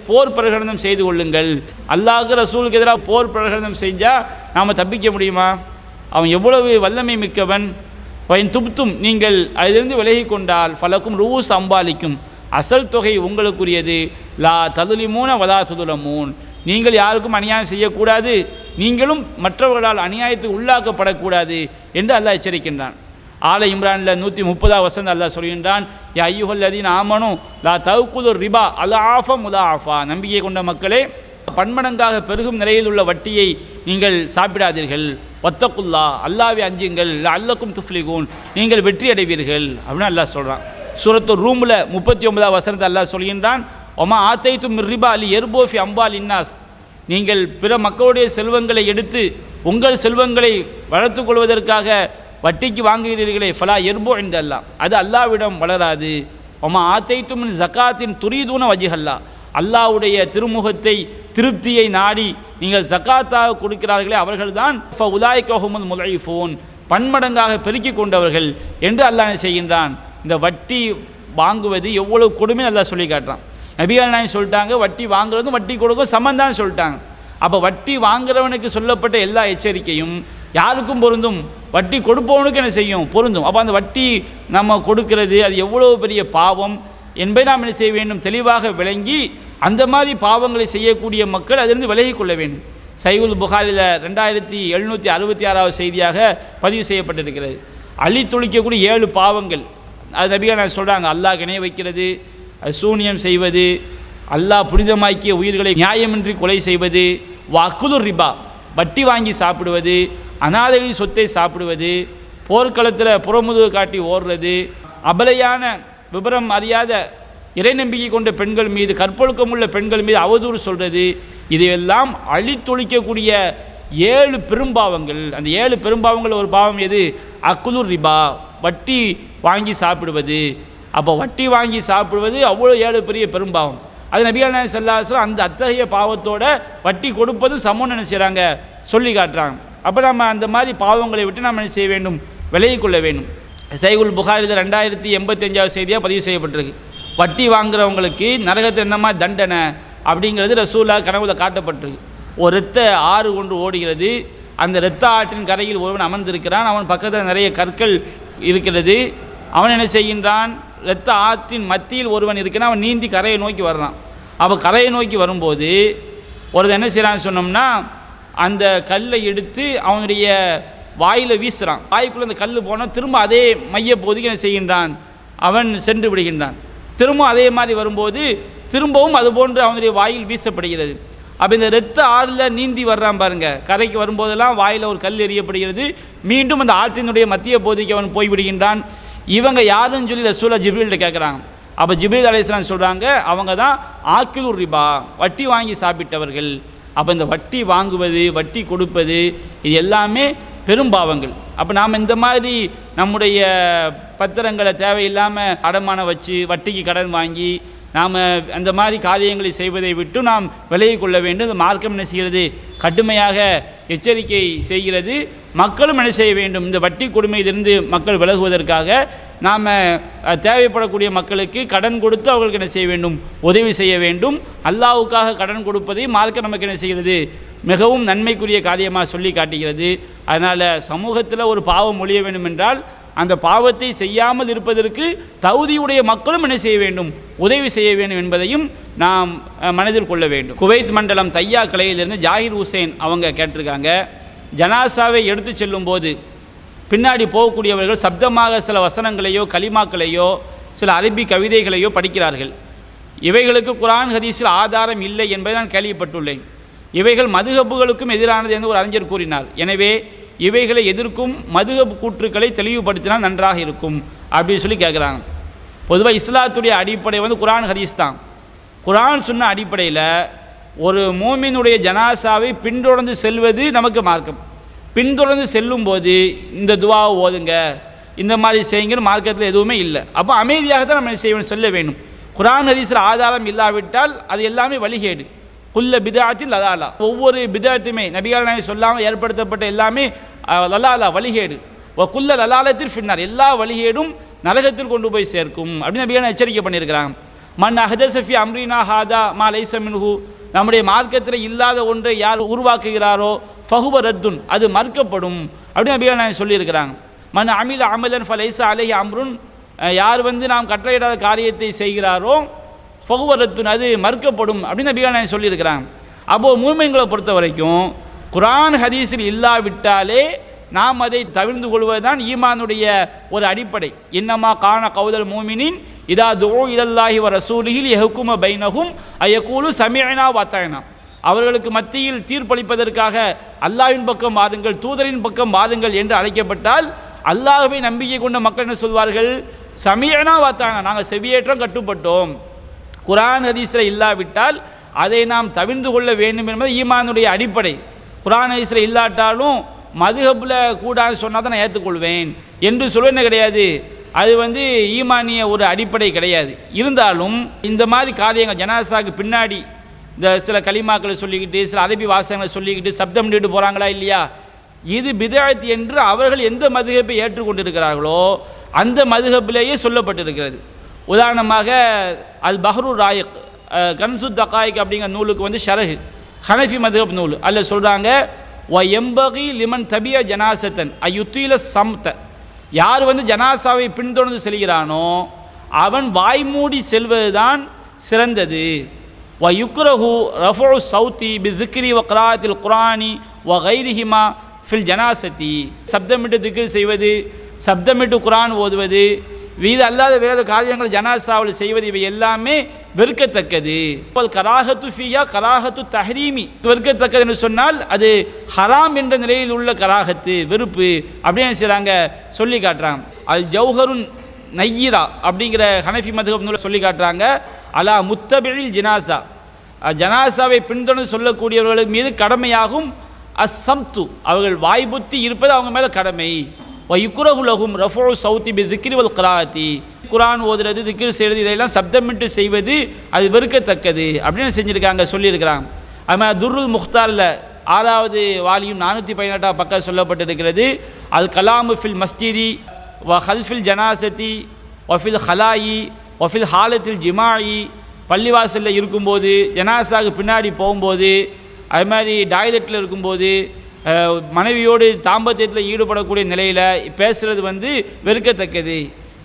போர் பிரகடனம் செய்து கொள்ளுங்கள். அல்லாஹ்வுக்கு ரசூலுக்கு எதிராக போர் பிரகடனம் செஞ்சால் நாம் தப்பிக்க முடியுமா? அவன் எவ்வளவு வல்லமை மிக்கவன். பயன் துப்தும், நீங்கள் அதிலிருந்து விலகி கொண்டால் ஃபலக்கும் ரூஸ் அம்பாலிக்கும், அசல் தொகை உங்களுக்குரியது. லா ததுலிமூன வலா துதுலமூன், நீங்கள் யாருக்கும் அநியாயம் செய்யக்கூடாது, நீங்களும் மற்றவர்களால் அநியாயத்துக்கு உள்ளாக்கப்படக்கூடாது என்று அல்லாஹ் எச்சரிக்கின்றான். ஆல இம்ரானில் 130வது வசனம் அல்லாஹ் சொல்கின்றான், யா அய்யுஹல்லதீன ஆமனு லா தஅகுது ரிபா அல்ஆஃப முதாஃபா, நம்பிக்கை கொண்ட மக்களே பன்மடங்காக பெருகும் நிலையில் உள்ள வட்டியை நீங்கள் சாப்பிடாதீர்கள். வத்தகுல்லா, அல்லாஹ்வை அஞ்சுங்கள். லஅல்லக்கும் துஃப்லிகூன், நீங்கள் வெற்றி அடைவீர்கள் அப்படின்னு அல்லாஹ் சொல்கிறான். சூரத்து ரூமில் 39வது வசனத்தை அல்லாஹ் சொல்கின்றான், ஒமா ஆத்தைத்தும் ரிபா அலி எர்போஃபி அம்பால் இன்னாஸ், நீங்கள் பிற மக்களுடைய செல்வங்களை எடுத்து உங்கள் செல்வங்களை வளர்த்து கொள்வதற்காக வட்டிக்கு வாங்குகிறீர்களே, ஃபலா எர்போ இந்த அல்லா, அது அல்லாவிடம் வளராது. ஒமா ஆத்தைத்தும் ஜக்காத்தின் துரீதூன வஜிஹல்லா, அல்லாவுடைய திருமுகத்தை திருப்தியை நாடி நீங்கள் ஜக்காத்தாக கொடுக்கிறார்களே அவர்கள்தான் உலாய்கஹுமுல் முலைஃபூன், பன்மடங்காக பெருக்கி கொண்டவர்கள் என்று அல்லாஹ் செய்கின்றான். இந்த வட்டி வாங்குவது எவ்வளவு கொடுமை அல்லாஹ் சொல்லி காட்டுறான். நபிகள் நாயகம் சொல்லிட்டாங்க, வட்டி வாங்குறதும் வட்டி கொடுக்கும் சமந்தான் சொல்லிட்டாங்க. அப்போ வட்டி வாங்குறவனுக்கு சொல்லப்பட்ட எல்லா எச்சரிக்கையும் யாருக்கும் பொருந்தும், வட்டி கொடுப்பவனுக்கு என்ன செய்யும் பொருந்தும். அப்போ அந்த வட்டி நம்ம கொடுக்கிறது அது எவ்வளோ பெரிய பாவம் என்பதை நாம் என்ன செய்ய வேண்டும், தெளிவாக விளங்கி அந்த மாதிரி பாவங்களை செய்யக்கூடிய மக்கள் அதிலிருந்து விலகி கொள்ள வேண்டும். சஹீஹுல் புகாரியில் 2766வது செய்தியாக பதிவு செய்யப்பட்டிருக்கிறது. அழி துளிக்கக்கூடிய 7 பாவங்கள் அது நபிகள் நான் சொல்கிறாங்க. அல்லாஹ் இணை வைக்கிறது, சூனியம் செய்வது, அல்லாஹ் புனிதமாக்கிய உயிர்களை நியாயமின்றி கொலை செய்வது, வக்குதுர் ரிபா வட்டி வாங்கி சாப்பிடுவது, அநாதைகளின் சொத்தை சாப்பிடுவது, போர்க்களத்தில் புறமுதுகு காட்டி ஓடுறது, அபலையான விபரம் அறியாத இறை நம்பிக்கை கொண்ட பெண்கள் மீது, கற்பொழுக்கமுள்ள பெண்கள் மீது அவதூறு சொல்கிறது, இதையெல்லாம் அழித்தொழிக்கக்கூடிய 7 பெரும்பாவங்கள். அந்த 7 பெரும்பாவங்கள் ஒரு பாவம் எது? அக்குலுர் ரிபா, வட்டி வாங்கி சாப்பிடுவது. அப்போ வட்டி வாங்கி சாப்பிடுவது அவ்வளோ 7 பெரிய பெரும்பாவம். அது நபிகள் நாயகம் ஸல்லல்லாஹு அலைஹி வஸல்லம் அந்த அத்தகைய பாவத்தோட வட்டி கொடுப்பதும் சமம்னு என்ன செய்கிறாங்க சொல்லி காட்டுறாங்க. அப்போ நம்ம அந்த மாதிரி பாவங்களை விட்டு நம்ம என்ன செய்ய வேண்டும், விலகி கொள்ள வேண்டும். சஹீஹுல் புகாரில் 2085வது செய்தியாக பதிவு செய்யப்பட்டிருக்கு. வட்டி வாங்குறவங்களுக்கு நரகத்தில் என்னமா தண்டனை அப்படிங்கிறது ரசூலுல்லாஹ் கனவுல காட்டப்பட்டிருக்கு. ஒரு இரத்த ஆறு கொண்டு ஓடுகிறது. அந்த இரத்த ஆற்றின் கரையில் ஒருவன் அமர்ந்திருக்கிறான். அவன் பக்கத்தில் நிறைய கற்கள் இருக்கிறது. அவன் என்ன செய்கின்றான், இரத்த ஆற்றின் மத்தியில் ஒருவன் இருக்கிறான். அவன் நீந்தி கரையை நோக்கி வர்றான். அப்போ கரையை நோக்கி வரும்போது ஒருத்தர் என்ன செய்கிறான்னு சொன்னோம்னா, அந்த கல்லை எடுத்து அவனுடைய வாயில் வீசுகிறான். வாய்க்குள்ளே அந்த கல் போனால் திரும்ப அதே மையப்பகுதிக்கு என்ன செய்கின்றான், அவன் சென்று விடுகின்றான். திரும்ப அதே மாதிரி வரும்போது திரும்பவும் அதுபோன்று அவனுடைய வாயில் வீசப்படுகிறது. அப்போ இந்த இரத்த ஆறில் நீந்தி வர்றான் பாருங்க, கரைக்கு வரும்போதெல்லாம் வாயில் ஒரு கல் எறியப்படுகிறது. மீண்டும் அந்த ஆற்றினுடைய மத்திய பகுதிக்கு அவன் போய்விடுகின்றான். இவங்க யாருன்னு சொல்லி ரசூலுல்லாஹ் ஜிப்ரீல்கிட்ட கேட்குறாங்க. அப்போ ஜிப்ரீல் அலைஹிஸ்ஸலாம் சொல்கிறாங்க, அவங்க தான் ஆக்கிலுர் ரிபா, வட்டி வாங்கி சாப்பிட்டவர்கள். அப்போ இந்த வட்டி வாங்குவது, வட்டி கொடுப்பது, இது எல்லாமே பெரும் பாவங்கள். அப்போ நாம் இந்த மாதிரி நம்முடைய பத்திரங்களை தேவையில்லாமல் அடமானம் வச்சு வட்டிக்கு கடன் வாங்கி நாம் அந்த மாதிரி காரியங்களை செய்வதை விட்டு நாம் விலகி கொள்ள வேண்டும். இந்த மார்க்கம் என்ன செய்கிறது, கடுமையாக எச்சரிக்கை செய்கிறது. மக்களும் என்ன செய்ய வேண்டும், இந்த வட்டி கொடுமையிலிருந்து மக்கள் விலகுவதற்காக நாம் தேவைப்படக்கூடிய மக்களுக்கு கடன் கொடுத்து அவர்களுக்கு என்ன செய்ய வேண்டும், உதவி செய்ய வேண்டும். அல்லாஹ்வுக்காக கடன் கொடுப்பதை மார்க்கம் நமக்கு என்ன செய்கிறது, மிகவும் நன்மைக்குரிய காரியமாக சொல்லி காட்டுகிறது. அதனால் சமூகத்தில் ஒரு பாவம் ஒழிய வேண்டும் என்றால் அந்த பாவத்தை செய்யாமல் இருப்பதற்கு தகுதியுடைய மக்களும் என்ன செய்ய வேண்டும், உதவி செய்ய வேண்டும் என்பதையும் நாம் மனதில் கொள்ள வேண்டும். குவைத் மண்டலம் தையா கலையிலிருந்து ஜாகிர் ஹுசைன் அவங்க கேட்டிருக்காங்க, ஜனாசாவை எடுத்து செல்லும் போது பின்னாடி போகக்கூடியவர்கள் சப்தமாக சில வசனங்களையோ கலிமாக்களையோ சில அரபி கவிதைகளையோ படிக்கிறார்கள். இவைகளுக்கு குர்ஆன் ஹதீஸில் ஆதாரம் இல்லை என்பதை நான் கேள்விப்பட்டுள்ளேன். இவைகள் மதுஹப்புகளுக்கும் எதிரானது என்று ஒரு அறிஞர் கூறினார். எனவே இவைகளை எதிர்க்கும் மதுஹப் கூற்றுக்களை தெளிவுபடுத்தினால் நன்றாக இருக்கும் அப்படின்னு சொல்லி கேட்குறாங்க. பொதுவாக இஸ்லாத்துடைய அடிப்படை குர்ஆன் ஹதீஸ் தான். குர்ஆன் சொன்ன அடிப்படையில் ஒரு மூமினுடைய ஜனாசாவை பின்தொடர்ந்து செல்வது நமக்கு மார்க்கம். பின்தொடர்ந்து செல்லும்போது இந்த துவாவை ஓதுங்க, இந்த மாதிரி செய்யுங்கிற மார்க்கத்தில் எதுவுமே இல்லை. அப்போ அமைதியாக தான் நம்ம செய்ய சொல்ல வேண்டும். குர்ஆன் ஹதீஸில் ஆதாரம் இல்லாவிட்டால் அது எல்லாமே வழிகேடு. குல்ல பிதாத்தில் லலாலா, ஒவ்வொரு பிதாத்துமே நபிகள் நாயகம் சொல்லாமல் ஏற்படுத்தப்பட்ட எல்லாமே லலாலா, வழிகேடு. குல்ல லலாலத்தில் ஃபின்னார், எல்லா வழிகேடும் நரகத்தில் கொண்டு போய் சேர்க்கும் அப்படின்னு நபிகள் எச்சரிக்கை பண்ணியிருக்கிறாங்க. மன் அஹதஸஃபி அம்ரினா ஹாதா மா லைஸ மின்ஹு, நம்முடைய மார்க்கத்தில் இல்லாத ஒன்றை யார் உருவாக்குகிறாரோ ஃபஹுவ ரத்துன், அது மறுக்கப்படும் அப்படின்னு நபிகள் நாயகம் சொல்லியிருக்கிறாங்க. மன் அமில அமலன் ஃபலைஸ அலைஹி அம்ருன், யார் நாம் கட்டளையிடாத காரியத்தை செய்கிறாரோ ஃபகுவரத்துன், அது மறுக்கப்படும் அப்படின்னு நபிகள் நாயகம் சொல்லியிருக்கிறாங்க. அப்போது மூமின்களை பொறுத்த வரைக்கும் குர்ஆன் ஹதீஸில் இல்லாவிட்டாலே நாம் அதை தவிர்ந்து கொள்வது தான் ஈமானுடைய ஒரு அடிப்படை. இன்னமா கான கௌதல் மூமினின் இதா துஉ இலல்லாஹி வ ரசூலிஹி யஹ்கும பைனஹும் அயகூலு சமிஅனா வ அத்தஅனா, அவர்களுக்கு மத்தியில் தீர்ப்பளிப்பதற்காக அல்லாஹ்வின் பக்கம் வாருங்கள், தூதரின் பக்கம் வாருங்கள் என்று அழைக்கப்பட்டால் அல்லாஹ்வை நம்பிக்கை கொண்ட மக்கள் என்ன சொல்வார்கள், சமிஅனா வ அத்தஅனா, நாங்கள் செவியேற்றோம், கட்டுப்பட்டோம். குர்ஆன் ஹதீஸில் இல்லாவிட்டால் அதை நாம் தவிர்ந்து கொள்ள வேண்டும் என்பது ஈமானுடைய அடிப்படை. குர்ஆன் ஹதீஸில் இல்லாட்டாலும் மதுஹப்பில் கூடாதுன்னு சொன்னால் தான் நான் ஏற்றுக்கொள்வேன் என்று சொல்வது கிடையாது. அது ஈமானிய ஒரு அடிப்படை கிடையாது. இருந்தாலும் இந்த மாதிரி காரியங்கள் ஜனாசாவுக்கு பின்னாடி இந்த சில கலிமாக்களை சொல்லிக்கிட்டு சில அரபி வாசகங்களை சொல்லிக்கிட்டு சப்தம் பண்ணிட்டு போகிறாங்களா இல்லையா, இது பிதஅத் என்று அவர்கள் எந்த மதுஹப்பை ஏற்றுக்கொண்டிருக்கிறார்களோ அந்த மதுஹப்பிலேயே சொல்லப்பட்டிருக்கிறது. உதாரணமாக அல் பஹ்ரு ராயிக் கன்சு தகாயிக் அப்படிங்கிற நூலுக்கு ஷரஹ் ஹனஃபி மதுஹப் நூல் அதில் சொல்கிறாங்க, வ எம்பகி லிமன் தபிய ஜனாசத்தன் அயுத்தீல சம்த, யார் ஜனாசாவை பின்தொடர்ந்து செல்கிறானோ அவன் வாய்மூடி செல்வது தான் சிறந்தது. வ யுக்ரஹு ரஃபு சௌத்தி பி திக்ரி வ க்ராஅத்தில் குர்ஆனி வ கைரிஹிமா ஃபில் ஜனாசத்தி, சப்தமிட்டு திக்ர் செய்வது, சப்தமிட்டு குர்ஆன் ஓதுவது, இது அல்லாத வேறு காரியங்கள் ஜனாசாவில் செய்வது, இவை எல்லாமே வெறுக்கத்தக்கது. கராஹத்து ஃபியா கராஹத்து தஹ்ரீமி, வெறுக்கத்தக்கது என்று சொன்னால் அது ஹராம் என்ற நிலையில் உள்ள கராஹத்து, வெறுப்பு அப்படின்னு செய்கிறாங்க, சொல்லி காட்டுறாங்க. அல் ஜௌஹருன் நையிரா அப்படிங்கிற ஹனஃபி மதுஹப் நூலை சொல்லி காட்டுறாங்க. அலா முத்தபில் ஜினாசா, ஜனாசாவை பின்தொடர்ந்து சொல்லக்கூடியவர்கள் மீது கடமையாகும் அஸ்ஸம்து, அவர்கள் வாய்புத்தி இருப்பது அவங்க மேலே கடமை. வயுக்குரகுலகும் ரஃபு சௌத்தி பி திக்ரி வல் க்ராஅத்தி, குர்ஆன் ஓதுறது, திக்ர் செய்கிறது, இதெல்லாம் சப்தமிட்டு செய்வது அது வெறுக்கத்தக்கது அப்படின்னு செஞ்சுருக்காங்க, சொல்லியிருக்கிறாங்க. அதுமாதிரி துர்ருல் முக்தாரில் 6வது வால்யூம் 418 பக்கம் சொல்லப்பட்டிருக்கிறது. அல் கலாமு ஃபில் மஸ்ஜிதி வ ஹல்ஃபில் ஜனாசத்தி வஃபில் ஹலாயி வஃபில் ஹாலத்தில் ஜிமாயி, பள்ளிவாசலில் இருக்கும்போது, ஜனாசாவுக்கு பின்னாடி போகும்போது, அது மாதிரி டாய்லெட்டில் இருக்கும்போது, மனைவியோடு தாம்பத்தியத்தில் ஈடுபடக்கூடிய நிலையில் பேசுகிறது வெறுக்கத்தக்கது.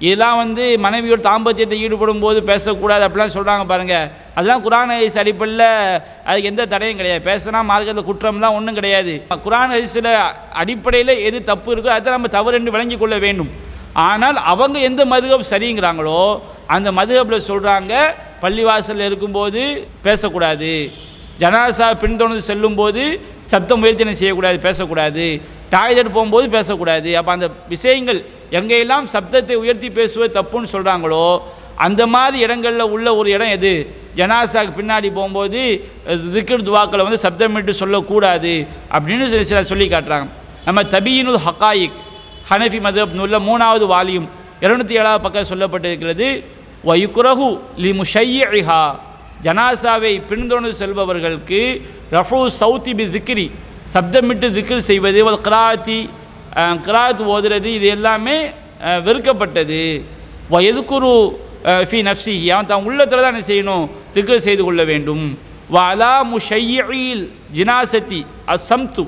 இதெல்லாம் வந்து மனைவியோட தாம்பத்தியத்தை ஈடுபடும் போது பேசக்கூடாது அப்படிலாம் சொல்கிறாங்க பாருங்கள். அதெல்லாம் குர்ஆன் ஹதீஸ் அடிப்படையில் அதுக்கு எந்த தடையும் கிடையாது. பேசினா மார்க்கத்தில் குற்றம்லாம் ஒன்றும் கிடையாது. குர்ஆன் ஹதீஸில் அடிப்படையில் எது தப்பு இருக்கோ அதை நம்ம தவறு என்று விளங்கி கொள்ள வேண்டும். ஆனால் அவங்க எந்த மதுஹப் சரிங்கிறாங்களோ அந்த மதுஹப்பில் சொல்கிறாங்க பள்ளிவாசலில் இருக்கும்போது பேசக்கூடாது, ஜனாசா பின்தொடர்ந்து செல்லும்போது சப்தம் உயர்த்தி செய்யக்கூடாது, பேசக்கூடாது, டாய்லெட் போகும்போது பேசக்கூடாது. அப்போ அந்த விஷயங்கள் எங்கெல்லாம் சப்தத்தை உயர்த்தி பேசுவது தப்புன்னு சொல்கிறாங்களோ அந்த மாதிரி இடங்களில் உள்ள ஒரு இடம் எது? ஜனாசாக்கு பின்னாடி போகும்போது திக்ர் துவாக்களை வந்து சப்தமிட்டு சொல்லக்கூடாது அப்படின்னு சொல்லி காட்டுறாங்க. நம்ம தபீனுல் ஹகாயிக் ஹனஃபி மதுஹப் நூல்ல 3வது வால்யூம் 207வது பக்கம் சொல்லப்பட்டிருக்கிறது. வயுக்ரஹு லி முஷய்யிஹா, ஜனாசாவை பின்தொடர்ந்து செல்பவர்களுக்கு ரஃபு சௌத்தி பி திக்ரி, சப்தமிட்டு திக்ர் செய்வது, கிராத் ஓதுறது, இது எல்லாமே வெறுக்கப்பட்டது. எதுக்குரு ஃபி நஃப்சிஹி, அவன் தான் உள்ளத்தில் தான் என்ன செய்யணும்? திக்ர் செய்து கொள்ள வேண்டும். வலா முஷய்யில் ஜினாசத்தி அசம்து,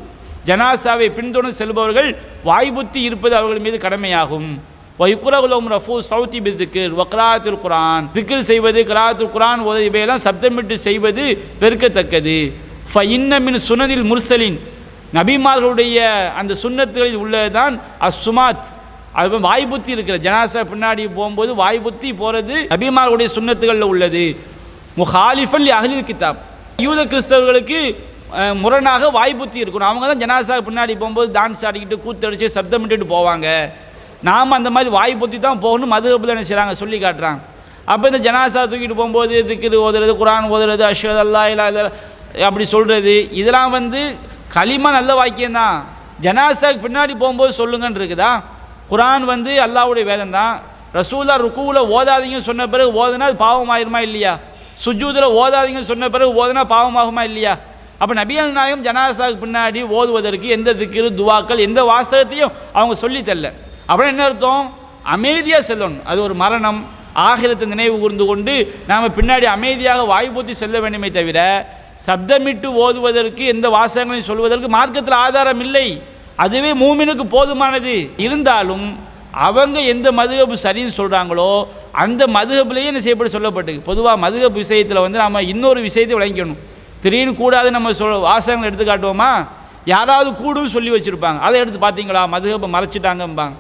ஜனாசாவை பின்தொடர்ந்து செல்பவர்கள் வாய்புத்தி இருப்பது அவர்கள் மீது கடமையாகும். வைகுரகுலம் ரஃபு சௌத்தி பி திக்ர் வக்ராத்துல் குர்ஆன், திக்ர் செய்வது, கிராத்துல் குர்ஆன் ஓது, இவையெல்லாம் சப்தமிட்டு செய்வது வெறுக்கத்தக்கது. ஃபஇன்ன மின் சுனனில் முர்சலின், நபிமார்களுடைய அந்த சுன்னத்துகளில் உள்ளதுதான் அஸ்ஸுமாத், அது வாய்புத்தி இருக்கிற ஜனாசா பின்னாடி போகும்போது வாய்புத்தி போகிறது நபிமார்களுடைய சுன்னத்துகளில் உள்ளது. முஹாலிஃபன் லி அஹ்லில் கிதாப், யூத கிறிஸ்தவர்களுக்கு முரணாக வாய்புத்தி இருக்கணும். அவங்க தான் ஜனாசா பின்னாடி போகும்போது டான்ஸ் ஆடிக்கிட்டு கூத்தடிச்சு சப்தமிட்டு போவாங்க. நாம் அந்த மாதிரி வாய்புத்தி தான் போகணும் மதுஹப்பில் என்ன செய்கிறாங்க சொல்லி காட்டுறாங்க. அப்போ இந்த ஜனாசா தூக்கிட்டு போகும்போது திக்ர் ஓதுறது, குர்ஆன் ஓதுறது, அஷ்ஹது அல்லா இலாஹ இல்லல்லாஹ் அப்படி சொல்கிறது, இதெல்லாம் வந்து கலிமா நல்ல வாக்கியம்தான். ஜனாசாக்கு பின்னாடி போகும்போது சொல்லுங்கன்னு இருக்குதா? குர்ஆன் வந்து அல்லாஹ்வுடைய வேதம் தான். ரசூலா ருக்குவில் ஓதாதீங்கன்னு சொன்ன பிறகு ஓதுனா அது பாவமாயிருமா இல்லையா? சுஜூதில் ஓதாதீங்கன்னு சொன்ன பிறகு ஓதுனா பாவமாகுமா இல்லையா? அப்போ நபிகள் நாயகம் ஜனாசாவுக்கு பின்னாடி ஓதுவதற்கு எந்த திக்ரு துவாக்கள் எந்த வாசகத்தையும் அவங்க சொல்லித்தரல. அப்புறம் என்ன அர்த்தம்? அமைதியாக செல்லணும். அது ஒரு மரணம், ஆகிரத்தை நினைவு கூர்ந்து கொண்டு நாம் பின்னாடி அமைதியாக வாய்பூத்தி செல்ல வேண்டுமே தவிர சப்தமிட்டு ஓதுவதற்கு எந்த வாசகங்களையும் சொல்வதற்கு மார்க்கத்தில் ஆதாரம் இல்லை. அதுவே மூமினுக்கு போதுமானது. இருந்தாலும் அவங்க எந்த மதுஹப் சரின்னு சொல்கிறாங்களோ அந்த மதுஹப்லேயே என்ன செய்யப்பட்டு சொல்லப்பட்டு, பொதுவாக மதுஹப் விஷயத்தில் வந்து நம்ம இன்னொரு விஷயத்தை விளங்கிக்கணும். திடீர்னு கூடாது நம்ம வாசகங்கள் எடுத்து காட்டுவோமா? யாராவது கூடுன்னு சொல்லி வச்சுருப்பாங்க, அதை எடுத்து பார்த்தீங்களா மதுஹப்பை மறைச்சிட்டாங்கம்பாங்க.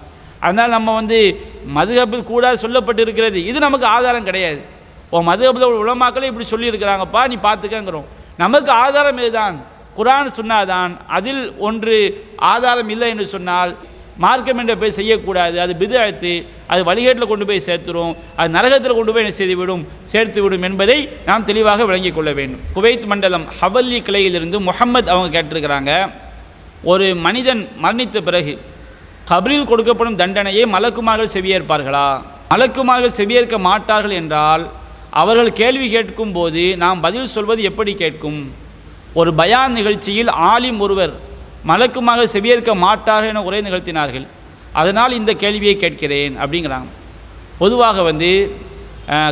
அதனால் நம்ம வந்து மதுஹப்பில் கூடாது சொல்லப்பட்டு இருக்கிறது, இது நமக்கு ஆதாரம் கிடையாது. மதுஹப்பில் உலமாக்களே இப்படி சொல்லியிருக்கிறாங்கப்பா, நீ பார்த்துக்கங்கிறோம். நமக்கு ஆதாரம் இதுதான், குர்ஆன் சுன்னாதான். அதில் ஒன்று ஆதாரம் இல்லை என்று சொன்னால் மார்க்கம் என்ற போய் செய்யக்கூடாது, அது பித்அத்து, அது வழிகேட்டில் கொண்டு போய் சேர்த்துரும், அது நரகத்தில் கொண்டு போய் என்ன செய்துவிடும், சேர்த்துவிடும் என்பதை நாம் தெளிவாக விளங்கிக் கொள்ள வேண்டும். குவைத் மண்டலம் ஹவல்லி கிளையிலிருந்து முஹம்மத் அவங்க கேட்டிருக்கிறாங்க, ஒரு மனிதன் மரணித்த பிறகு கபரில் கொடுக்கப்படும் தண்டனையை மலக்குமார்கள் செவியேற்பார்களா? மலக்குமார்கள் செவியேற்க மாட்டார்கள் என்றால் அவர்கள் கேள்வி கேட்கும் போது நாம் பதில் சொல்வது எப்படி கேட்கும்? ஒரு பயான் நிகழ்ச்சியில் ஆலிம் ஒருவர் மலக்குமாக செவியேற்க மாட்டார்கள் என உரை நிகழ்த்தினார்கள், அதனால் இந்த கேள்வியை கேட்கிறேன் அப்படிங்கிறாங்க. பொதுவாக வந்து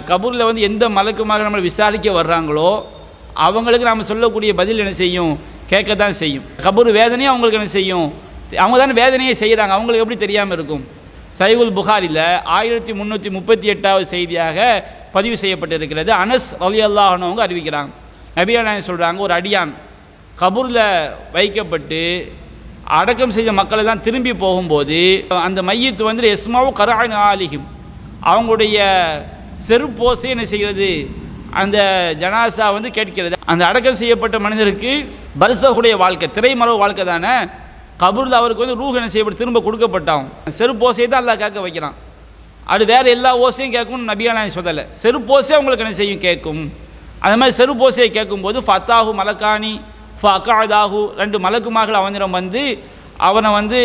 கபூரில் வந்து எந்த மலக்குமாக நம்மளை விசாரிக்க வர்றாங்களோ அவங்களுக்கு நாம் சொல்லக்கூடிய பதில் என்ன செய்யும், கேட்கத்தான் செய்யும். கபூர் வேதனையும் அவங்களுக்கு என்ன செய்யும், அவங்க தானே வேதனையை செய்கிறாங்க, அவங்களுக்கு எப்படி தெரியாமல் இருக்கும்? சஹீஹுல் புகாரியில் 1338வது செய்தியாக பதிவு செய்யப்பட்டிருக்கிறது. அனஸ் ரலியல்லாஹு அன்ஹு அவங்க அறிவிக்கிறாங்க, நபிகள் நாயகம் சொல்கிறாங்க, ஒரு அடியான் கபூரில் வைக்கப்பட்டு அடக்கம் செய்த மக்களை தான் திரும்பி போகும்போது அந்த மையத்து வந்து எஸ்மாவு கராயின் ஆலிஹிம், அவங்களுடைய செருப்போசை என்ன செய்கிறது, அந்த ஜனாசா வந்து கேட்கிறது. அந்த அடக்கம் செய்யப்பட்ட மனிதருக்கு பர்சகுடைய வாழ்க்கை, திரைமறைவு வாழ்க்கை தானே. கபூரில் அவருக்கு வந்து ரூஹ் என்ன செய்யப்பட்டு திரும்ப கொடுக்கப்பட்டான். செருப்போசையை தான் அல்லாஹ் கேட்க வைக்கிறான். அது வேறு எல்லா ஓசையும் கேட்கும்னு நபிகள் நாயகம் சொல்லலை, செருப்போசை அவங்களுக்கு என்ன செய்யும், கேட்கும். அது மாதிரி செருப்போசையை கேட்கும்போது ஃபத்தாஹு மலக்கானி ஃபஅகாதாஹு, 2 மலக்குமார்கள் அவனிடம் வந்து அவனை வந்து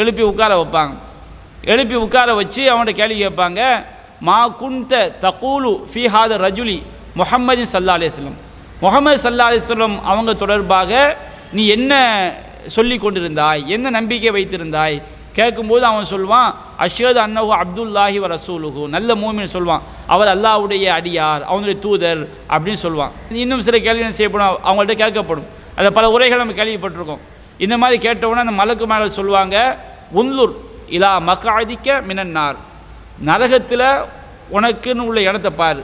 எழுப்பி உட்கார வைப்பாங்க. எழுப்பி உட்கார வச்சு அவன்கிட்ட கேள்வி கேட்பாங்க, மா குந்த தகூலு ஃபி ஹாத ரஜுலி முஹம்மதின் ஸல்லல்லாஹு அலைஹி வஸல்லம், முஹம்மது ஸல்லல்லாஹு அலைஹி வஸல்லம் அவங்க தொடர்பாக நீ என்ன சொல்லி கொண்டிருந்தாய், என்ன நம்பிக்கை வைத்திருந்தாய்? கேட்கும்போது அவன் சொல்வான், அஷ்ஹது அன்னஹு அப்துல்லாஹி வ ரசூலுஹு, நல்ல மூமின் சொல்வான், அவர் அல்லாஹ்வுடைய அடியார், அவனுடைய தூதர் அப்படின்னு சொல்வான். இன்னும் சில கேள்வி செய்யப்படும், அவங்கள்ட்ட கேட்கப்படும். அதில் பல உரைகள் நம்ம கேள்விப்பட்டிருக்கோம். இந்த மாதிரி கேட்டவுடனே அந்த மலக்குமார்கள் சொல்லுவாங்க, உன்லுர் இலா மகாதிக்க மினன்னார், நரகத்தில் உனக்குன்னு உள்ள இடத்த பாரு.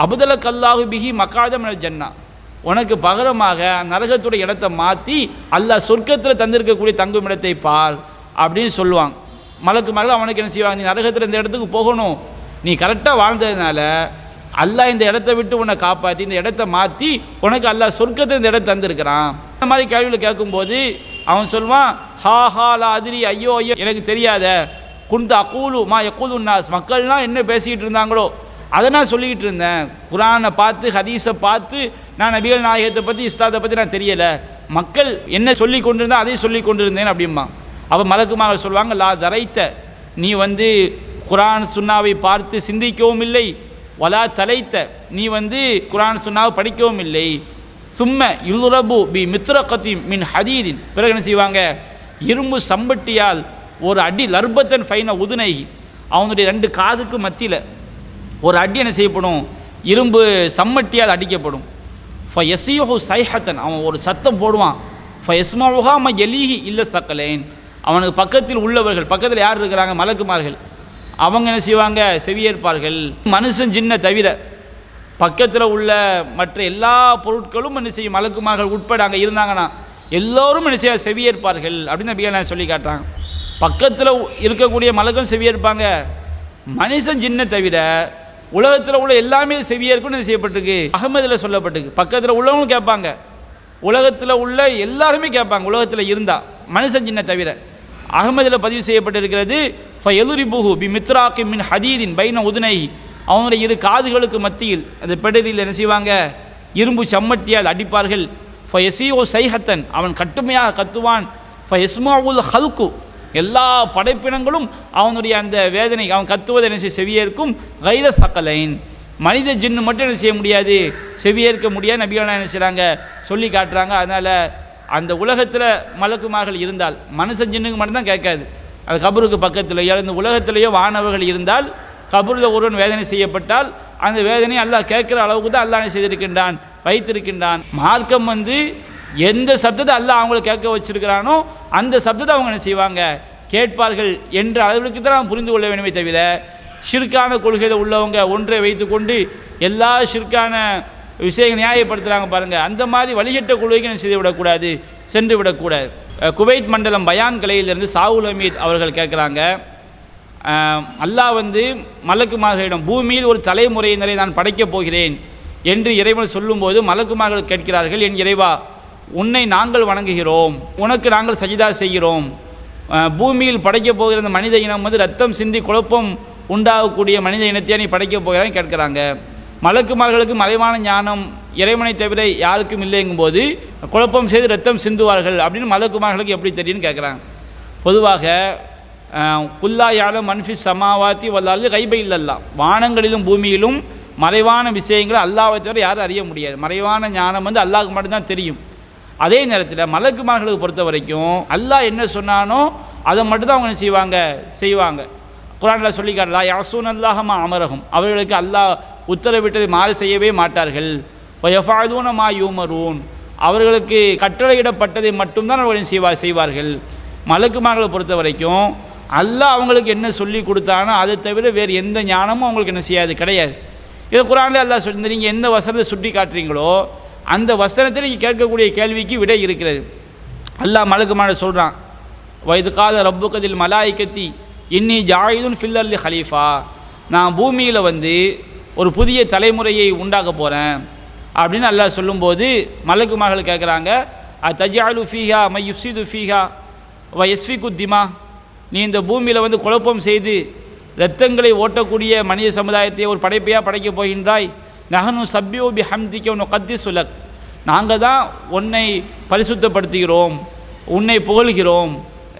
அபுதலக் அல்லாஹு பிஹி மகாதம் ஜன்னா, உனக்கு பகரமாக நரகத்துடைய இடத்தை மாற்றி அல்லாஹ் சொர்க்கத்தில் தந்திருக்கக்கூடிய தங்கும் இடத்தை பார் அப்படின்னு சொல்லுவாங்க. மலக்குமார்கள் அவனுக்கு என்ன செய்வாங்க, நீ நரகத்தில் இந்த இடத்துக்கு போகணும், நீ கரெக்டாக வாழ்ந்ததுனால அல்லாஹ் இந்த இடத்த விட்டு உன்னை காப்பாற்றி இந்த இடத்த மாற்றி உனக்கு அல்லாஹ் சொர்க்கத்தில் இந்த இடத்த தந்திருக்கிறான். இந்த மாதிரி கேள்வியில் கேட்கும்போது அவன் சொல்லுவான், ஹா ஹா லா அதிரி, ஐயோ ஐயோ எனக்கு தெரியாத, குந்த அக்கூலு மா யக்கூலு நாஸ், மக்கள்லாம் என்ன பேசிக்கிட்டு இருந்தாங்களோ அதை நான் சொல்லிக்கிட்டு இருந்தேன். குரானை பார்த்து ஹதீஸை பார்த்து நான் நபிகள் நாயகத்தை பற்றி இஸ்லாத்தை பற்றி நான் தெரியலை, மக்கள் என்ன சொல்லி கொண்டிருந்தேன் அதை சொல்லி கொண்டிருந்தேன் அப்படிம்பா. அப்போ மலக்குமார்கள் சொல்லுவாங்க, லா தரைத்த, நீ குரான் சுன்னாவை பார்த்து சிந்திக்கவும் இல்லை, வலா தலைத்த, நீ குரான் சுன்னாவை படிக்கவும் இல்லை, சும்ம யுல்ரபு பி மித்ரகத்தி மின் ஹதீதின், பிறகு என்ன செய்வாங்க, இரும்பு சம்பட்டியால் ஒரு அடி லர்பத்தன் ஃபைன உதுனை, அவனுடைய 2 காதுக்கு மத்தியில் ஒரு அடி என்ன செய்யப்படும், இரும்பு சம்மட்டியால் அடிக்கப்படும். ஃபயஸீஹு சைஹத்தன், அவன் ஒரு சத்தம் போடுவான். ஃபயஸ்மஹா ம யலீஹி இல்ல தக்கலேன், அவனுக்கு பக்கத்தில் உள்ளவர்கள், பக்கத்தில் யார் இருக்கிறாங்க, மலக்குமார்கள், அவங்க என்ன செய்வாங்க, செவியேற்பார்கள். மனுஷன் சின்ன தவிர பக்கத்தில் உள்ள மற்ற எல்லா பொருட்களும் என்ன செய்யும், மலக்குமார்கள் உட்பட அங்கே இருந்தாங்கன்னா எல்லோரும் என்ன செய்ய செவியேற்பார்கள் அப்படின்னு நபிகள் சொல்லி காட்டுறாங்க. பக்கத்தில் இருக்கக்கூடிய மலக்கும் செவியேற்பாங்க, மனுஷன் சின்ன தவிர உலகத்தில் உள்ள எல்லாமே செவியேற்கும் என்ன செய்யப்பட்டிருக்கு, அகமதில் சொல்லப்பட்டிருக்கு. பக்கத்தில் உள்ளவங்களும் கேட்பாங்க, உலகத்தில் உள்ள எல்லாருமே கேட்பாங்க, உலகத்தில் இருந்தால் மனுஷன் சின்ன தவிர. அகமதில் பதிவு செய்யப்பட்டிருக்கிறது, ஃபயலுரிபுஹு பி மித்ராக்கி மின் ஹதீதின் பைன உதுனை, அவனுடைய 2 காதுகளுக்கு மத்தியில் அந்த பெடலில் என்ன செய்வாங்க, இரும்பு சம்மட்டியால் அடிப்பார்கள். ஃபயஸீஹு சைஹத்தன், அவன் கட்டுமையாக கத்துவான். ஃபயஸ்மஉல் ஹல்கு, எல்லா படைப்பினங்களும் அவனுடைய அந்த வேதனை, அவன் கத்துவதை என்ன செய்ய செவியேற்கும். கைர சக்கலைன், மனித ஜின்னு மட்டும் என்ன செய்ய முடியாது, செவியேற்க முடியாது. நபிகள் என்ன செய்கிறாங்க சொல்லி காட்டுறாங்க. அதனால் அந்த உலகத்தில் மலக்குமார்கள் இருந்தால் மனுஷன் ஜின்னுக்கு மட்டும்தான் கேட்காது, அது கபருக்கு பக்கத்திலேயோ இந்த உலகத்திலேயோ வானவர்கள் இருந்தால் கபூரில் ஒருவன் வேதனை செய்யப்பட்டால் அந்த வேதனை அல்லாஹ் கேட்குற அளவுக்கு தான் அல்லாஹ் செய்திருக்கின்றான், வைத்திருக்கின்றான். மார்க்கம் எந்த சப்தத்தை அல்லாஹ் அவங்கள கேட்க வச்சிருக்கிறானோ அந்த சப்தத்தை அவங்க என்ன செய்வாங்க, கேட்பார்கள் என்ற அளவுக்கு தான் நாம் புரிந்து கொள்ள வேண்டுமே தவிர, ஷிர்கான கொள்கையில் உள்ளவங்க ஒன்றை வைத்து கொண்டு எல்லா ஷிர்கான விஷயங்கள் நியாயப்படுத்துகிறாங்க பாருங்கள், அந்த மாதிரி வழிகட்ட கொள்கைக்கு என்ன செய்து விடக்கூடாது, சென்று விடக்கூடாது. குவைத் மண்டலம் பயான் கலையிலிருந்து சாவுல் அமீத் அவர்கள் கேட்குறாங்க, அல்லாஹ் மலக்குமார்களிடம் பூமியில் ஒரு தலைமுறையினரை நான் படைக்கப் போகிறேன் என்று இறைவன் சொல்லும்போது மலக்குமார்கள் கேட்கிறார்கள், என் இறைவா, உன்னை நாங்கள் வணங்குகிறோம், உனக்கு நாங்கள் சஜிதா செய்கிறோம், பூமியில் படைக்கப் போகிற அந்த மனித இனம் ரத்தம் சிந்தி குழப்பம் உண்டாகக்கூடிய மனித இனத்தையே நீ படைக்கப் போகிறான்னு கேட்குறாங்க. மலக்குமார்களுக்கு மறைவான ஞானம் இறைவனை தவிர யாருக்கும் இல்லைங்கும்போது குழப்பம் செய்து ரத்தம் சிந்துவார்கள் அப்படின்னு மலக்குமார்களுக்கு எப்படி தெரியும்னு கேட்குறாங்க. பொதுவாக குல்லா யாலும் மன்ஃபிஸ் சமாவாத்தி வல்லாது கைபை இல்லல்லா, வானங்களிலும் பூமியிலும் மறைவான விஷயங்களை அல்லாஹ்வை தவிர யாரும் அறிய முடியாது. மறைவான ஞானம் அல்லாஹ்வுக்கு மட்டும்தான் தெரியும். அதே நேரத்தில் மலக்குமார்களுக்கு பொறுத்த வரைக்கும் அல்லாஹ் என்ன சொன்னானோ அதை மட்டும்தான் அவங்க செய்வாங்க. குர்ஆனில் சொல்லி காட்டலா, யாசூன் அல்லாஹமா அமரகும், அவர்களுக்கு அல்லாஹ் உத்தரவிட்டதை மாறு செய்யவே மாட்டார்கள். வயஃபாலூன மா யூமரூன், அவர்களுக்கு கட்டளையிடப்பட்டதை மட்டும்தான் அவர்கள் செய்வார்கள். மலக்குமார்களை பொறுத்த வரைக்கும் அல்லாஹ் அவங்களுக்கு என்ன சொல்லி கொடுத்தானோ அதை தவிர வேறு எந்த ஞானமும் அவங்களுக்கு என்ன செய்யாது, கிடையாது. இதை குர்ஆனில் அல்லாஹ் சொல்லி, நீங்கள் எந்த வசனத்தை சுட்டி காட்டுறீங்களோ அந்த வசனத்தில் நீங்கள் கேட்கக்கூடிய கேள்விக்கு விடை இருக்கிறது. அல்லாஹ் மலக்குமாரை சொல்கிறான், வைது கால ரப்புகதில் மலாய்கத்தி இன்னி ஜாயிதுன் ஃபில்லர்லி ஹலீஃபா, நான் பூமியில் ஒரு புதிய தலைமுறையை உண்டாக்க போகிறேன் அப்படின்னு அல்லாஹ் சொல்லும்போது மலக்குமார்கள் கேட்குறாங்க, தஜாலு ஃபீஹா மை யுஃப்சிது ஃபீஹா வ யஸ்ஃபிகு திமா, நீ இந்த பூமியில் குழப்பம் செய்து இரத்தங்களை ஓட்டக்கூடிய மனித சமுதாயத்தை ஒரு படைப்பையாக படைக்கப் போகின்றாய். நஹனு சப்பியோ பி ஹம்திக்க உன்னை கத்தி சுலக், நாங்கள் தான் உன்னை பரிசுத்தப்படுத்துகிறோம், உன்னை புகழ்கிறோம்.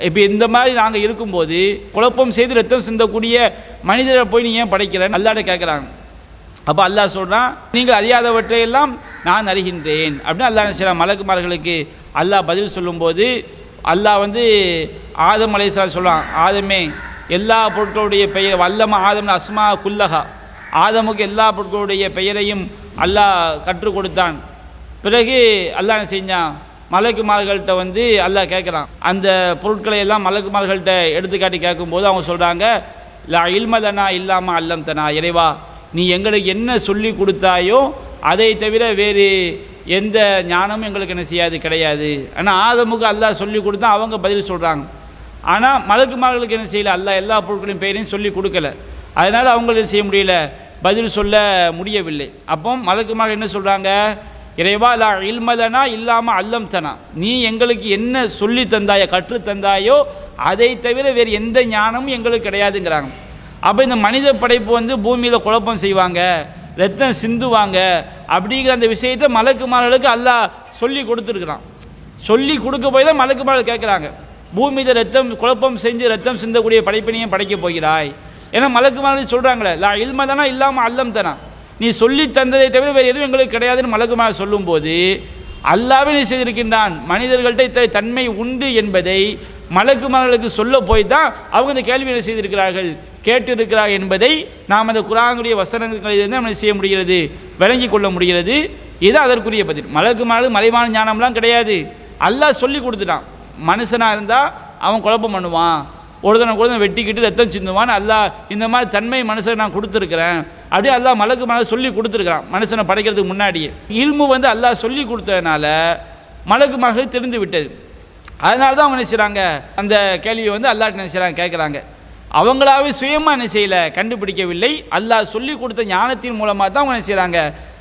இப்போ இந்த மாதிரி நாங்கள் இருக்கும்போது குழப்பம் செய்து ரத்தம் சிந்தக்கூடிய மனிதரை போய் நீ ஏன் படைக்கிறேன்னு அல்லாஹ்ட்ட கேட்குறாங்க. அப்போ அல்லாஹ் சொல்கிறான், நீங்கள் அறியாதவற்றையெல்லாம் நான் அறிகின்றேன் அப்படின்னு அல்லாஹ் சில மலக்குமார்களுக்கு அல்லாஹ் பதில் சொல்லும்போது அல்லாஹ் ஆதம் அலைஹிஸ்ஸலாம் சொல்கிறான், ஆதமே எல்லா பொருட்களுடைய பெயர் வல்லம ஆதம் அஸ்மா குல்லஹா, ஆதமுக்கு எல்லா பொருட்களுடைய பெயரையும் அல்லாஹ் கற்றுக் கொடுத்தான். பிறகு அல்லாஹ் என்ன செஞ்சான், மலக்குமார்கள்ட்ட அல்லாஹ் கேட்குறான், அந்த பொருட்களை எல்லாம் மலக்குமார்கள்ட்ட எடுத்துக்காட்டி கேட்கும்போது அவங்க சொல்கிறாங்க, லா இல்மலனா இல்லாமல் அல்லம்தனா, இறைவா நீ எங்களுக்கு என்ன சொல்லி கொடுத்தாயோ அதை தவிர வேறு எந்த ஞானமும் எங்களுக்கு என்ன செய்யாது, கிடையாது. ஆனால் ஆதமுக்கு அல்லாஹ் சொல்லி கொடுத்தா அவங்க பதில் சொல்கிறாங்க. ஆனால் மலக்குமார்களுக்கு என்ன செய்யலை, அல்லாஹ் எல்லா பொருட்களின் பெயரையும் சொல்லி கொடுக்கல. அதனால் அவங்களுக்கு செய்ய முடியல, பதில் சொல்ல முடியவில்லை. அப்போ மலக்குமார்கள் என்ன சொல்கிறாங்க, இறைவா லா இல்மலனா இல்லாமல் அல்லம்தனா, நீ எங்களுக்கு என்ன சொல்லி தந்தாயோ கற்று தந்தாயோ அதை தவிர வேறு எந்த ஞானமும் எங்களுக்கு கிடையாதுங்கிறாங்க. அப்போ இந்த மனித படைப்பு வந்து பூமியில் குழப்பம் செய்வாங்க, ரத்தம் சிந்துவாங்க அப்படிங்கிற அந்த விஷயத்தை மலக்குமார்களுக்கு அல்லாஹ் சொல்லி கொடுத்துருக்குறான். சொல்லி கொடுக்க போய் தான் மலக்குமார்கள் கேட்குறாங்க, பூமியில் ரத்தம் குழப்பம் செஞ்சு ரத்தம் சிந்தக்கூடிய படைப்பினையும் படைக்க போகிறாய். ஏன்னா மலக்குமார்கள் சொல்கிறாங்களே லா இல்மதனா இல்லாமல் அல்லம்தனா, நீ சொல்லி தந்ததை தவிர வேறு எதுவும் எங்களுக்கு கிடையாதுன்னு மலக்குமார்கள் சொல்லும்போது அல்லாஹ்வே நீ செய்திருக்கின்றான், மனிதர்கள்ட்ட தன்மை உண்டு என்பதை மலக்குமார்களுக்கு சொல்ல போய் தான் அவங்க இந்த கேள்வியை செய்திருக்கிறார்கள், கேட்டிருக்கிறார்கள் என்பதை நாம் அந்த குர்ஆனுடைய வசனங்களிலிருந்து நம்ம செய்ய முடிகிறது, விளங்கி கொள்ள முடிகிறது. இது அதற்குரிய பதில். மலக்குமார்கள் மறைவான ஞானம்லாம் கிடையாது, அல்லாஹ் சொல்லி கொடுத்துட்டான். மனுஷனாக இருந்தால் அவன் குழப்பம் பண்ணுவான், ஒருத்தனை வெட்டிக்கிட்டு ரத்தம் சிந்துவான், அல்லாஹ் இந்த மாதிரி தன்மை மனுஷனை நான் கொடுத்துருக்கிறேன் அப்படியே அல்லாஹ் மலக்குமார்கள் சொல்லி கொடுத்துருக்குறான் மனுஷனை படைக்கிறதுக்கு முன்னாடியே. இல்மு வந்து அல்லாஹ் சொல்லி கொடுத்ததுனால மலக்குமார்கள் தெரிந்து விட்டது. அதனால தான் அவங்க என்ன செய்கிறாங்க, அந்த கேள்வியை வந்து அல்லாஹ் என்ன செய்கிறாங்க கேட்குறாங்க. அவங்களாவே சுயமாக என்ன செய்யலை, கண்டுபிடிக்கவில்லை, அல்லாஹ் சொல்லி கொடுத்த ஞானத்தின் மூலமாக தான் அவங்க என்ன செய்கிறாங்க,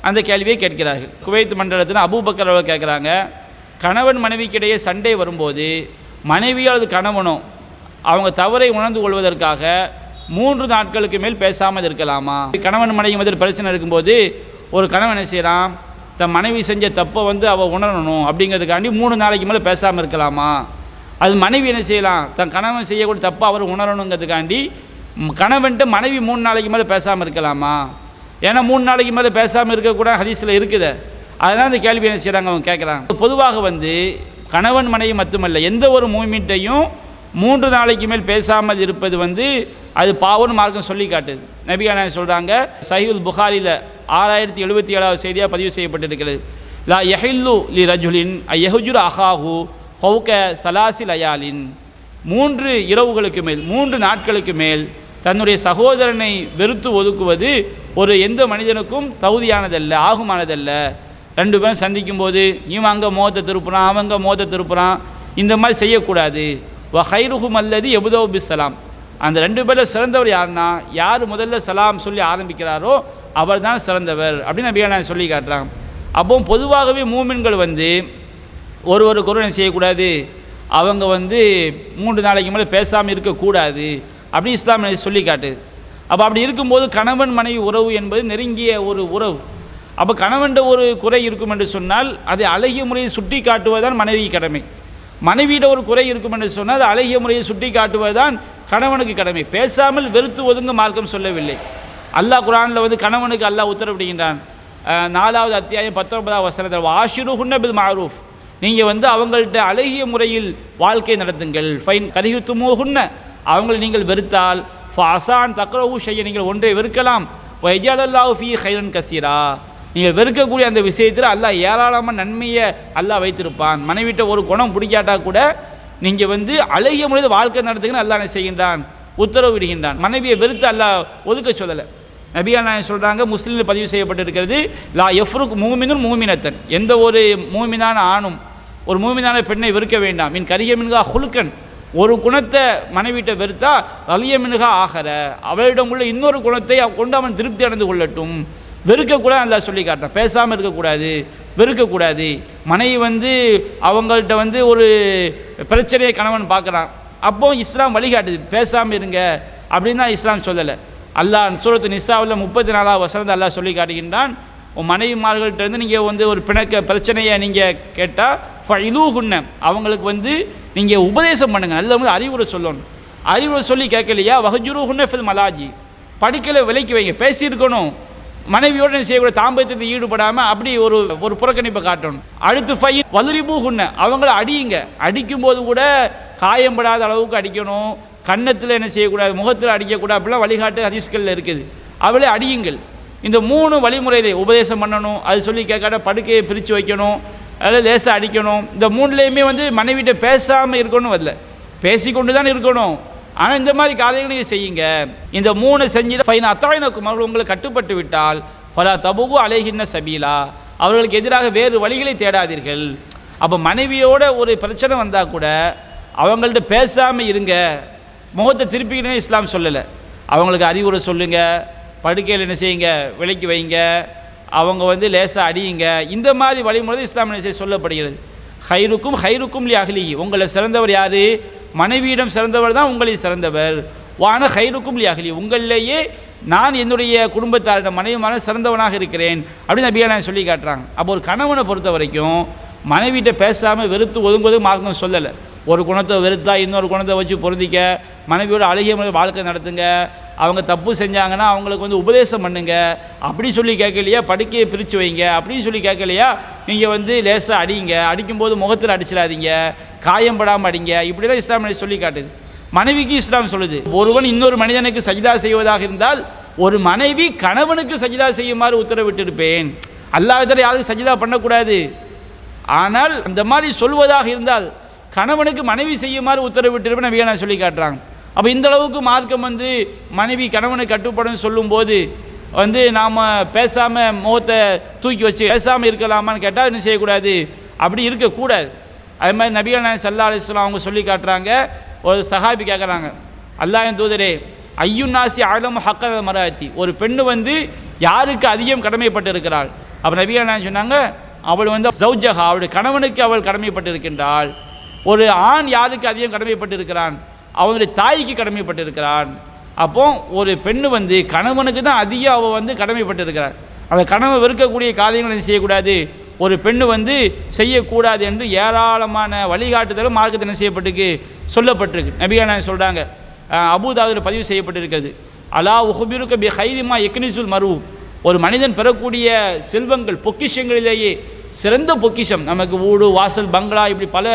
அந்த கேள்வியை கேட்கிறார்கள். குவைத் மண்டலத்தில் அபூபக்கர் அவர்கள் கேட்குறாங்க, கணவன் மனைவிக்கிடையே சண்டை வரும்போது மனைவியோ அல்லது கணவனோ அவங்க தவறை உணர்ந்து கொள்வதற்காக 3 நாட்களுக்கு மேல் பேசாமல் இருக்கலாமா? கணவன் மனைவி மத்தியில் பிரச்சனை இருக்கும்போது ஒரு கணவன் என்ன செய்கிறான், தன் மனைவி செஞ்ச தப்பை வந்து அவள் உணரணும் அப்படிங்கிறதுக்காண்டி 3 நாளைக்கு மேலே பேசாமல் இருக்கலாமா? அது மனைவி என்ன செய்யலாம், தன் கணவன் செய்யக்கூடிய தப்பை அவர் உணரணுங்கிறதுக்காண்டி கணவன்ட்டு மனைவி 3 நாளைக்கு மேலே பேசாமல் இருக்கலாமா? ஏன்னா 3 நாளைக்கு மேலே பேசாமல் இருக்கக்கூட ஹதீஸில் இருக்குது. அதனால் அந்த கேள்வி என்ன செய்கிறாங்க, அவங்க கேட்குறாங்க. பொதுவாக வந்து கணவன் மனைவி மட்டுமல்ல, எந்த ஒரு மூமெண்ட்டையும் 3 நாளைக்கு மேல் பேசாமல் இருப்பது வந்து அது பாவம்னு மார்க்கம் சொல்லி காட்டுது. நபிகள் நாயகம் சொல்கிறாங்க, சஹீஹுல் புகாரியில் 6077வது செய்தியாக பதிவு செய்யப்பட்டிருக்கிறது, லா யஹில்லு லி ரஜுலின் ஐயஹுஜுர் அஹாஹு ஃபௌக சலாசி லயாலின், 3 இரவுகளுக்கு மேல் 3 நாட்களுக்கு மேல் தன்னுடைய சகோதரனை வெறுத்து ஒதுக்குவது ஒரு எந்த மனிதனுக்கும் தகுதியானதல்ல, ஆகுமானதல்ல. 2 பேரும் சந்திக்கும் போது இவன் அங்கே மோகத்தை திருப்புறான், அவங்க மோகத்தை திருப்புறான், இந்த மாதிரி செய்யக்கூடாது. வ ஹைருஹும் அல்லதி எபுதவு பிஸ்ஸலாம், அந்த 2 பேரில் சிறந்தவர் யாருன்னா யார் முதல்ல சலாம் சொல்லி ஆரம்பிக்கிறாரோ அவர் தான் சிறந்தவர் அப்படின்னு நபிகள் சொல்லி காட்டுறாங்க. அப்போ பொதுவாகவே மூமின்கள் வந்து ஒருவருக்கு ஒருவர் செய்யக்கூடாது, அவங்க வந்து 3 நாளைக்கு மேலே பேசாமல் இருக்கக்கூடாது அப்படின்னு இஸ்லாம் சொல்லி காட்டுது. அப்போ அப்படி இருக்கும்போது கணவன் மனைவி உறவு என்பது நெருங்கிய ஒரு உறவு. அப்போ கணவன்ட ஒரு குறை இருக்கும் என்று சொன்னால் அதை அழகிய முறையை சுட்டி காட்டுவதுதான் மனைவி கடமை. மனைவியிட ஒரு குறை இருக்கும் என்று சொன்னால் அது அழகிய முறையை சுட்டி காட்டுவதுதான் கணவனுக்கு கடமை. பேசாமல் வெறுத்து ஒதுங்க மார்க்கம் சொல்லவில்லை. அல்லாஹ் குர்ஆனில் வந்து கணவனுக்கு அல்லாஹ் உத்தரவிடுகின்றான். 4வது அத்தியாயம் 19வது வசனத்தில் வாஷிருஹுன்ன பில் மஅரூஃப், நீங்கள் வந்து அவங்கள்ட்ட அழகிய முறையில் வாழ்க்கை நடத்துங்கள். ஃபைன் கரிஹுத்துமூஹுன்ன, அவங்களை நீங்கள் வெறுத்தால் ஃபாசான் தக்ரஹு ஷையன், நீங்கள் ஒன்றை வெறுக்கலாம். வயஜஅலல்லாஹு ஃபீ கைரன் கஸீரா, நீங்கள் வெறுக்கக்கூடிய அந்த விஷயத்தில் அல்லாஹ் ஏராளமான நன்மையை அல்லாஹ் வைத்திருப்பான். மனைவிட்ட ஒரு குணம் பிடிக்காட்டா கூட நீங்கள் வந்து அழகிய முறையில் வாழ்க்கை நடத்துக்குன்னு அல்லாஹ் என்ன செய்கின்றான், உத்தரவு விடுகின்றான். மனைவியை வெறுத்து அல்லாஹ் ஒதுக்க சொல்லலை. நபிகள் நாயகம் சொல்கிறாங்க, முஸ்லீமில் பதிவு செய்யப்பட்டிருக்கிறது, லா யஃப்ருக் மூமினுன் மூமினத்தன், எந்த ஒரு மூமினான ஆணும் ஒரு மூமினான பெண்ணை வெறுக்க வேண்டாம். மின் கரிய மின்கா ஹுலுக்கன், ஒரு குணத்தை மனைவிட்ட வெறுத்தா ரலிய மின்கா ஆகற, அவளிடம் உள்ள இன்னொரு குணத்தை கொண்டு அவன் திருப்தி அடைந்து கொள்ளட்டும். வெறுக்கக்கூடாது அல்லாஹ் சொல்லி காட்டுறான். பேசாமல் இருக்கக்கூடாது, வெறுக்கக்கூடாது. மனைவி வந்து அவங்கள்ட்ட வந்து ஒரு பிரச்சனையை கணவன் பார்க்குறான், அப்போ இஸ்லாம் வழிகாட்டுது பேசாமல் இருங்க அப்படின்னு தான் இஸ்லாம் சொல்லலை. அல்லாஹ் சூரத்து நிசாவில் 34வது வசனத்தை அல்லாஹ் சொல்லி காட்டுகின்றான், உன் மனைவிமார்கள்ட்டேருந்து நீங்கள் வந்து ஒரு பிரச்சனையை நீங்கள் கேட்டால் ஃபைலூஹுன்ன, அவங்களுக்கு வந்து நீங்கள் உபதேசம் பண்ணுங்கள், நல்ல வந்து அறிவுரை சொல்லணும். அறிவுரை சொல்லி கேட்கலையா வஹஜுருஹுன்ன ஃபில் மலாஜி, படிக்கலை விலைக்கு வைங்க, பேசியிருக்கணும். மனைவியோடு செய்யக்கூடிய தாம்பத்தியத்தில் ஈடுபடாமல் அப்படி ஒரு புறக்கணிப்பை காட்டணும். அடுத்து ஃபைன் வலுரிபூஹுன்ன, அவங்கள அடியுங்க, அடிக்கும்போது கூட காயம்படாத அளவுக்கு அடிக்கணும். கன்னத்தில் என்ன செய்யக்கூடாது, முகத்தில் அடிக்கக்கூடாது, அப்படிலாம் வழிகாட்டு ஹதீஸ்களில் இருக்குது. அவளே அடியுங்கள். இந்த 3 வழிமுறையை உபதேசம் பண்ணணும், அது சொல்லி கேட்காத படுக்கையை பிரித்து வைக்கணும், அதில் லேசாக அடிக்கணும். இந்த 3லேயுமே வந்து மனைவிட்ட பேசாமல் இருக்கணும், வரல பேசிக்கொண்டு தான் இருக்கணும். ஆனால் இந்த மாதிரி காரியங்களையும் செய்யுங்க. இந்த 3 செஞ்சுட்டு ஃபைன் அத்தாயினக்கும் அவர்கள் உங்களுக்கு கட்டுப்பட்டு விட்டால் பலா தபுகு அலைகின்ன சபீலா, அவர்களுக்கு எதிராக வேறு வழிகளை தேடாதீர்கள். அப்போ மனைவியோட ஒரு பிரச்சனை வந்தால் கூட அவங்கள்ட்ட பேசாமல் இருங்க, முகத்தை திருப்பிக்கினே இஸ்லாம் சொல்லலை. அவங்களுக்கு அறிவுரை சொல்லுங்கள், படுக்கையில் என்ன செய்யுங்க, விலைக்கு வைங்க, அவங்க லேசாக அடியுங்க. இந்த மாதிரி வழிமுறை இஸ்லாம் என்ன செய்ய சொல்லப்படுகிறது. ஹைருக்கும் லி அஹ்லிஹி, உங்களை சிறந்தவர் யார்? மனைவியிடம் சிறந்தவர் தான் உங்களை சிறந்தவர். வான ஹைருக்கும் லி அஹ்லிஹி, உங்களிலேயே நான் என்னுடைய குடும்பத்தாரிடம் மனைவிமான சிறந்தவனாக இருக்கிறேன் அப்படின்னு நபிகள் சொல்லி காட்டுறாங்க. அப்போ ஒரு கணவனை பொறுத்த வரைக்கும் மனைவிட்ட பேசாமல் வெறுத்து ஒதுங்குவது மார்க்கம் சொல்லலை. ஒரு குணத்தை வெறுத்தா இன்னொரு குணத்தை வச்சு பொருந்திக்க, மனைவியோட அழகிய முறை வாழ்க்கை நடத்துங்க, அவங்க தப்பு செஞ்சாங்கன்னா அவங்களுக்கு உபதேசம் பண்ணுங்க, அப்படி சொல்லி கேட்கலையா படுக்கையை பிரித்து வைங்க, அப்படின்னு சொல்லி கேட்கலையா நீங்கள் லேசாக அடிங்க, அடிக்கும்போது முகத்தில் அடிச்சிடாதீங்க, காயம்படாமல் அடிங்க, இப்படி தான் இஸ்லாம் சொல்லி காட்டுது. மனைவிக்கு இஸ்லாம் சொல்லுது, ஒருவன் இன்னொரு மனிதனுக்கு சஜிதா செய்வதாக இருந்தால் ஒரு மனைவி கணவனுக்கு சஜிதா செய்யுமாறு உத்தரவிட்டிருப்பேன். அல்லாஹ் யாருக்கும் சஜிதா பண்ணக்கூடாது. ஆனால் அந்த மாதிரி சொல்வதாக இருந்தால் கணவனுக்கு மனைவி செய்யுமாறு உத்தரவிட்டிருப்பேன் நபிகள் சொல்லி காட்டுறாங்க. அப்போ இந்த அளவுக்கு மார்க்கம் மனைவி கணவனுக்கு கட்டுப்படும் சொல்லும்போது நாம் பேசாமல் முகத்தை தூக்கி வச்சு பேசாமல் இருக்கலாமான்னு கேட்டால் என்ன செய்யக்கூடாது, அப்படி இருக்கக்கூடாது. அது மாதிரி நபிகள் நாயகம் ஸல்லல்லாஹு அலைஹி வஸல்லம் அவங்க சொல்லி காட்டுறாங்க. ஒரு சஹாபி கேட்குறாங்க, அல்லாஹ்வின் தூதரே ஐயுன்னாசி அலமு ஹக்கல் மராத்தி, ஒரு பெண்ணு யாருக்கு அதிகம் கடமைப்பட்டு இருக்கிறாள்? அப்போ நபிகள் நாயகம் சொன்னாங்க, அவள் ஜௌஜஹா, அவளுடைய கணவனுக்கு அவள் கடமைப்பட்டு இருக்கின்றாள். ஒரு ஆண் யாருக்கு அதிகம் கடமைப்பட்டு இருக்கிறான்? அவனுடைய தாய்க்கு கடமைப்பட்டு இருக்கிறான். அப்போ ஒரு பெண்ணு கணவனுக்கு தான் அதிகம் அவள் கடமைப்பட்டு இருக்கிறார். அந்த கணவன் வெறுக்கக்கூடிய காரியங்களை செய்யக்கூடாது, ஒரு பெண்ணு செய்யக்கூடாது என்று ஏராளமான வழிகாட்டுதலும் மார்க்கத்தில் என்ன செய்யப்பட்டிருக்கு, சொல்லப்பட்டிருக்கு. நபிகள் நாயகம் சொல்கிறாங்க, அபூதாவுதில் பதிவு செய்யப்பட்டிருக்கிறது, அலா உஹ்பிருக பி ஹைரிமா யக்னிசுல் மரு, ஒரு மனிதன் பெறக்கூடிய செல்வங்கள் பொக்கிஷங்களிலேயே சிறந்த பொக்கிஷம், நமக்கு வீடு வாசல் பங்களா இப்படி பல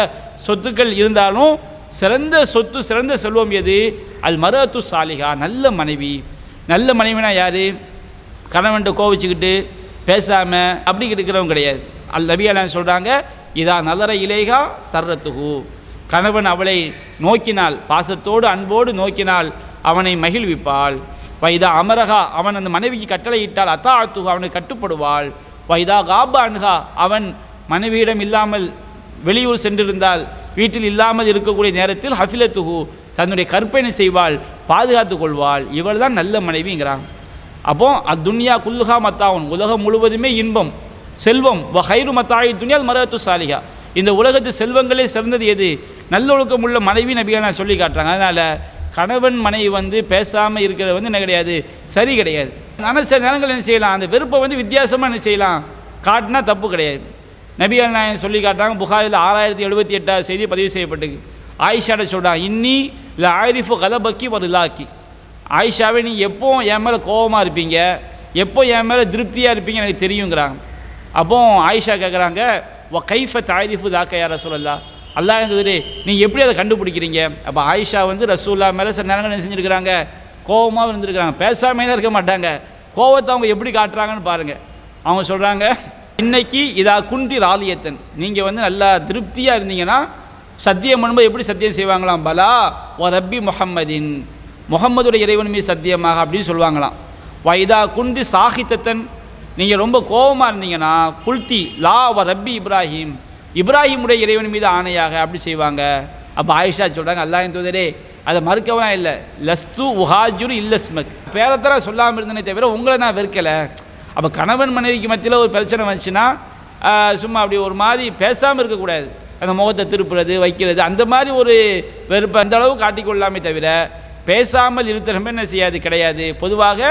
சொத்துக்கள் இருந்தாலும் சிறந்த சொத்து சிறந்த செல்வம் எது? அல் மரத்து சாலிஹா, நல்ல மனைவி. நல்ல மனைவினா யார்? கணவன்ட்டு கோவிச்சுக்கிட்டு பேசாமல் அப்படி இருக்கிறவங்க கிடையாது. நபிகள் சொல்கிறாங்க, இதா நலர இலேகா சர்ரத்துகு, கணவன் அவளை நோக்கினால், பாசத்தோடு அன்போடு நோக்கினால் அவனை மகிழ்விப்பாள். வைதா அமரகா, அவன் அந்த மனைவிக்கு கட்டளை இட்டால் அத்தாத்துகு, அவனுக்கு கட்டுப்படுவாள். வைதா காபா அன்ஹா, அவன் மனைவியிடம் இல்லாமல் வெளியூர் சென்றிருந்தால் வீட்டில் இல்லாமல் இருக்கக்கூடிய நேரத்தில் ஹஃபிலத்துகு, தன்னுடைய கற்பனை செய்வாள், பாதுகாத்து கொள்வாள். இவள் தான் நல்ல மனைவிங்கிறாங்க. அப்போ அத்துன்யா குல்லுஹா மத்தாவுன், உலகம் முழுவதுமே இன்பம் செல்வம். வ ஹைரு மத்தாயி துன்யா மரத்து சாலிஹா, இந்த உலகத்து செல்வங்களே சிறந்தது எது? நல்லொழுக்கம் உள்ள மனைவி நபிகள் நான் சொல்லி காட்டுறாங்க. அதனால் கணவன் மனைவி பேசாமல் இருக்கிறது என்ன கிடையாது, சரி கிடையாது. ஆனால் சில நேரங்கள் என்ன செய்யலாம், அந்த வெறுப்பை வித்தியாசமாக என்ன செய்யலாம், காட்டினா தப்பு கிடையாது. நபிகள் நாயகம் சொல்லி காட்டுறாங்க. புகாரில் 6078 செய்தி பதிவு செய்யப்பட்டிருக்கு. ஆயிஷாட்ட சொல்கிறாங்க, இன்னி இல்லை ஆரிஃபு கதபக்கி ஒரு இலாக்கி, ஆயிஷாவை நீ எப்போ என் மேலே கோபமாக இருப்பீங்க, எப்போ என் மேலே திருப்தியாக இருப்பீங்க எனக்கு தெரியுங்கிறாங்க. அப்போ ஆயிஷா கேட்குறாங்க, வ கைஃப தாரிஃபு தாக்க யார் ரசூலல்லா, அல்லாஹ் இருந்தது நீங்கள் எப்படி அதை கண்டுபிடிக்கிறீங்க? அப்போ ஆயிஷா ரசூல்லா மேலே சில நேரங்கள் என்ன செஞ்சுருக்கிறாங்க, கோபமாக இருந்திருக்கிறாங்க. பேசாமே தான் இருக்க மாட்டாங்க. கோபத்தை அவங்க எப்படி காட்டுறாங்கன்னு பாருங்கள். அவங்க சொல்கிறாங்க, இன்னைக்கு இதா குந்தி ராலியத்தன், நீங்கள் நல்லா திருப்தியாக இருந்தீங்கன்னா சத்தியம் பண்ணும்போது எப்படி சத்தியம் செய்வாங்களாம், பலா ஓ ரப்பி முஹம்மதின், முகம்மதுடைய இறைவன் மீது சத்தியமாக அப்படின்னு சொல்லுவாங்களாம். வைதா குந்தி சாஹித்தன், நீங்கள் ரொம்ப கோபமாக இருந்தீங்கன்னா குல்தி லா வ ரப்பி இப்ராஹிம், இப்ராஹிமுடைய இறைவன் மீது ஆணையாக அப்படி செய்வாங்க. அப்போ ஆயிஷா சொல்கிறாங்க, அல்லாஹ்வின் தூதரே அதை மறுக்கலாம் இல்லை, லஸ்து உஹாஜுரு இல்லஸ்மக், பேரத்தர சொல்லாமல் இருந்தனே தவிர உங்களை நான் வெறுக்கலை. அப்போ கணவன் மனைவிக்கு மத்தியில் ஒரு பிரச்சனை வந்துச்சுன்னா சும்மா அப்படி ஒரு மாதிரி பேசாமல் இருக்கக்கூடாது. அந்த முகத்தை திருப்புறது வைக்கிறது அந்த மாதிரி ஒரு வெறுப்பு அந்த அளவு காட்டிக்கொள்ளாமே தவிர பேசாமல் இருத்தரமே என்ன செய்யாது கிடையாது. பொதுவாக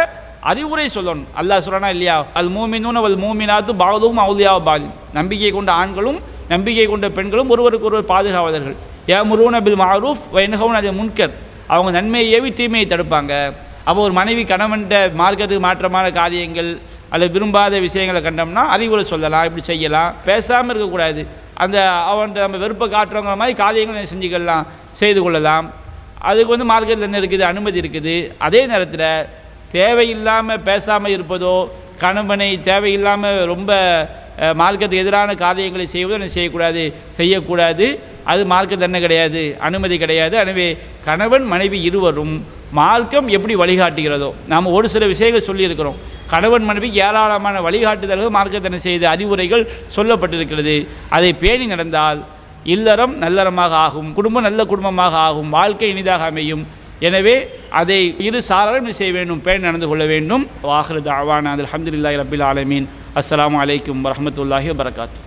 அறிவுரை சொல்லணும். அல்லாஹ் சொல்கிறானா இல்லையா, அல் மூமினூன வல் மூமினாத்து பாதுவும் அவுலியா பாலி, நம்பிக்கை கொண்ட ஆண்களும் நம்பிக்கை கொண்ட பெண்களும் ஒருவருக்கு ஒருவர் பாதுகாவலர்கள். யஅமுரூன பில் மஅரூஃப் வ யன்ஹவுன அனில் முன்கர், அவங்க நன்மையை ஏவி தீமையை தடுப்பாங்க. அப்போ ஒரு மனைவி கணவன்கிட்ட மார்க்கத்துக்கு மாற்றமான காரியங்கள் அல்லது விரும்பாத விஷயங்களை கண்டோம்னா அறிவுரை சொல்லலாம், இப்படி செய்யலாம், பேசாமல் இருக்கக்கூடாது. அந்த அவன்கிட்ட நம்ம வெறுப்பை காட்டுறவங்கிற மாதிரி காரியங்களை செஞ்சுக்கலாம், செய்து கொள்ளலாம். அதுக்கு மார்க்கத்தில் என்ன இருக்குது, அனுமதி இருக்குது. அதே நேரத்தில் தேவையில்லாமல் பேசாமல் இருப்பதோ, கணவனை தேவையில்லாமல் ரொம்ப மார்க்கத்துக்கு எதிரான காரியங்களை செய்வதோ என்ன செய்யக்கூடாது, செய்யக்கூடாது. அது மார்க்க தண்டனை கிடையாது, அனுமதி கிடையாது. எனவே கணவன் மனைவி இருவரும் மார்க்கம் எப்படி வழிகாட்டுகிறதோ, நாம் ஒரு சில விஷயங்கள் சொல்லியிருக்கிறோம். கணவன் மனைவிக்கு ஏராளமான வழிகாட்டுதல்கள் மார்க்கத்தனை செய்த அறிவுரைகள் சொல்லப்பட்டிருக்கிறது. அதை பேணி நடந்தால் இல்லறம் நல்லறமாக ஆகும், குடும்பம் நல்ல குடும்பமாக ஆகும், வாழ்க்கை இனிதாக அமையும். எனவே அதை இரு சாராரும் செய்ய வேண்டும், பேணி நடந்து கொள்ள வேண்டும். வாஹிரு தஅவானா அல்ஹம்துலில்லாஹி ரப்பில் ஆலமீன். அஸ்ஸலாமு அலைக்கும் வரஹ்மத்துல்லாஹி வபரகாத்துஹு.